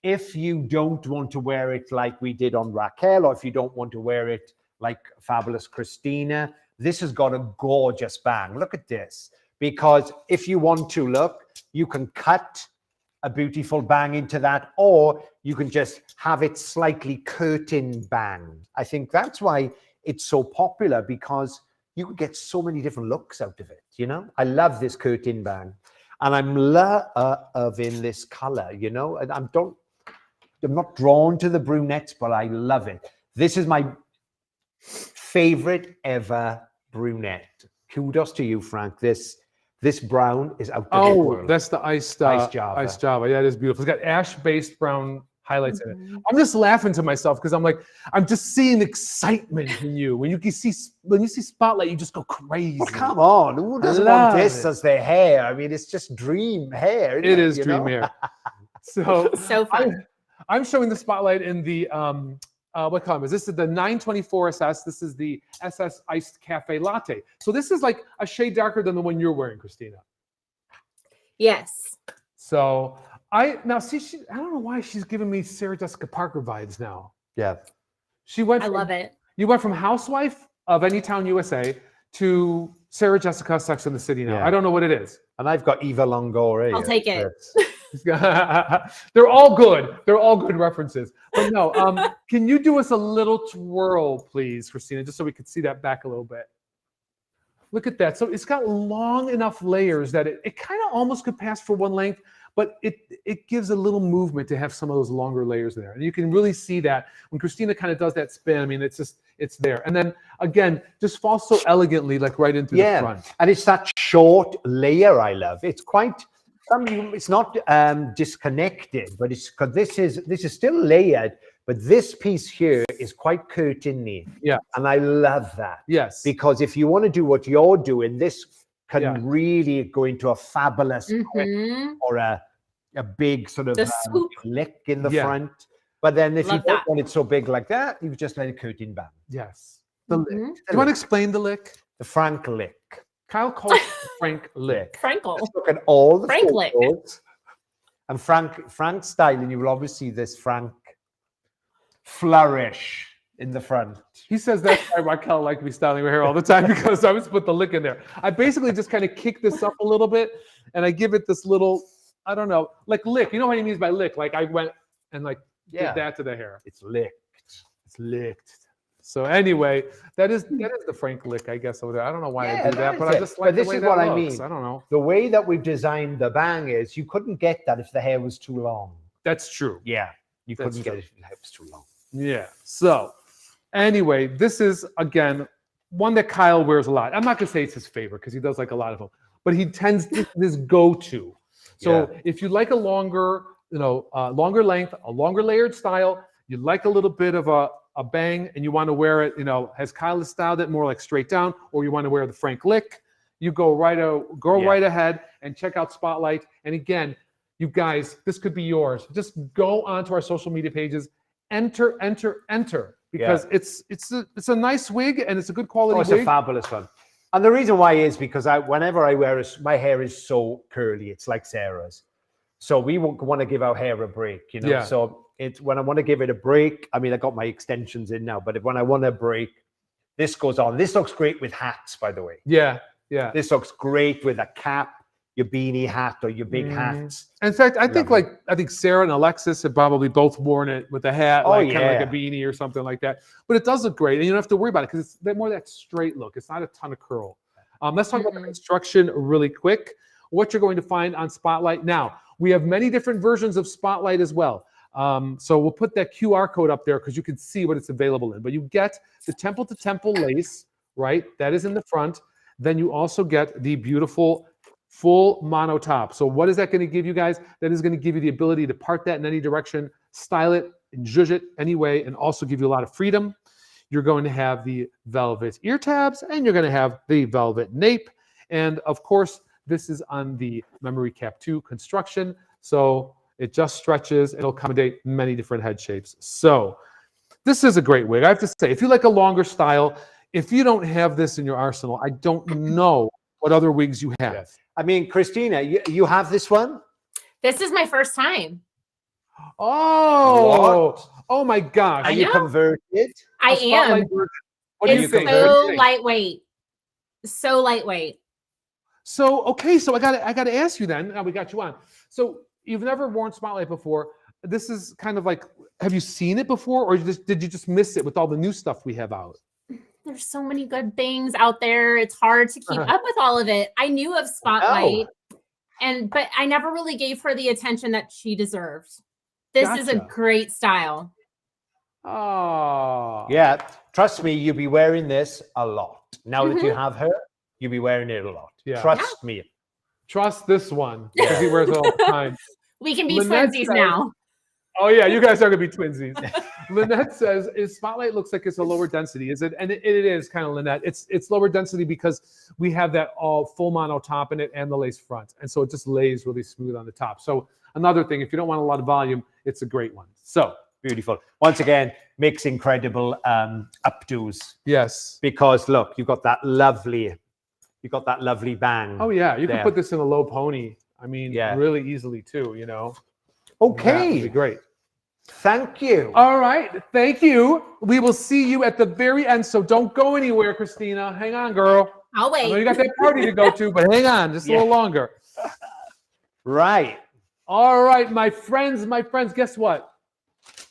[SPEAKER 2] if you don't want to wear it like we did on Raquel, or if you don't want to wear it like fabulous Kristyna, this has got a gorgeous bang. Look at this. Because if you want to, look, you can cut a beautiful bang into that, or you can just have it slightly curtain bang. I think that's why it's so popular, because you can get so many different looks out of it, you know? I love this curtain bang. And I'm loving this color, you know? And I'm not drawn to the brunettes, but I love it. This is my favorite ever brunette. Kudos to you, Frank. This brown is out of the world.
[SPEAKER 1] That's the iced
[SPEAKER 2] Java.
[SPEAKER 1] Iced Java. Yeah, it is beautiful. It's got ash-based brown highlights in it. I'm just laughing to myself because I'm like, I'm just seeing excitement in you. When you see Spotlight, you just go crazy.
[SPEAKER 2] Well, come on. Who doesn't want this as their hair? I mean, it's just dream hair.
[SPEAKER 1] It is dream hair. So
[SPEAKER 5] fun.
[SPEAKER 1] I'm showing the Spotlight in the what color is this? Is the 924 SS. This is the SS Iced Cafe Latte. So this is like a shade darker than the one you're wearing, Kristyna.
[SPEAKER 5] Yes.
[SPEAKER 1] So I don't know why she's giving me Sarah Jessica Parker vibes now.
[SPEAKER 2] Yeah.
[SPEAKER 5] I love it.
[SPEAKER 1] You went from housewife of Anytown, USA to Sarah Jessica Sex and the City now.
[SPEAKER 2] Yeah.
[SPEAKER 1] I don't know what it is.
[SPEAKER 2] And I've got Eva Longoria.
[SPEAKER 5] I'll take it.
[SPEAKER 1] They're all good. They're all good references. But no, can you do us a little twirl, please, Kristyna, just so we could see that back a little bit? Look at that. So it's got long enough layers that it kind of almost could pass for one length, but it gives a little movement to have some of those longer layers there. And you can really see that when Kristyna kind of does that spin. I mean, it's there. And then again, just falls so elegantly, like right into the front.
[SPEAKER 2] And it's that short layer I love. It's quite, it's not disconnected, but it's because this is still layered, but this piece here is quite curtainy.
[SPEAKER 1] Yeah.
[SPEAKER 2] And I love that.
[SPEAKER 1] Yes.
[SPEAKER 2] Because if you want to do what you're doing, this can really go into a fabulous or a big sort of lick in the front. But then if you don't want it so big like that, you just let it curtain bang.
[SPEAKER 1] Yes. The lick. Do you want to explain the lick?
[SPEAKER 2] The Frank lick.
[SPEAKER 1] Kyle calls it Frank lick.
[SPEAKER 5] Frankle.
[SPEAKER 2] Let's look at all the
[SPEAKER 5] Frank lick.
[SPEAKER 2] And Frank's styling, you will always see this Frank flourish in the front.
[SPEAKER 1] He says that's why Raquel liked me styling her hair all the time, because I always put the lick in there. I basically just kind of kick this up a little bit, and I give it this little, I don't know, like lick. You know what he means by lick? Like I went and like did that to the hair.
[SPEAKER 2] It's licked.
[SPEAKER 1] It's licked. So anyway, that is the Frank lick, I guess, over there. I don't know why I do that, but I just like the way that looks. I mean. I don't know.
[SPEAKER 2] The way that we've designed the bang is you couldn't get that if the hair was too long.
[SPEAKER 1] That's true.
[SPEAKER 2] Yeah. You couldn't get it if the hair was too long.
[SPEAKER 1] Yeah. So anyway, this is, again, one that Kyle wears a lot. I'm not going to say it's his favorite because he does like a lot of them, but he tends to this go-to. So if you like a longer, longer length, a longer layered style, you like a little bit of a bang and you want to wear it, as Kyle has styled it, more like straight down, or you want to wear the Frank lick, you go right ahead and check out Spotlight. And again, you guys, this could be yours. Just go onto our social media pages, enter, because it's a nice wig and it's a good quality wig.
[SPEAKER 2] It's a fabulous one. And the reason why is because whenever I wear it, my hair is so curly. It's like Sarah's. So we want to give our hair a break,
[SPEAKER 1] Yeah.
[SPEAKER 2] So it's when I want to give it a break. I mean, I got my extensions in now, but when I want a break, this goes on. This looks great with hats, by the way.
[SPEAKER 1] Yeah.
[SPEAKER 2] This looks great with a cap, your beanie hat, or your big hats.
[SPEAKER 1] In fact, I think Sarah and Alexis have probably both worn it with a hat, kind of like a beanie or something like that. But it does look great, and you don't have to worry about it because it's more that straight look. It's not a ton of curl. Let's talk about the construction really quick. What you're going to find on Spotlight. Now, we have many different versions of Spotlight as well. So we'll put that QR code up there because you can see what it's available in. But you get the temple to temple lace, right? That is in the front. Then you also get the beautiful full mono top. So what is that going to give you guys? That is going to give you the ability to part that in any direction, style it, and zhuzh it anyway, and also give you a lot of freedom. You're going to have the velvet ear tabs, and you're going to have the velvet nape. And of course, this is on the Memory Cap 2 construction. So it just stretches. It'll accommodate many different head shapes. So This is a great wig. I have to say, if you like a longer style, if you don't have this in your arsenal, I don't know what other wigs you have.
[SPEAKER 2] Yes. I mean, Kristyna, you have this one?
[SPEAKER 5] This is my first time.
[SPEAKER 1] Oh,
[SPEAKER 2] What?
[SPEAKER 1] oh my gosh.
[SPEAKER 2] Are you converted?
[SPEAKER 5] I
[SPEAKER 1] A spotlight
[SPEAKER 5] am.
[SPEAKER 1] version. What do you
[SPEAKER 5] It's
[SPEAKER 1] think?
[SPEAKER 5] so lightweight. So lightweight.
[SPEAKER 1] So, okay, so I gotta ask you then. Now we got you on. So you've never worn Spotlight before. This is kind of like, have you seen it before, or did you just miss it with all the new stuff we have out?
[SPEAKER 5] There's so many good things out there. It's hard to keep up with all of it. I knew of Spotlight, but I never really gave her the attention that she deserved. This is a great style.
[SPEAKER 1] Oh.
[SPEAKER 2] Yeah, trust me, you'll be wearing this a lot. Now that you have her, you'll be wearing it a lot.
[SPEAKER 1] Yeah.
[SPEAKER 2] Trust me.
[SPEAKER 1] Trust this one, because he wears it all the time.
[SPEAKER 5] We can be
[SPEAKER 1] Lynette
[SPEAKER 5] twinsies
[SPEAKER 1] says-
[SPEAKER 5] now.
[SPEAKER 1] Oh yeah, you guys are gonna be twinsies. Lynette says, "Is Spotlight looks like it's a lower density? Is it?" And it is kind of, Lynette. It's lower density because we have that all full mono top in it and the lace front, and so it just lays really smooth on the top. So another thing, if you don't want a lot of volume, it's a great one. So
[SPEAKER 2] Beautiful. Once again, makes incredible updos.
[SPEAKER 1] yes.
[SPEAKER 2] Because look, you've got that lovely bang.
[SPEAKER 1] Oh yeah, you
[SPEAKER 2] there.
[SPEAKER 1] can put this in a low pony. I mean,
[SPEAKER 2] Yeah.
[SPEAKER 1] really easily too. You know.
[SPEAKER 2] Okay.
[SPEAKER 1] That would be great.
[SPEAKER 2] Thank you.
[SPEAKER 1] All right, thank you. We will see you at the very end. So don't go anywhere, Kristyna. Hang on, girl.
[SPEAKER 5] I'll
[SPEAKER 1] I know
[SPEAKER 5] wait.
[SPEAKER 1] you got that party to go to, but hang on, just a little longer.
[SPEAKER 2] Right.
[SPEAKER 1] All right, my friends, guess what?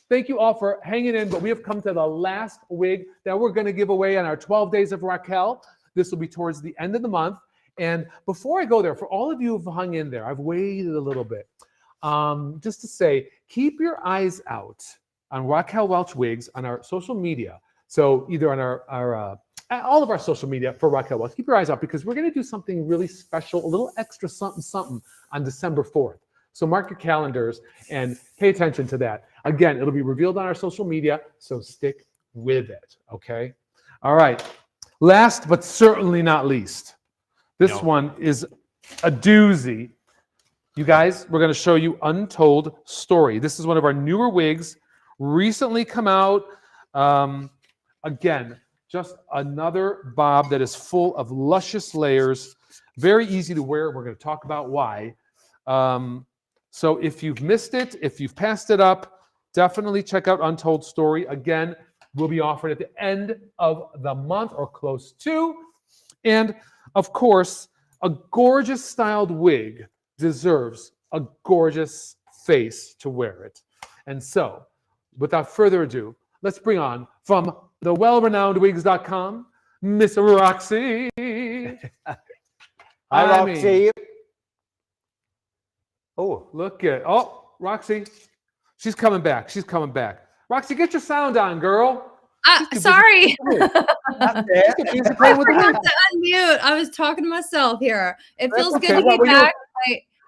[SPEAKER 1] Thank you all for hanging in, but we have come to the last wig that we're going to give away on our 12 Days of Raquel. This will be towards the end of the month. And before I go there, for all of you who've hung in there, I've waited a little bit. Just to say, keep your eyes out on Raquel Welch wigs on our social media. So either on our all of our social media for Raquel Welch, keep your eyes out, because we're going to do something really special, a little extra something on December 4th. So mark your calendars and pay attention to that. Again, it'll be revealed on our social media, so stick with it, okay? All right. Last but certainly not least, this one is a doozy. You guys, we're going to show you Untold Story. This is one of our newer wigs, recently come out. Again, just another bob that is full of luscious layers, very easy to wear. We're going to talk about why. So if you've missed it, if you've passed it up, definitely check out Untold Story. Again, will be offered at the end of the month or close to. And of course, a gorgeous styled wig deserves a gorgeous face to wear it. And so, without further ado, let's bring on, from the well-renowned-wigs.com, Miss Roxie.
[SPEAKER 2] Hi, Roxie. Oh,
[SPEAKER 1] Look at, Roxie, she's coming back. She's coming back. Roxie, get your sound on, girl.
[SPEAKER 4] Sorry.
[SPEAKER 2] that's it.
[SPEAKER 1] She's playing with the
[SPEAKER 4] I have
[SPEAKER 1] wig.
[SPEAKER 4] to unmute. I was talking to myself here. It
[SPEAKER 1] That's
[SPEAKER 4] feels
[SPEAKER 1] okay.
[SPEAKER 4] good to
[SPEAKER 1] Well,
[SPEAKER 4] be
[SPEAKER 1] you-
[SPEAKER 4] back.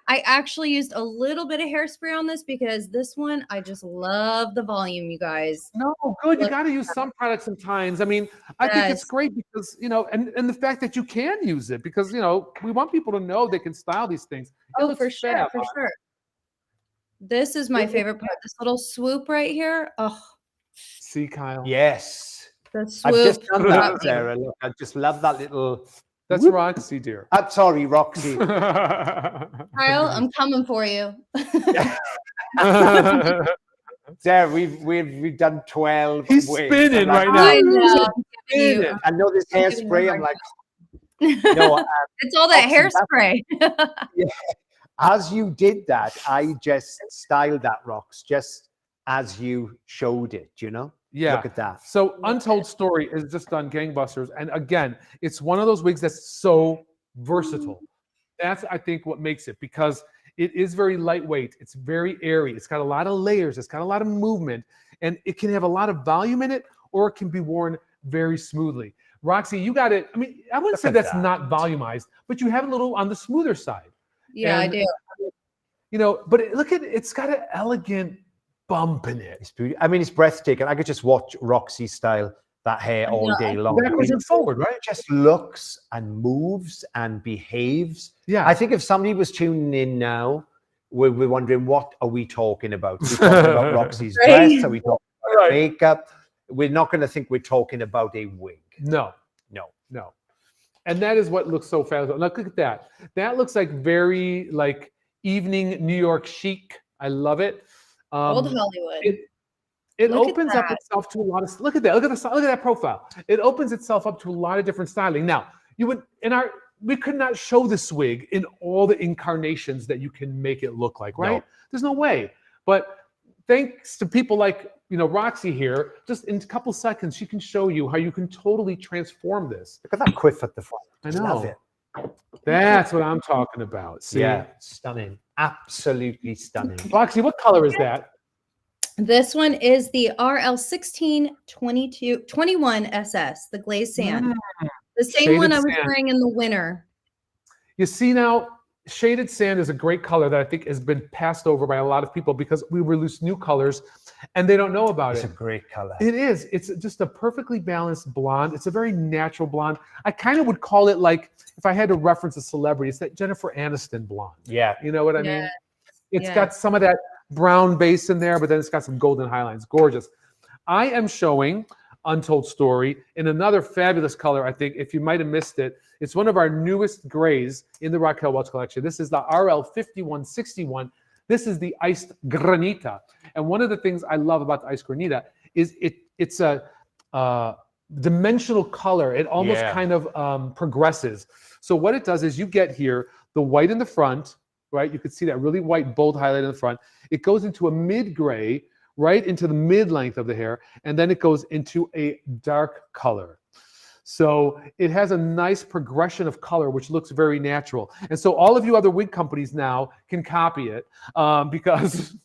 [SPEAKER 4] I actually used a little bit of hairspray on this because this one, I just love the volume, you guys.
[SPEAKER 1] No, good. You got to use some products sometimes. I mean, I think it's
[SPEAKER 4] Yes.
[SPEAKER 1] great because, and the fact that you can use it, because, we want people to know they can style these things. It
[SPEAKER 4] Oh,
[SPEAKER 1] looks
[SPEAKER 4] for sure,
[SPEAKER 1] fab.
[SPEAKER 4] for sure. This is my favorite part. This little swoop right here. Oh,
[SPEAKER 1] See, Kyle?
[SPEAKER 2] yes.
[SPEAKER 4] the
[SPEAKER 2] I've
[SPEAKER 4] swoop.
[SPEAKER 2] just done
[SPEAKER 4] got
[SPEAKER 2] that,
[SPEAKER 4] me.
[SPEAKER 2] Sarah. Look, I just love that little.
[SPEAKER 1] That's
[SPEAKER 2] Whoop.
[SPEAKER 1] Roxy, dear.
[SPEAKER 2] I'm sorry, Roxy.
[SPEAKER 4] Kyle, I'm coming for you.
[SPEAKER 2] Sarah, we've done 12.
[SPEAKER 1] He's
[SPEAKER 2] wigs.
[SPEAKER 1] spinning
[SPEAKER 2] I'm like,
[SPEAKER 1] right now.
[SPEAKER 4] I know. I'm giving you-
[SPEAKER 1] Spinning.
[SPEAKER 2] I know this
[SPEAKER 4] I'm giving you
[SPEAKER 2] hairspray.
[SPEAKER 4] a
[SPEAKER 2] I'm
[SPEAKER 4] hard
[SPEAKER 2] like, no,
[SPEAKER 4] It's all that
[SPEAKER 2] Roxy,
[SPEAKER 4] hairspray.
[SPEAKER 2] as you did that, I just styled that, Rox, just as you showed it,
[SPEAKER 1] Yeah.
[SPEAKER 2] Look at that.
[SPEAKER 1] So Untold Story is just done gangbusters. And again, it's one of those wigs that's so versatile. That's, I think, what makes it, because it is very lightweight. It's very airy. It's got a lot of layers. It's got a lot of movement, and it can have a lot of volume in it, or it can be worn very smoothly. Roxy, you got it. I mean, I wouldn't
[SPEAKER 2] Look
[SPEAKER 1] say
[SPEAKER 2] at
[SPEAKER 1] that's
[SPEAKER 2] that.
[SPEAKER 1] not volumized, but you have a little on the smoother side.
[SPEAKER 4] Yeah,
[SPEAKER 1] And,
[SPEAKER 4] I do.
[SPEAKER 1] But look at it. It's got an elegant bump in it.
[SPEAKER 2] It's beautiful. I mean, it's breathtaking. I could just watch Roxy style that hair all day long.
[SPEAKER 1] Backwards and forward, right?
[SPEAKER 2] It just looks and moves and behaves.
[SPEAKER 1] Yeah.
[SPEAKER 2] I think if somebody was tuning in now, we're wondering, what are we talking about? Are we talking about Roxy's
[SPEAKER 4] Right.
[SPEAKER 2] dress? Are we talking about her makeup? we're not going to think we're talking about a wig.
[SPEAKER 1] No,
[SPEAKER 2] No.
[SPEAKER 1] no. And that is what looks so fabulous. Look at that. That looks like very like evening New York chic. I love it.
[SPEAKER 4] Old Hollywood.
[SPEAKER 1] It
[SPEAKER 4] Look at
[SPEAKER 1] opens up
[SPEAKER 4] that.
[SPEAKER 1] itself to a lot of. Look at that. Look at that profile. It opens itself up to a lot of different styling. Now, we could not show this wig in all the incarnations that you can make it look like, right?
[SPEAKER 2] No.
[SPEAKER 1] There's no way. But thanks to people like Roxie here, just in a couple seconds, she can show you how you can totally transform this.
[SPEAKER 2] Look at that quiff at the front.
[SPEAKER 1] I know.
[SPEAKER 2] Love it.
[SPEAKER 1] That's what I'm talking about. See?
[SPEAKER 2] Yeah, stunning. Absolutely stunning.
[SPEAKER 1] Roxie, what color is that?
[SPEAKER 4] This one is the RL1621 SS, the glazed sand. The same
[SPEAKER 1] Shaded
[SPEAKER 4] one I was
[SPEAKER 1] sand.
[SPEAKER 4] wearing in the winter.
[SPEAKER 1] You see now, shaded sand is a great color that I think has been passed over by a lot of people because we release new colors and they don't know about
[SPEAKER 2] It's
[SPEAKER 1] it.
[SPEAKER 2] a great color.
[SPEAKER 1] It is. It's just a perfectly balanced blonde. It's a very natural blonde. I kind of would call it like, if I had to reference a celebrity, it's that Jennifer Aniston blonde.
[SPEAKER 2] Yeah.
[SPEAKER 1] You know what I mean?
[SPEAKER 4] Yes,
[SPEAKER 1] It's
[SPEAKER 4] yes.
[SPEAKER 1] got some of that brown base in there, but then it's got some golden highlights. Gorgeous. I am showing Untold Story in another fabulous color. I think if you might have missed it, it's one of our newest grays in the Raquel Welch collection. This is the RL5161. This is the iced Granita. And one of the things I love about the iced Granita is it's a dimensional color. It almost kind of progresses. So what it does is you get here the white in the front, right? You can see that really white bold highlight in the front. It goes into a mid gray, right into the mid length of the hair, and then it goes into a dark color. So it has a nice progression of color, which looks very natural. And so all of you other wig companies now can copy it because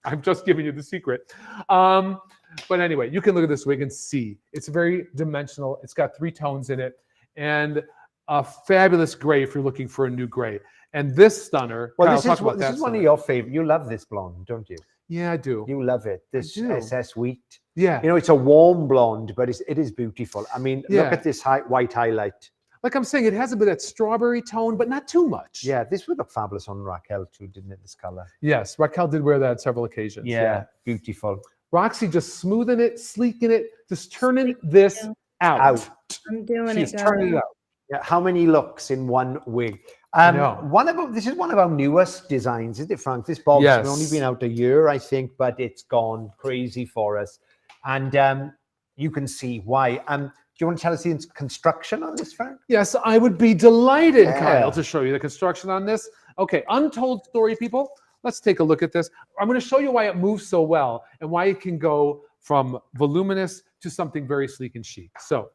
[SPEAKER 1] I'm just giving you the secret. But anyway, you can look at this wig and see it's very dimensional. It's got 3 tones in it and a fabulous gray if you're looking for a new gray. And this stunner,
[SPEAKER 2] Well,
[SPEAKER 1] Kyle,
[SPEAKER 2] this
[SPEAKER 1] talk
[SPEAKER 2] is,
[SPEAKER 1] about
[SPEAKER 2] this
[SPEAKER 1] that
[SPEAKER 2] is one of
[SPEAKER 1] stunner.
[SPEAKER 2] your favorite. You love this blonde, don't you?
[SPEAKER 1] Yeah, I do.
[SPEAKER 2] You love it. This
[SPEAKER 1] do.
[SPEAKER 2] SS wheat.
[SPEAKER 1] Yeah.
[SPEAKER 2] You know, it's a warm blonde, but it is beautiful. I mean,
[SPEAKER 1] Yeah.
[SPEAKER 2] look at this white highlight.
[SPEAKER 1] Like I'm saying, it has a bit of that strawberry tone, but not too much.
[SPEAKER 2] Yeah, this would look fabulous on Raquel too, didn't it? This color.
[SPEAKER 1] Yes, Raquel did wear that on several occasions.
[SPEAKER 2] Yeah, beautiful.
[SPEAKER 1] Roxie just smoothing it, sleeking it, just turning this out.
[SPEAKER 4] I'm doing
[SPEAKER 1] She's
[SPEAKER 4] it.
[SPEAKER 1] turning it
[SPEAKER 4] guys.
[SPEAKER 1] out.
[SPEAKER 2] Yeah, how many looks in one wig?
[SPEAKER 1] know.
[SPEAKER 2] This is one of our newest designs, isn't it, Frank? This bob's
[SPEAKER 1] Yes.
[SPEAKER 2] only been out a year, I think, but it's gone crazy for us. And you can see why. Do you want to tell us the construction on this, Frank?
[SPEAKER 1] Yes, I would be delighted,
[SPEAKER 2] Yeah.
[SPEAKER 1] Kyle, to show you the construction on this. Okay, Untold Story, people. Let's take a look at this. I'm going to show you why it moves so well and why it can go from voluminous to something very sleek and chic. So,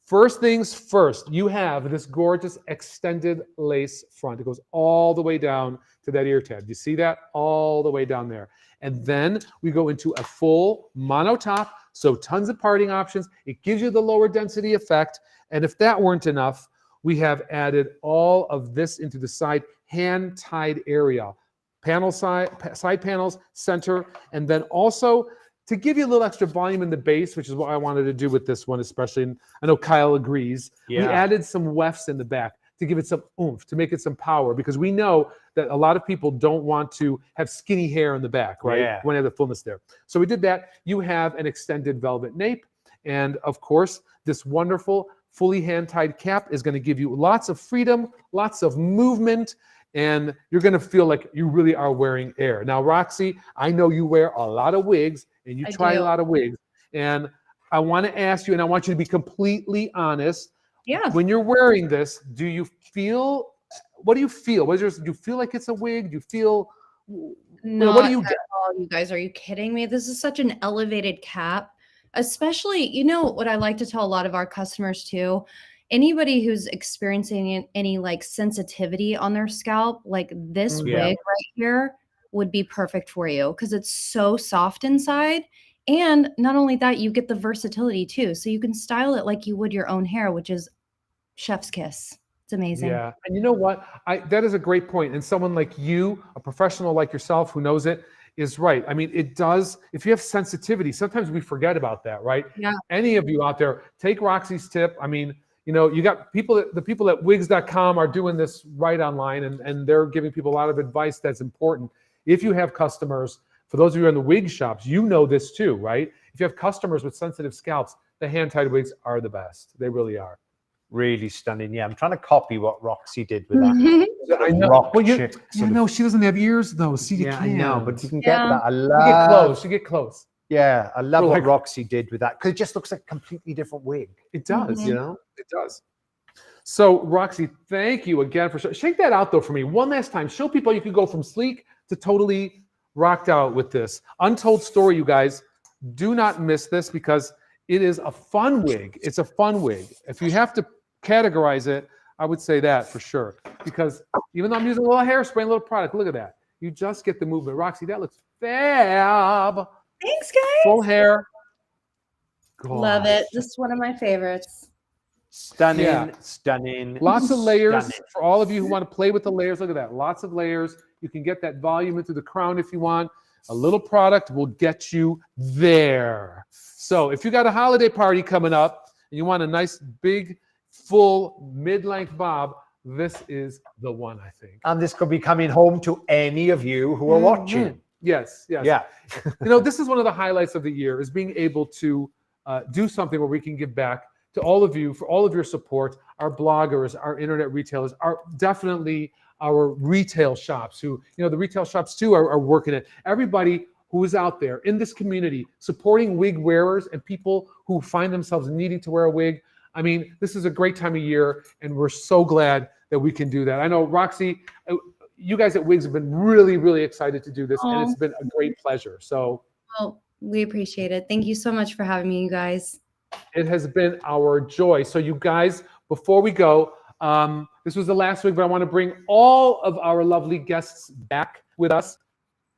[SPEAKER 1] first things first, you have this gorgeous extended lace front. It goes all the way down to that ear tab. You see that? All the way down there. And then we go into a full mono top, so tons of parting options. It gives you the lower density effect. And if that weren't enough, we have added all of this into the side hand-tied area. Panel side panels, center, and then also to give you a little extra volume in the base, which is what I wanted to do with this one, especially. And I know Kyle agrees.
[SPEAKER 2] Yeah.
[SPEAKER 1] We added some wefts in the back to give it some oomph, to make it some power, because we know that a lot of people don't want to have skinny hair in the back, right?
[SPEAKER 2] Yeah.
[SPEAKER 1] When they have the fullness there. So we did that. You have an extended velvet nape. And of course, this wonderful, fully hand-tied cap is going to give you lots of freedom, lots of movement, and you're going to feel like you really are wearing air. Now, Roxie, I know you wear a lot of wigs, and you
[SPEAKER 4] I
[SPEAKER 1] try
[SPEAKER 4] do.
[SPEAKER 1] a lot of wigs. And I want to ask you, and I want you to be completely honest.
[SPEAKER 4] Yeah.
[SPEAKER 1] When you're wearing this, do you feel, what do you feel? Do you feel like it's a wig? Do you feel,
[SPEAKER 4] No,
[SPEAKER 1] what do you get?
[SPEAKER 4] You guys, are you kidding me? This is such an elevated cap, especially, you know, what I like to tell a lot of our customers too, anybody who's experiencing any like sensitivity on their scalp, like this
[SPEAKER 2] Yeah.
[SPEAKER 4] wig right here would be perfect for you because it's so soft inside. And not only that, you get the versatility too. So you can style it like you would your own hair, which is chef's kiss. It's amazing.
[SPEAKER 1] Yeah, and you know what? That is a great point. And someone like you, a professional like yourself who knows it, is right. I mean, it does, if you have sensitivity, sometimes we forget about that, right?
[SPEAKER 4] Yeah.
[SPEAKER 1] Any of you out there, take Roxie's tip. I mean, you know, you got people, the people at wigs.com are doing this right online, and they're giving people a lot of advice that's important. If you have customers, For those of you in the wig shops, you know this too, right? If you have customers with sensitive scalps, the hand-tied wigs are the best. They really are.
[SPEAKER 2] Really stunning. Yeah, I'm trying to copy what Roxie did with that.
[SPEAKER 1] I know.
[SPEAKER 2] Rock
[SPEAKER 1] Well,
[SPEAKER 2] chick sort of-
[SPEAKER 1] no, she doesn't have ears though. See, you
[SPEAKER 2] yeah,
[SPEAKER 1] can't.
[SPEAKER 2] I know, but you can get
[SPEAKER 4] Yeah.
[SPEAKER 2] that. I
[SPEAKER 1] You get
[SPEAKER 2] love.
[SPEAKER 1] close. You get close.
[SPEAKER 2] Yeah, I love
[SPEAKER 1] We're
[SPEAKER 2] what
[SPEAKER 1] like-
[SPEAKER 2] Roxie did with that because it just looks like a completely different wig.
[SPEAKER 1] It does.
[SPEAKER 2] You know.
[SPEAKER 1] It does. So, Roxie, thank you again for shake that out though for me one last time. Show people you can go from sleek to totally rocked out with this untold story. You guys, do not miss this because it is a fun wig. It's a fun wig. If you have to categorize it, I would say that for sure. Because even though I'm using a little hairspray, a little product, look at that. You just get the movement. Roxie, that looks fab.
[SPEAKER 4] Thanks, guys.
[SPEAKER 1] Full hair.
[SPEAKER 4] Love it.
[SPEAKER 1] Gosh.
[SPEAKER 4] This is one of my favorites.
[SPEAKER 2] Stunning,
[SPEAKER 1] Yeah.
[SPEAKER 2] stunning.
[SPEAKER 1] Lots of layers
[SPEAKER 2] stunning.
[SPEAKER 1] for all of you who want to play with the layers. Look at that. Lots of layers. You can get that volume into the crown if you want. A little product will get you there. So if you got a holiday party coming up and you want a nice big full mid-length bob, this is the one, I think.
[SPEAKER 2] And this could be coming home to any of you who are watching.
[SPEAKER 1] Yes, yes.
[SPEAKER 2] Yeah.
[SPEAKER 1] You know, this is one of the highlights of the year is being able to do something where we can give back to all of you for all of your support. Our bloggers, our internet retailers, are definitely our retail shops who, you know, the retail shops too are working it. Everybody who is out there in this community supporting wig wearers and people who find themselves needing to wear a wig. I mean, this is a great time of year and we're so glad that we can do that. I know, Roxie, you guys at Wigs have been really, really excited to do this and it's been a great pleasure. So
[SPEAKER 4] Well, we appreciate it. Thank you so much for having me, you guys.
[SPEAKER 1] it has been our joy. So you guys, before we go, this was the last week, but I want to bring all of our lovely guests back with us.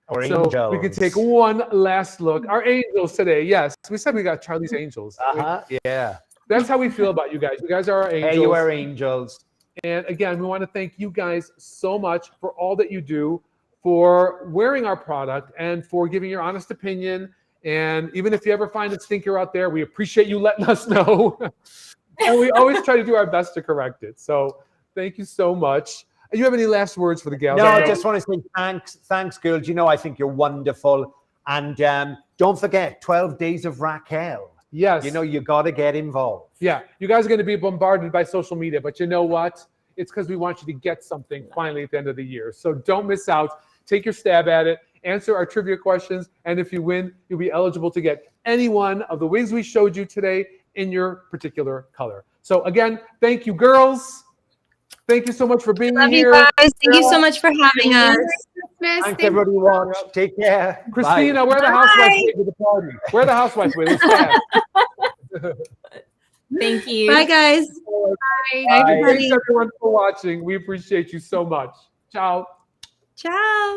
[SPEAKER 2] Our
[SPEAKER 1] So
[SPEAKER 2] angels.
[SPEAKER 1] we can take one last look. Our angels today, yes. We said we got Charlie's angels.
[SPEAKER 2] Yeah.
[SPEAKER 1] That's how we feel about you guys. You guys are our angels.
[SPEAKER 2] Hey, you are angels.
[SPEAKER 1] And again, we want to thank you guys so much for all that you do, for wearing our product, and for giving your honest opinion. And even if you ever find a stinker out there, we appreciate you letting us know. And we always try to do our best to correct it. So thank you so much. Do you have any last words for the gals?
[SPEAKER 2] No, I just want to say thanks, girls. You know, I think you're wonderful. And don't forget, 12 Days of Raquel.
[SPEAKER 1] Yes.
[SPEAKER 2] You know, you got to get involved.
[SPEAKER 1] Yeah, you guys are going to be bombarded by social media, but you know what? It's because we want you to get something finally at the end of the year. So don't miss out. Take your stab at it. Answer our trivia questions. And if you win, you'll be eligible to get any one of the wigs we showed you today in your particular color. So again, thank you, girls. Thank you so much for being
[SPEAKER 4] Love
[SPEAKER 1] here.
[SPEAKER 4] you guys. Thank you so much for having us.
[SPEAKER 3] Christmas.
[SPEAKER 2] Thanks, everybody who watched. Take care.
[SPEAKER 1] Kristyna,
[SPEAKER 2] Bye.
[SPEAKER 1] where the housewives wig to the party? Where the housewives wig? Let's chat.
[SPEAKER 5] Thank you.
[SPEAKER 4] Bye, guys.
[SPEAKER 3] Bye.
[SPEAKER 4] Bye, everybody.
[SPEAKER 1] Thanks everyone for watching. We appreciate you so much. Ciao.
[SPEAKER 4] Ciao.